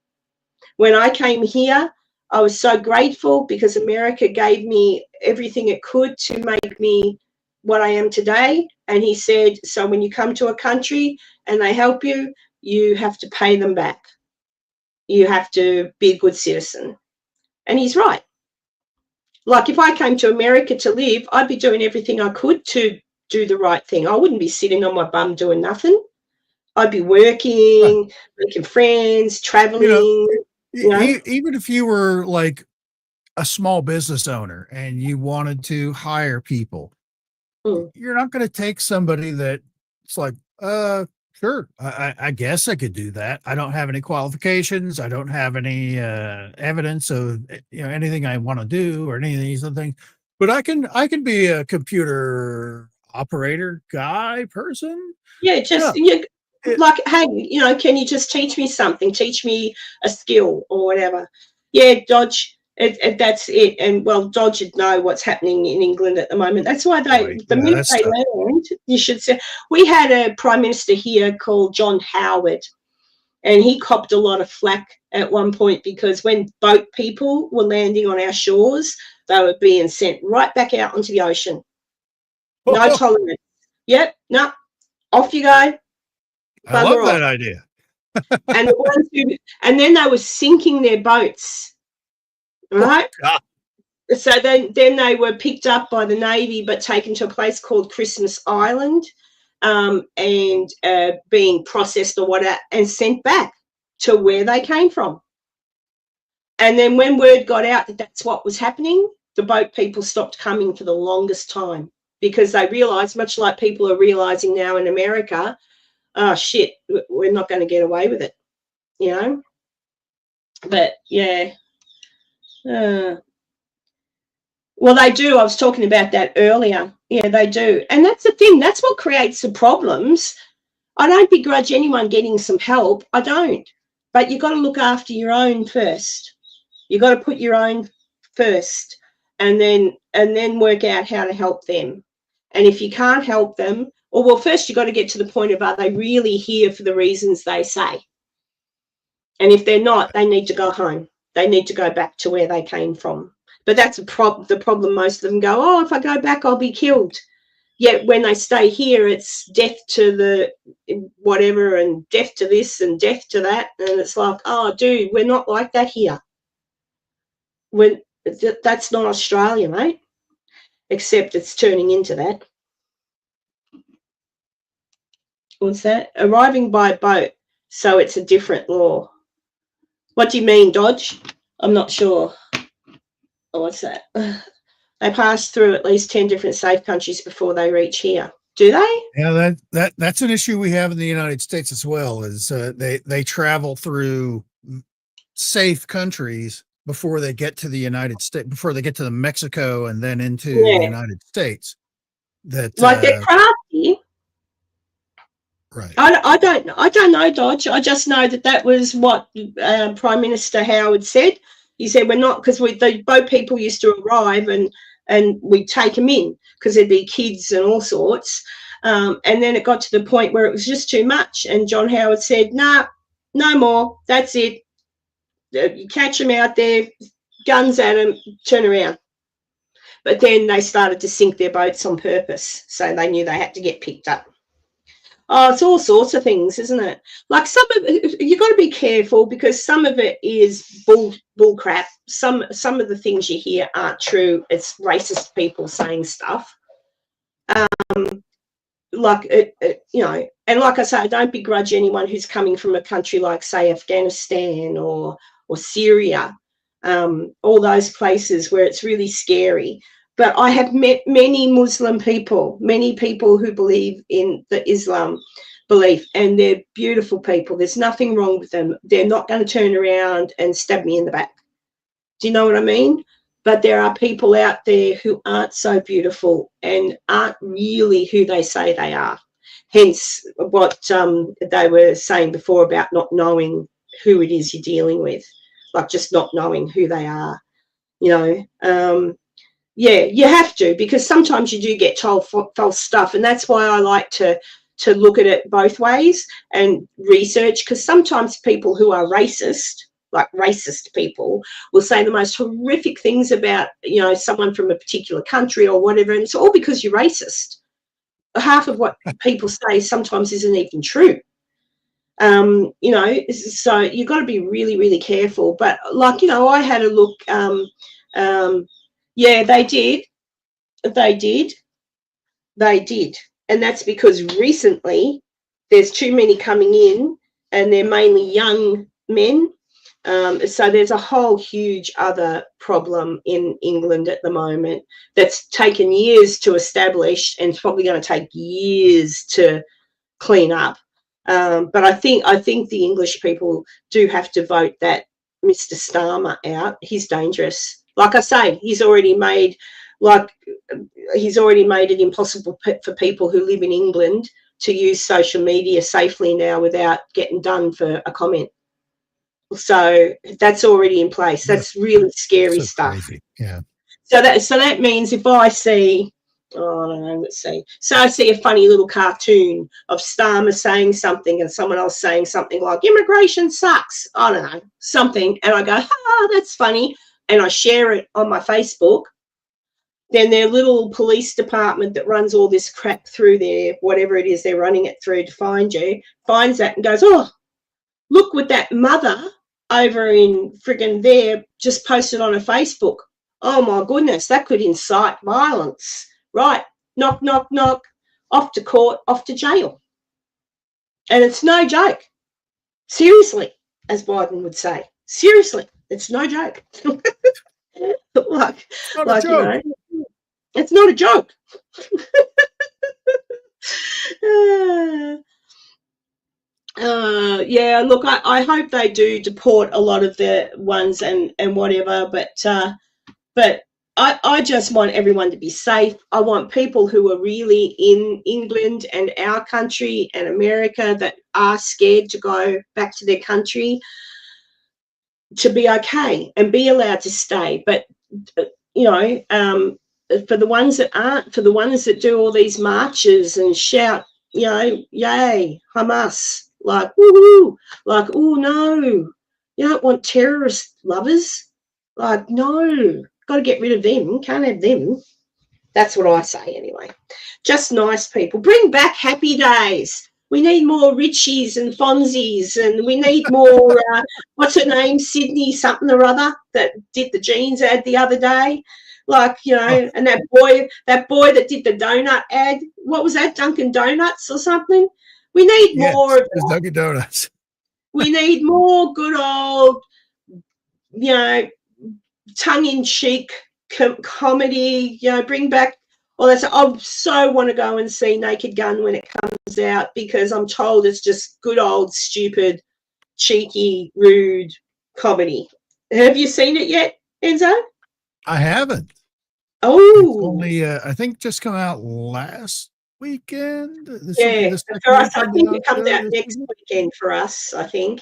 When I came here, I was so grateful because America gave me everything it could to make me what I am today. And he said, so when you come to a country and they help you, you have to pay them back. You have to be a good citizen. And he's right. Like, if I came to America to live, I'd be doing everything I could to do the right thing. I wouldn't be sitting on my bum doing nothing. I'd be working, making friends, traveling. Even if you were like a small business owner and you wanted to hire people, you're not going to take somebody that it's like, sure, I guess I could do that. I don't have any qualifications. I don't have any evidence of anything I want to do or any of these other things. But I can be a computer operator guy person. Yeah, like, hey, can you just teach me something? Teach me a skill or whatever. Yeah, Dodge. That's it. And well, Dodge would know what's happening in England at the moment. That's why the minute they land, you should say. We had a prime minister here called John Howard, And he copped a lot of flack at one point because when boat people were landing on our shores, they were being sent right back out onto the ocean. No tolerance. Yep, no, off you go. I love that idea. And the ones who, and then they were sinking their boats, right? So then they were picked up by the Navy, but taken to a place called Christmas Island, and being processed or whatever, and sent back to where they came from. And then when word got out that that's what was happening, the boat people stopped coming for the longest time because they realised, much like people are realising now in America, oh shit, we're not going to get away with it, you know. But yeah. Well, they do. I was talking about that earlier. Yeah, they do. And that's the thing. That's what creates the problems. I don't begrudge anyone getting some help. I don't. But you've got to look after your own first. You've got to put your own first and then work out how to help them. And if you can't help them, well, first you've got to get to the point of, are they really here for the reasons they say? And if they're not, they need to go home. They need to go back to where they came from. But that's the problem. Most of them go, oh, if I go back, I'll be killed. Yet when they stay here, it's death to the whatever and death to this and death to that. And it's like, oh, dude, we're not like that here. That's not Australia, mate, except it's turning into that. What's that? Arriving by boat, so it's a different law. What do you mean, Dodge? I'm not sure. Oh, what's that? They pass through at least 10 different safe countries before they reach here. Do they? Yeah, that's an issue we have in the United States as well. Is they travel through safe countries before they get to the United States, before they get to the Mexico and then into the United States. That like they're crafty. Right. I don't know, Dodge. I just know that was what Prime Minister Howard said. He said we're not, because the boat people used to arrive and we'd take them in because there'd be kids and all sorts. And then it got to the point where it was just too much. And John Howard said, nah, no more. That's it. You catch them out there, guns at them, turn around. But then they started to sink their boats on purpose. So they knew they had to get picked up. Oh, it's all sorts of things, isn't it? Like some of it, you've got to be careful because some of it is bull crap. Some of the things you hear aren't true. It's racist people saying stuff. Like you know, and like I say, I don't begrudge anyone who's coming from a country like, say, Afghanistan or Syria, all those places where it's really scary. But I have met many Muslim people, many people who believe in the Islam belief, and they're beautiful people. There's nothing wrong with them. They're not going to turn around and stab me in the back. Do you know what I mean? But there are people out there who aren't so beautiful and aren't really who they say they are. Hence what they were saying before about not knowing who it is you're dealing with, like just not knowing who they are, you know. Yeah, you have to, because sometimes you do get told false stuff, and that's why I like to look at it both ways and research, because sometimes people who are racist, like racist people, will say the most horrific things about, you know, someone from a particular country or whatever, and it's all because you're racist. Half of what people say sometimes isn't even true. You know, so you've got to be really, really careful. But like, you know, I had a look. Yeah, they did. And that's because recently there's too many coming in, and they're mainly young men. So there's a whole huge other problem in England at the moment that's taken years to establish, and it's probably going to take years to clean up. But I think the English people do have to vote that Mr. Starmer out. He's dangerous. Like I say, he's already made it impossible for people who live in England to use social media safely now without getting done for a comment. So that's already in place. That's really scary stuff. Crazy. Yeah. So that means if I see Oh, I don't know. Let's see. So I see a funny little cartoon of Starmer saying something and someone else saying something like immigration sucks. I don't know, something. And I go, that's funny. And I share it on my Facebook. Then their little police department that runs all this crap through their, whatever it is they're running it through to find you, finds that and goes, oh, look what that mother over in friggin' there just posted on her Facebook. Oh my goodness, that could incite violence. Right, knock, knock, knock, off to court, off to jail. And it's no joke. Seriously, as Biden would say. Seriously, it's no joke. like, Not a joke. It's not a joke. Yeah, look, I hope they do deport a lot of the ones and whatever, but I just want everyone to be safe. I want people who are really in England and our country and America that are scared to go back to their country to be okay and be allowed to stay. But, for the ones that aren't, for the ones that do all these marches and shout, yay, Hamas, like, woohoo, like, oh, no, you don't want terrorist lovers. Like, no, got to get rid of them. Can't have them. That's what I say anyway. Just nice people. Bring back Happy Days. We need more Richies and Fonzies, and we need more, what's her name, Sydney something or other, that did the jeans ad the other day. Like, and that boy that did the donut ad, what was that, Dunkin' Donuts or something? We need more of that. Dunkin' Donuts. We need more good old, tongue-in-cheek comedy, bring back all that. I so want to go and see Naked Gun when it comes out, because I'm told it's just good old, stupid, cheeky, rude comedy. Have you seen it yet, Enzo? I haven't. Oh. Only, I think just come out last weekend. For us, I think it comes out next weekend for us, I think.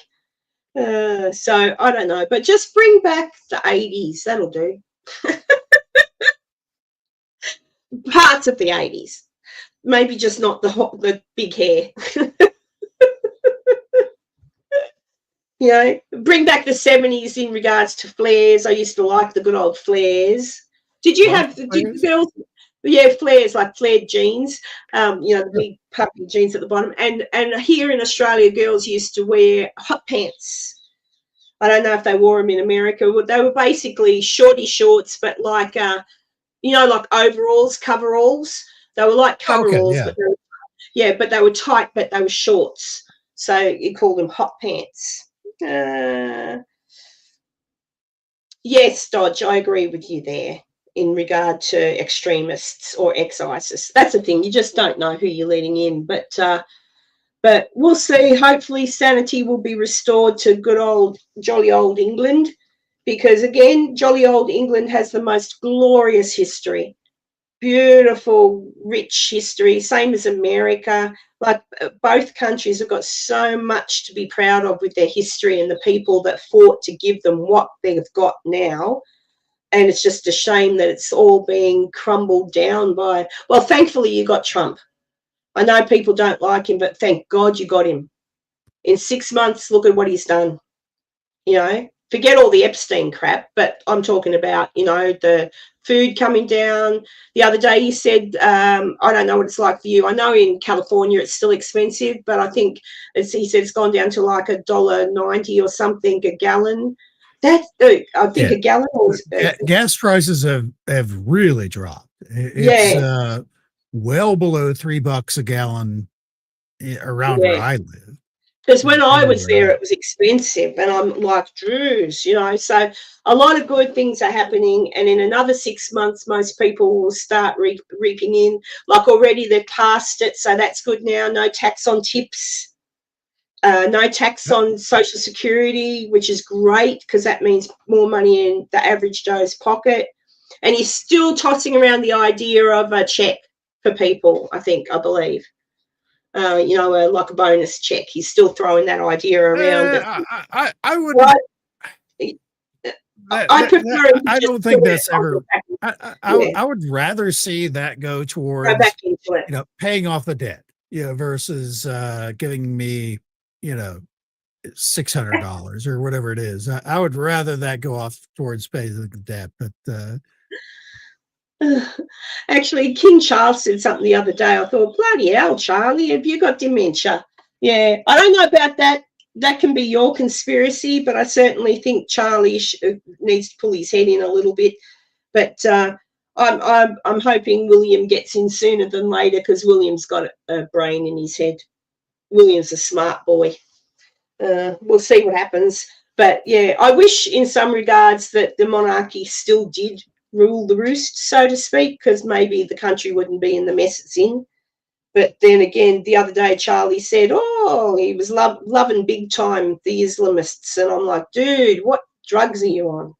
So I don't know, but just bring back the 80s. That'll do. Parts of the 80s. Maybe just not the big hair. Bring back the 70s in regards to flares. I used to like the good old flares. Did the girls? Yeah, flares, like flared jeans, the big puffy jeans at the bottom. And here in Australia, girls used to wear hot pants. I don't know if they wore them in America. They were basically shorty shorts, but like, like overalls, coveralls. They were like coveralls, okay, but they were tight, but they were shorts. So you call them hot pants. Yes, Dodge, I agree with you there in regard to extremists or ex-ISIS. That's the thing. You just don't know who you're letting in. But we'll see. Hopefully sanity will be restored to good old, jolly old England, because, again, jolly old England has the most glorious history. Beautiful, rich history, same as America. Like, both countries have got so much to be proud of with their history and the people that fought to give them what they've got now. And it's just a shame that it's all being crumbled down by, well, thankfully you got Trump. I know people don't like him, but thank God you got him. In 6 months, look at what he's done. Forget all the Epstein crap, but I'm talking about, the food coming down. The other day he said, I don't know what it's like for you. I know in California it's still expensive, but I think he said it's gone down to like $1.90 or something a gallon. I think a gallon was gas prices have really dropped. It's well below $3 a gallon around where I live. Because when I was there, it was expensive, and I'm like, Drews, so a lot of good things are happening, and in another 6 months, most people will start reaping in. Like, already they've passed it, so that's good now. No tax on tips. No tax on Social Security, which is great, because that means more money in the average Joe's pocket. And he's still tossing around the idea of a check for people, I believe. Like a bonus check. He's still throwing that idea around. I would. I prefer him to I just don't think do it. that's ever. Yeah, I would rather see that go go towards, back into it. paying off the debt, versus giving me, $600 or whatever it is. I would rather that go off towards paying the debt. But Actually, King Charles said something the other day. I thought, bloody hell, Charlie, have you got dementia? Yeah, I don't know about that. That can be your conspiracy, but I certainly think Charlie needs to pull his head in a little bit. But I'm hoping William gets in sooner than later, because William's got a brain in his head. William's a smart boy. We'll see what happens. But yeah, I wish in some regards that the monarchy still did rule the roost, so to speak, because maybe the country wouldn't be in the mess it's in. But then again, the other day, Charlie said, oh, he was loving big time the Islamists. And I'm like, dude, what drugs are you on?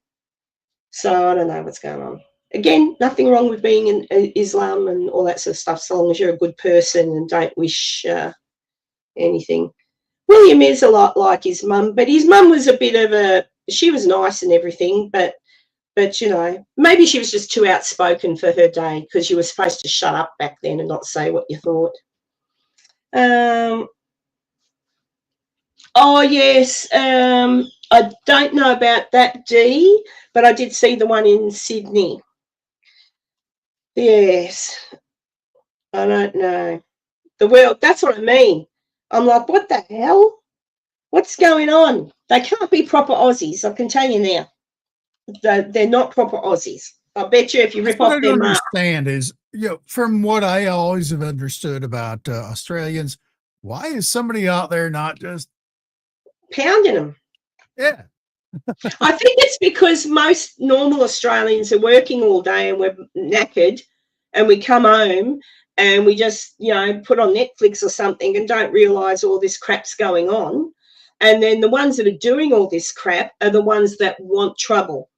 So I don't know what's going on. Again, nothing wrong with being in Islam and all that sort of stuff, so long as you're a good person and don't wish anything. William is a lot like his mum, but his mum was a bit of she was nice and everything, but maybe she was just too outspoken for her day, because you were supposed to shut up back then and not say what you thought. Oh, yes. I don't know about that, Dee, but I did see the one in Sydney. Yes. I don't know. The world, that's what I mean. I'm like, what the hell? What's going on? They can't be proper Aussies, I can tell you now. They're not proper Aussies. I bet you if you rip what off I their don't mask. understand is, from what I always have understood about Australians, why is somebody out there not just Pounding them. Yeah. I think it's because most normal Australians are working all day and we're knackered, and we come home and we just, put on Netflix or something and don't realise all this crap's going on. And then the ones that are doing all this crap are the ones that want trouble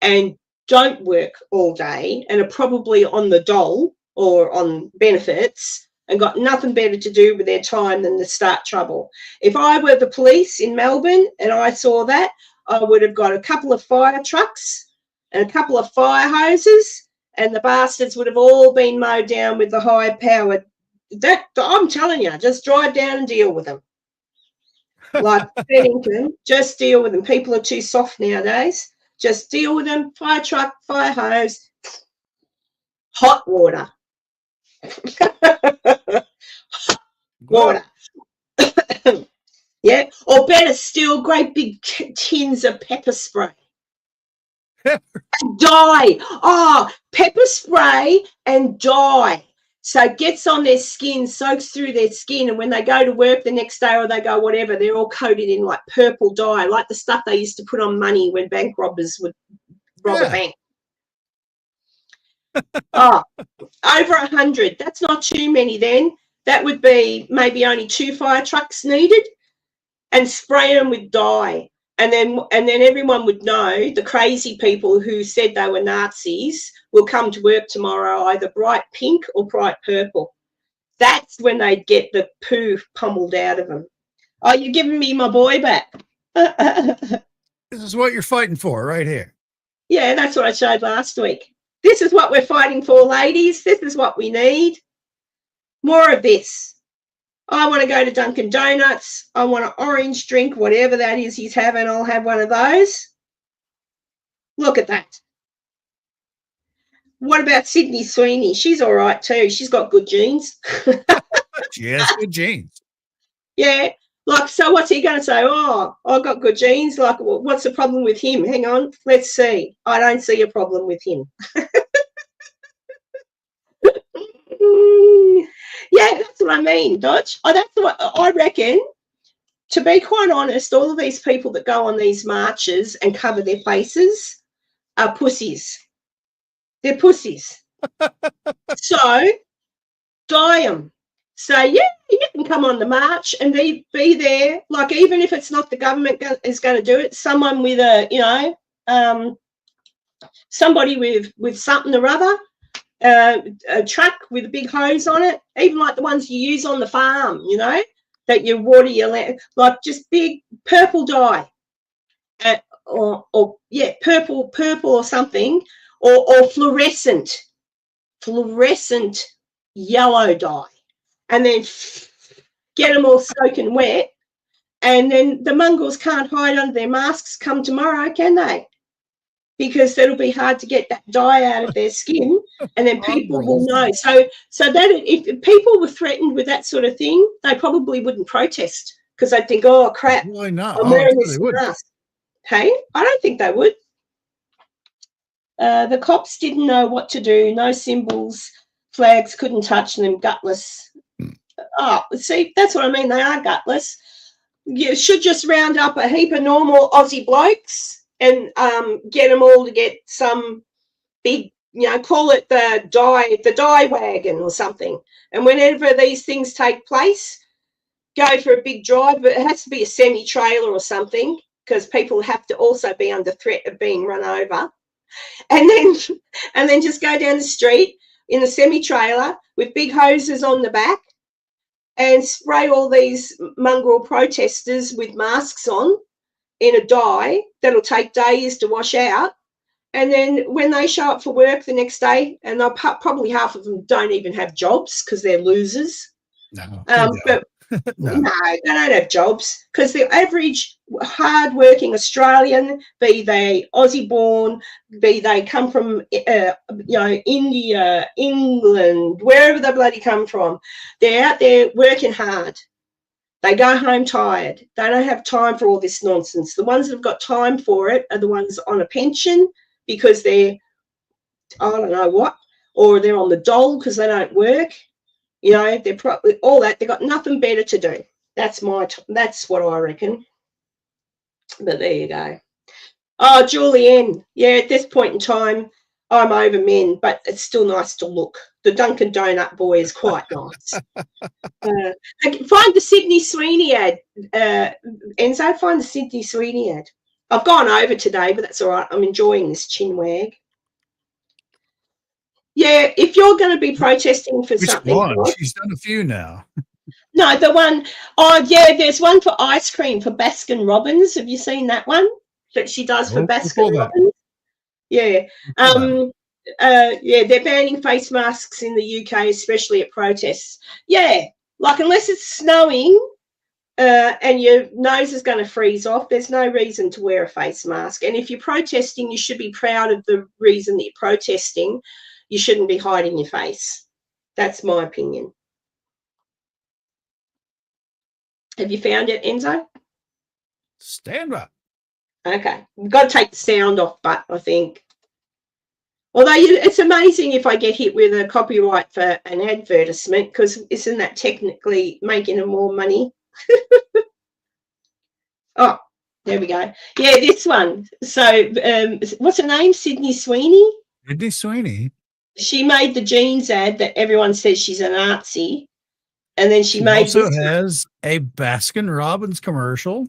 and don't work all day and are probably on the dole or on benefits and got nothing better to do with their time than to start trouble. If I were the police in Melbourne and I saw that, I would have got a couple of fire trucks and a couple of fire hoses, and the bastards would have all been mowed down with the high-powered. That, I'm telling you, just drive down and deal with them. Like Bennington, just deal with them. People are too soft nowadays. Just deal with them. Fire truck, fire hose, hot water. Water. Yeah, or better still, great big tins of pepper spray. Dye. Oh, pepper spray and dye. So it gets on their skin, soaks through their skin, and when they go to work the next day or they go whatever, they're all coated in like purple dye, like the stuff they used to put on money when bank robbers would rob a bank. Oh, over 100. That's not too many then. That would be maybe only 2 fire trucks needed, and spray them with dye. And then everyone would know, the crazy people who said they were Nazis will come to work tomorrow either bright pink or bright purple. That's when they'd get the poo pummeled out of them. Oh, you're giving me my boy back. This is what you're fighting for right here. Yeah, that's what I showed last week. This is what we're fighting for, ladies. This is what we need. More of this. I want to go to Dunkin' Donuts. I want an orange drink, whatever that is he's having. I'll have one of those. Look at that. What about Sydney Sweeney? She's all right too. She's got good genes. She has good genes. Yeah. Like, so what's he going to say? Oh, I've got good genes. Like, what's the problem with him? Hang on. Let's see. I don't see a problem with him. Yeah, that's what I mean, Dodge. Oh, that's what I reckon. To be quite honest, all of these people that go on these marches and cover their faces are pussies. They're pussies. So dye them. Say, yeah, you can come on the march and be there. Like, even if it's not the government is going to do it, someone with a, somebody with something or other, a truck with a big hose on it, even like the ones you use on the farm, that you water your land, like just big purple dye. or yeah, purple or something, or fluorescent yellow dye, and then get them all soaking wet, and then the mongrels can't hide under their masks come tomorrow, can they? Because it'll be hard to get that dye out of their skin, and then people will know. So that if people were threatened with that sort of thing, they probably wouldn't protest because they'd think, oh crap, Why not? I'm wearing this mask. Hey, I don't think they would. The cops didn't know what to do. No symbols, flags, couldn't touch them. Gutless. Oh, see, that's what I mean. They are gutless. You should just round up a heap of normal Aussie blokes and get them all to get some big, call it the dye wagon or something. And whenever these things take place, go for a big drive, but it has to be a semi-trailer or something because people have to also be under threat of being run over. And then just go down the street in the semi-trailer with big hoses on the back and spray all these mongrel protesters with masks on in a dye that'll take days to wash out. And then when they show up for work the next day, and they'll probably half of them don't even have jobs because they're losers. No, but no, they don't have jobs because the average hard-working Australian, be they Aussie-born, be they come from India, England, wherever they bloody come from, they're out there working hard. They go home tired. They don't have time for all this nonsense. The ones that have got time for it are the ones on a pension because they're, I don't know what, or they're on the dole because they don't work. They're probably all that. They've got nothing better to do. That's what I reckon. But there you go. Oh, Julianne. Yeah, at this point in time, I'm over men, but it's still nice to look. The Dunkin' Donut boy is quite nice. Find the Sydney Sweeney ad. Enzo, find the Sydney Sweeney ad. I've gone over today, but that's all right. I'm enjoying this chin wag. Yeah, if you're going to be protesting for something. Which one? She's done a few now. No, the one, there's one for ice cream for Baskin Robbins. Have you seen that one that she does for Baskin Robbins? Yeah. They're banning face masks in the UK, especially at protests. Yeah, like unless it's snowing and your nose is going to freeze off, there's no reason to wear a face mask. And if you're protesting, you should be proud of the reason that you're protesting. You shouldn't be hiding your face. That's my opinion. Have you found it, Enzo? Stand by. Okay. We've got to take the sound off, but I think. Although it's amazing if I get hit with a copyright for an advertisement, because isn't that technically making them more money? Oh, there we go. Yeah, this one. So what's her name? Sydney Sweeney? Sydney Sweeney. She made the jeans ad that everyone says she's a Nazi. And then she made also has a Baskin Robbins commercial.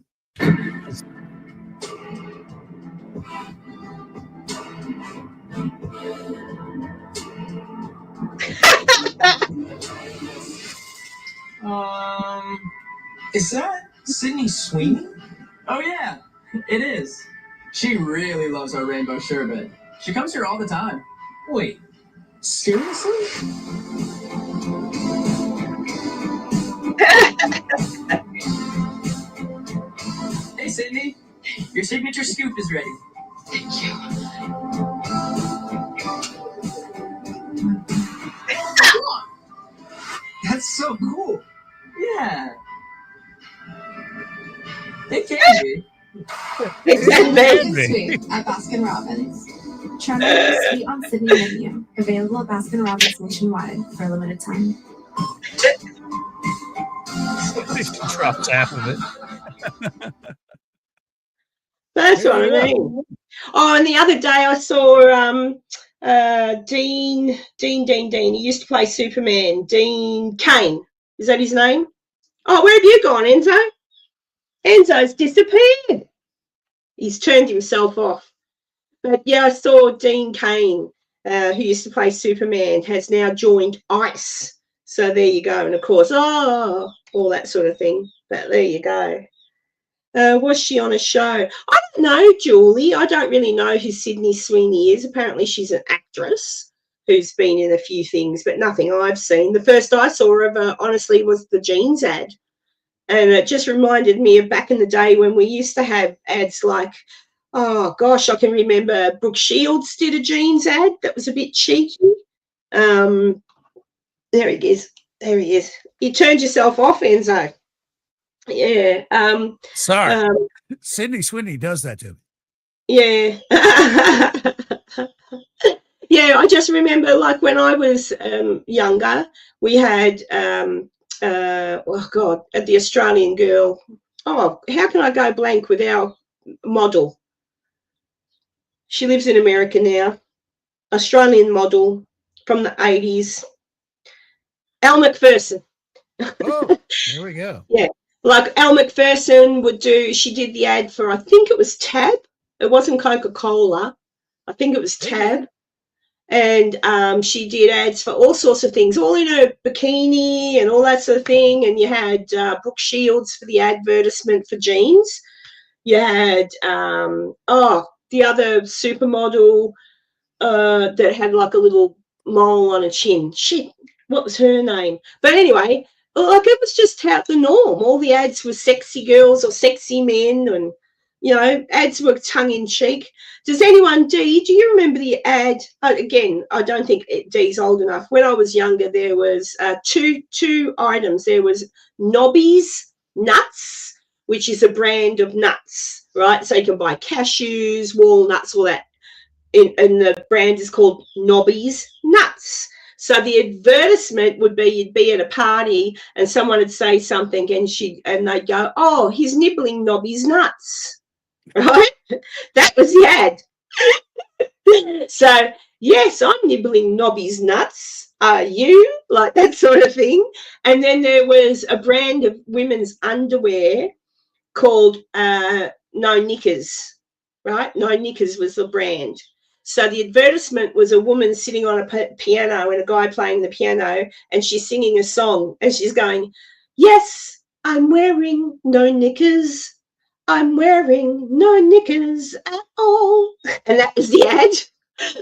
Is that Sydney Sweeney? Oh yeah, it is. She really loves our rainbow sherbet. She comes here all the time. Wait, seriously? Hey, Sydney. Your signature scoop is ready. Thank you. That's so cool. Yeah. It can be. Sweet at Baskin Robbins. Try the sweet on Sydney menu. Available at Baskin Robbins nationwide for a limited time. At least he drops half of it. That's what I mean. Oh, and the other day I saw Dean. He used to play Superman. Dean Cain. Is that his name? Oh, where have you gone, Enzo? Enzo's disappeared. He's turned himself off. But yeah, I saw Dean Cain, who used to play Superman, has now joined ICE. So there you go. And of course, all that sort of thing. But there you go. Was she on a show? I don't know, Julie. I don't really know who Sydney Sweeney is. Apparently she's an actress who's been in a few things, but nothing I've seen. The first I saw of her, honestly, was the jeans ad. And it just reminded me of back in the day when we used to have ads like, oh, gosh, I can remember Brooke Shields did a jeans ad that was a bit cheeky. There it is. There he is. You turned yourself off, Enzo. Yeah. Sorry. Sydney Sweeney does that to me. Yeah. Yeah, I just remember like when I was younger, we had, oh God, the Australian girl. Oh, how can I go blank with our model? She lives in America now. Australian model from the 80s. Elle Macpherson. Oh, there we go. Yeah, like Elle Macpherson would do, she did the ad for, I think it was Tab. It wasn't Coca-Cola. I think it was Tab. And she did ads for all sorts of things, all in her bikini and all that sort of thing. And you had Brooke Shields for the advertisement for jeans. You had, the other supermodel that had like a little mole on her chin. Shit, what was her name? But anyway, like it was just how the norm. All the ads were sexy girls or sexy men, and you know, ads were tongue in cheek. Does anyone, Dee, do you remember the ad? Again, I don't think Dee's old enough. When I was younger, there was two items. There was Nobby's Nuts, which is a brand of nuts, right? So you can buy cashews, walnuts, all that. And the brand is called Nobby's Nuts. So the advertisement would be you'd be at a party and someone would say something and they'd go, oh, he's nibbling Nobby's nuts. Right? That was the ad. So, yes, I'm nibbling Nobby's nuts. Are you? Like that sort of thing. And then there was a brand of women's underwear called No Knickers, right? No Knickers was the brand. So the advertisement was a woman sitting on a piano and a guy playing the piano, and she's singing a song and she's going, yes, I'm wearing no knickers. I'm wearing no knickers at all. And that was the ad.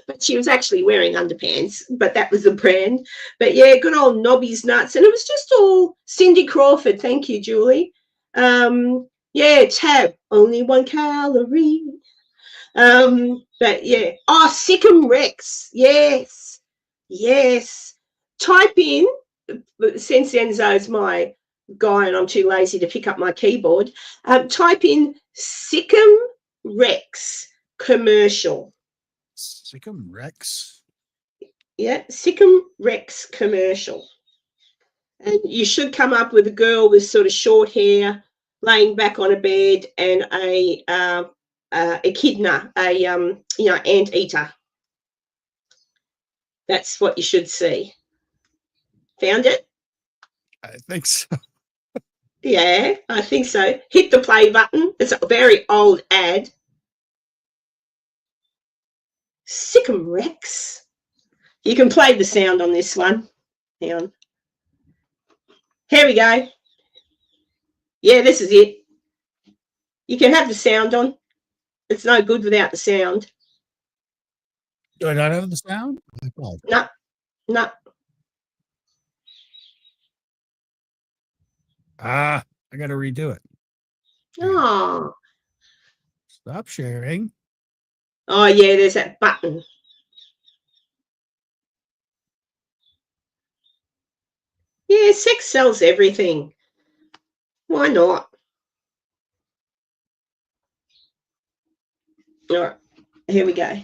But she was actually wearing underpants, but that was the brand. But yeah, good old Nobby's Nuts. And it was just all Cindy Crawford. Thank you, Julie. Yeah, Tab, only 1 calorie. But yeah. Oh, Sikkim Rex. Yes. Yes. Type in, since Enzo's my guy and I'm too lazy to pick up my keyboard, type in Sikkim Rex commercial. Sikkim Rex? Yeah, Sikkim Rex commercial. And you should come up with a girl with sort of short hair laying back on a bed and a echidna, anteater. That's what you should see. Found it? I think so. Yeah, I think so. Hit the play button. It's a very old ad. Sikkim Rex. You can play the sound on this one. Hang on. Here we go. Yeah, this is it. You can have the sound on. It's no good without the sound. Do I not have the sound? No, no. I got to redo it. Oh. Stop sharing. Oh, yeah, there's that button. Yeah, sex sells everything. Why not? All right, here we go.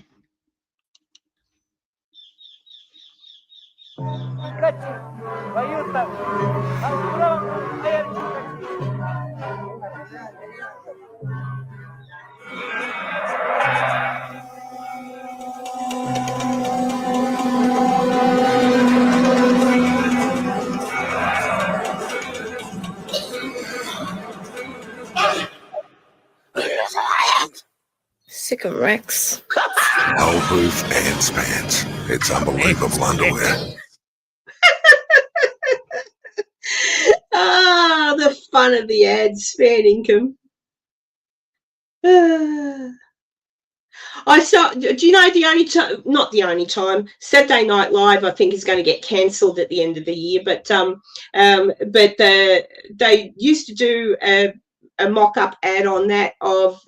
Sikkim Rex. Hellproof ants pants. It's unbelievable underwear. Ah, the fun of the ads, fair income. I saw. Do you know the only time? Not the only time. Saturday Night Live, I think, is going to get cancelled at the end of the year. But they used to do a mock-up ad on that of,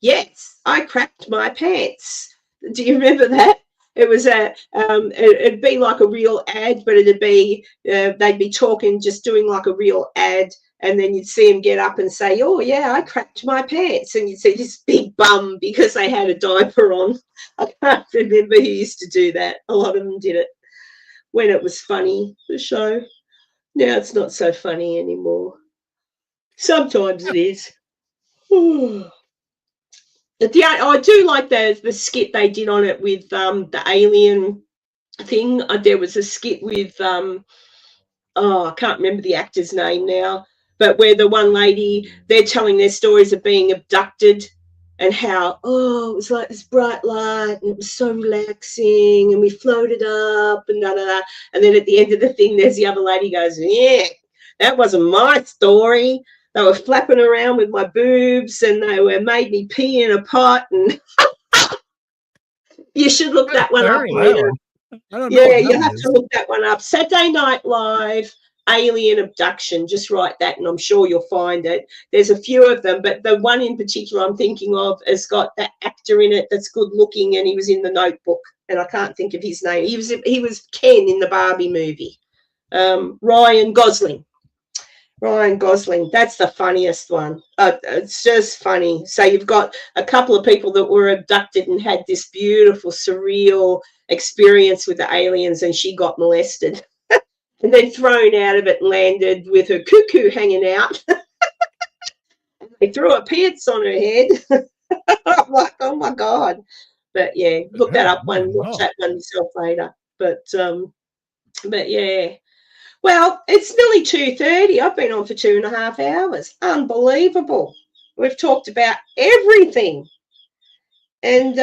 yes, I cracked my pants. Do you remember that? It was it'd be like a real ad, but it'd be they'd be talking, just doing like a real ad, and then you'd see him get up and say, "Oh yeah, I cracked my pants," and you'd see this big bum because they had a diaper on. I can't remember who used to do that. A lot of them did it when it was funny, the show. Now it's not so funny anymore. Sometimes it is. I do like the skit they did on it with the alien thing. There was a skit with I can't remember the actor's name now, but where the one lady, they're telling their stories of being abducted and how, it was like this bright light and it was so relaxing and we floated up and da da da. And then at the end of the thing, there's the other lady goes, yeah, that wasn't my story. They were flapping around with my boobs and they were made me pee in a pot. And you should look that one up later. I don't know. Yeah, you have to look that one up. Saturday Night Live, alien abduction. Just write that and I'm sure you'll find it. There's a few of them, but the one in particular I'm thinking of has got that actor in it that's good looking and he was in The Notebook and I can't think of his name. He was Ken in the Barbie movie. Ryan Gosling. That's the funniest one. It's just funny. So you've got a couple of people that were abducted and had this beautiful, surreal experience with the aliens, and she got molested and then thrown out of it and landed with her cuckoo hanging out. They threw her pants on her head. I'm like, oh my God. But yeah, look that up watch that one yourself later. But yeah. Well, it's nearly 2:30. I've been on for 2.5 hours. Unbelievable. We've talked about everything. And,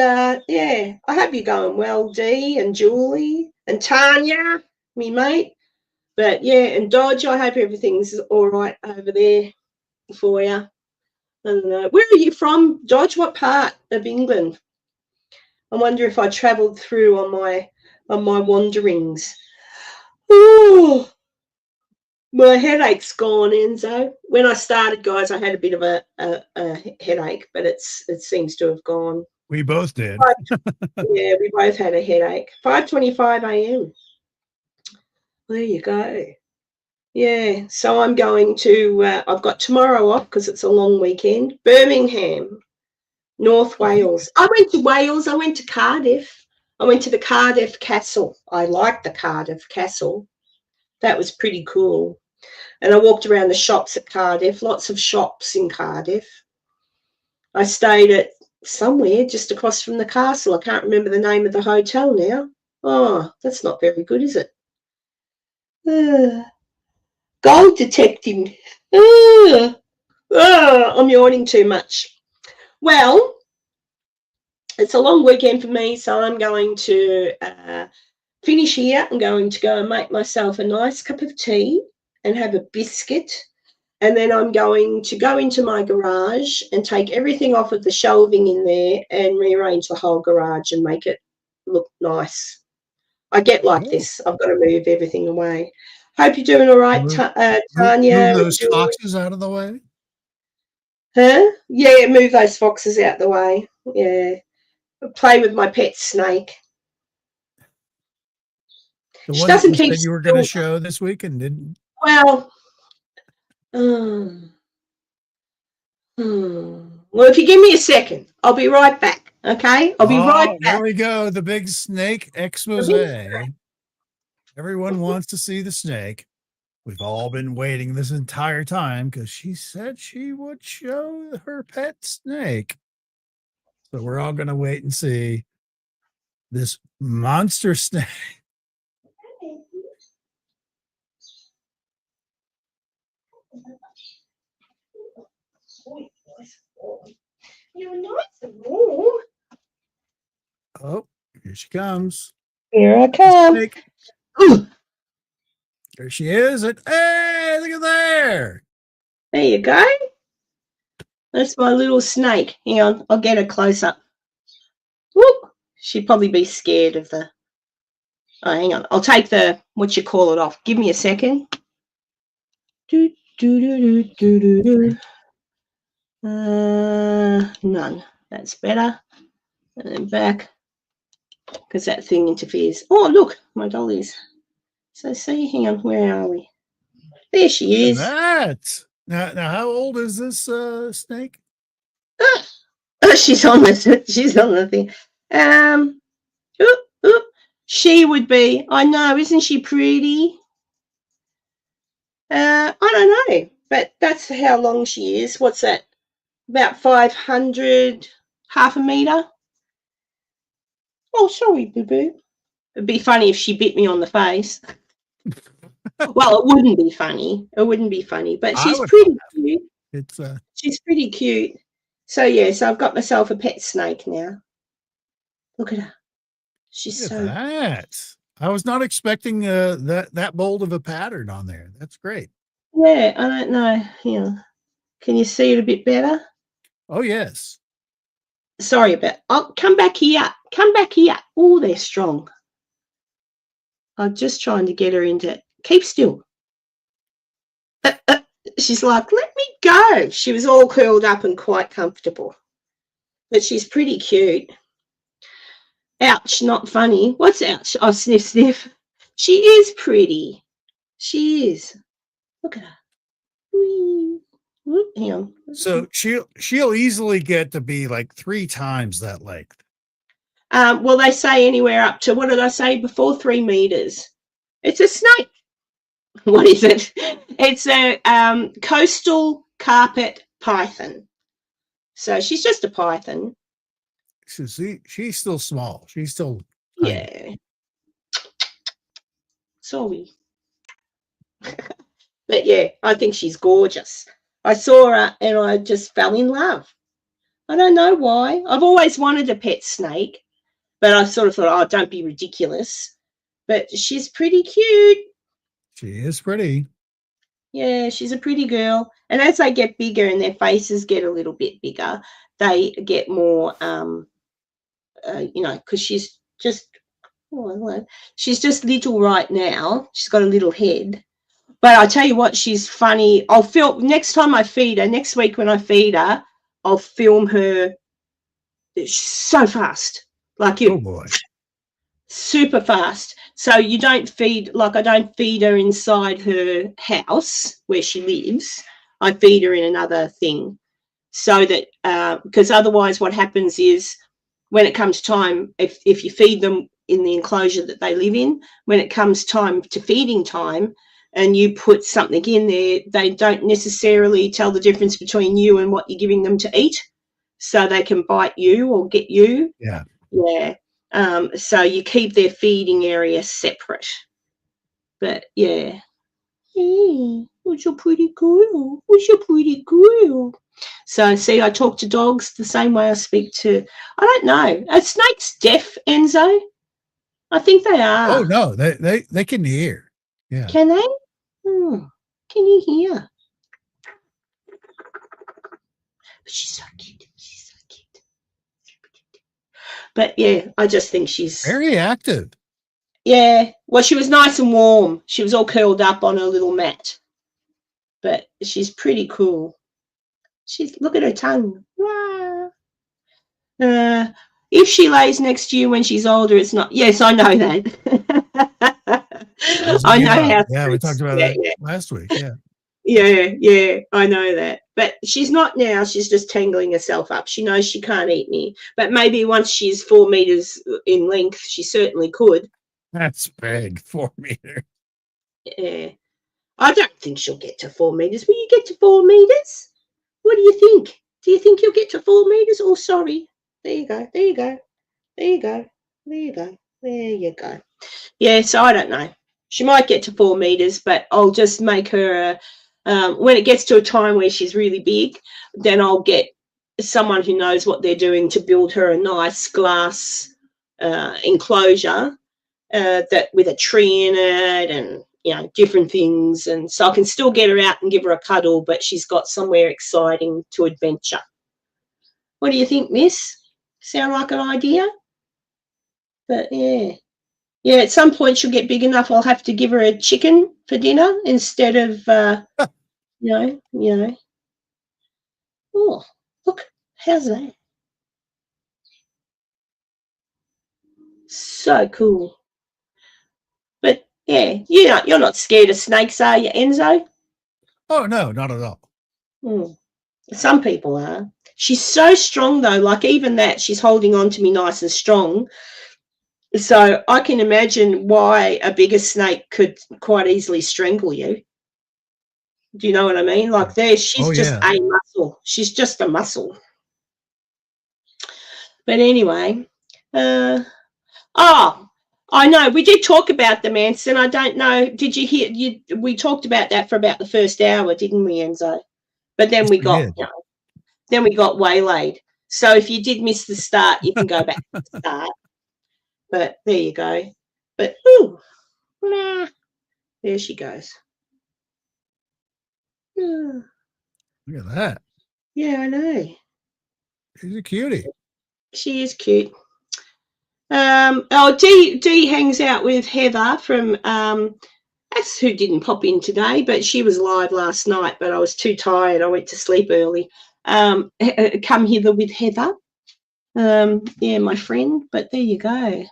yeah, I hope you're going well, Dee and Julie and Tanya, me mate. But, yeah, and Dodge, I hope everything's all right over there for you. I don't know. Where are you from, Dodge? What part of England? I wonder if I travelled through on my wanderings. Ooh. My headache's gone, Enzo. When I started, guys, I had a bit of a headache, but it seems to have gone. We both did. Yeah, we both had a headache. 5:25 a.m. There you go. Yeah, so I'm going to, I've got tomorrow off because it's a long weekend. Birmingham, North Wales. I went to Wales. I went to Cardiff. I went to the Cardiff Castle. I liked the Cardiff Castle. That was pretty cool. And I walked around the shops at Cardiff, lots of shops in Cardiff. I stayed at somewhere just across from the castle. I can't remember the name of the hotel now. Oh, that's not very good, is it? Gold detecting. I'm yawning too much. Well, it's a long weekend for me, so I'm going to finish here. I'm going to go and make myself a nice cup of tea and have a biscuit. And then I'm going to go into my garage and take everything off of the shelving in there and rearrange the whole garage and make it look nice. I get like this. I've got to move everything away. Hope you're doing all right, Tanya. Move those foxes out of the way. Huh? Yeah, move those foxes out the way. Yeah. Play with my pet snake. The She one doesn't that you keep said you were going to show this week and didn't. Well, well, if you give me a second, I'll be right back. Okay, I'll be right back. There we go. The big snake expose. Everyone wants to see the snake. We've all been waiting this entire time because she said she would show her pet snake. So we're all going to wait and see this monster snake. You're nice and warm. Oh, here she comes. Here I come. There she is. And hey, look at there. There you go. That's my little snake. Hang on, I'll get her close up. Whoop! She'd probably be scared of the... Oh, hang on. I'll take the, what you call it, off. Give me a second. Do, do, do, do, do, do. None. That's better. And then back, because that thing interferes. Oh, look, my dollies. So see, hang on, where are we? There she is. That. Now, how old is this snake? She's on the thing. Oop, oop. She would be, I know, isn't she pretty? I don't know, but that's how long she is. What's that? About 500, half a meter. Oh, sorry, boo-boo. It'd be funny if she bit me on the face. Well, it wouldn't be funny. It wouldn't be funny, but she's pretty cute. It's She's pretty cute. So, yeah, so I've got myself a pet snake now. Look at her. She's look so... at that. I was not expecting that bold of a pattern on there. That's great. Yeah, I don't know. Yeah. Can you see it a bit better? Oh, yes. Sorry about... Oh, come back here. Come back here. Oh, they're strong. I'm just trying to get her into... Keep still. She's like, let me go. She was all curled up and quite comfortable. But she's pretty cute. Ouch, not funny. What's ouch? Oh, sniff, sniff. She is pretty. She is. Look at her. Whee. Whoop, hang on. So she'll easily get to be like 3 times that length. Well, they say anywhere up to, what did I say before? 3 meters. It's a snake. What is it? It's a coastal carpet python. So she's just a python. She's still small. She's still tiny. Yeah. Sorry. But yeah, I think she's gorgeous. I saw her and I just fell in love. I don't know why. I've always wanted a pet snake, but I sort of thought, oh, don't be ridiculous. But she's pretty cute. She is pretty. Yeah, she's a pretty girl. And as they get bigger and their faces get a little bit bigger, they get more, because she's just little right now. She's got a little head. But I tell you what, she's funny. I'll film next time I feed her, next week when I feed her, I'll film her. She's so fast. Like you. Oh, boy. Super fast. So you don't feed, like I don't feed her inside her house where she lives. I feed her in another thing so that, because otherwise what happens is when it comes time, if you feed them in the enclosure that they live in, when it comes time to feeding time and you put something in there, they don't necessarily tell the difference between you and what you're giving them to eat. So they can bite you or get you. Yeah. Yeah. So you keep their feeding area separate. But yeah. Hey, what's your pretty girl? What's your pretty girl? So see, I talk to dogs the same way I speak to, I don't know. Are snakes deaf, Enzo? I think they are. Oh no, they can hear. Yeah. Can they? Oh, can you hear? But she's so cute. She's so cute. But yeah, I just think she's Very active. Yeah. Well, she was nice and warm. She was all curled up on her little mat. But she's pretty cool. Look at her tongue. Wow. If she lays next to you when she's older, it's not. Yes, I know that. I know how. Yeah, we talked about that last week. Yeah. Yeah, I know that. But she's not now. She's just tangling herself up. She knows she can't eat me. But maybe once she's 4 meters in length, she certainly could. That's big, 4 meters. Yeah. I don't think she'll get to 4 meters. Will you get to 4 meters? What do you think? Do you think you'll get to 4 meters? Oh, sorry. There you go. There you go. There you go. There you go. There you go. Yeah, so I don't know. She might get to 4 meters, but I'll just make her, when it gets to a time where she's really big, then I'll get someone who knows what they're doing to build her a nice glass enclosure that with a tree in it and different things. And so I can still get her out and give her a cuddle, but she's got somewhere exciting to adventure. What do you think, miss? Sound like an idea? But yeah, at some point she'll get big enough. I'll have to give her a chicken for dinner instead of, Oh, look, how's that? So cool. But yeah, you're not scared of snakes, are you, Enzo? Oh no, not at all. Some people are. She's so strong though, like even that, she's holding on to me nice and strong. So I can imagine why a bigger snake could quite easily strangle you. Do you know what I mean? Like she's just a muscle. She's just a muscle. But anyway, I know we did talk about the Manson. I don't know. Did you hear? We talked about that for about the first hour, didn't we, Enzo? But then we got waylaid. So if you did miss the start, you can go back to the start. But there you go. But there she goes. Look at that. Yeah, I know. She's a cutie. She is cute. Dee hangs out with Heather from that's who didn't pop in today, but she was live last night, but I was too tired. I went to sleep early. Come hither with Heather. My friend, but there you go.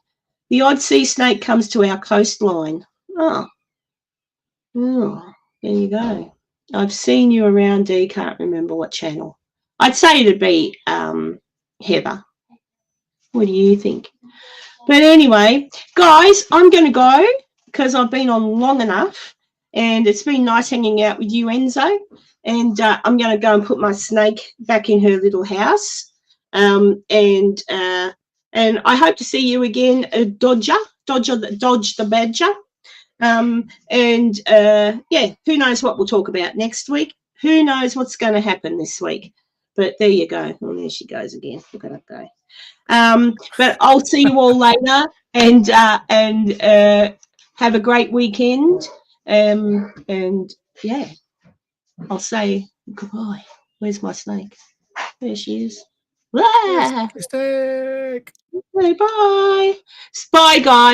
The odd sea snake comes to our coastline. Oh, there you go. I've seen you around, Dee, can't remember what channel. I'd say it'd be Heather. What do you think? But anyway, guys, I'm going to go because I've been on long enough and it's been nice hanging out with you, Enzo. And I'm going to go and put my snake back in her little house. And I hope to see you again, Dodge the Badger. Who knows what we'll talk about next week? Who knows what's going to happen this week? But there you go. Oh, there she goes again. Look at her go. But I'll see you all later and have a great weekend. I'll say goodbye. Where's my snake? There she is. Mistake. Bye. Bye, guys.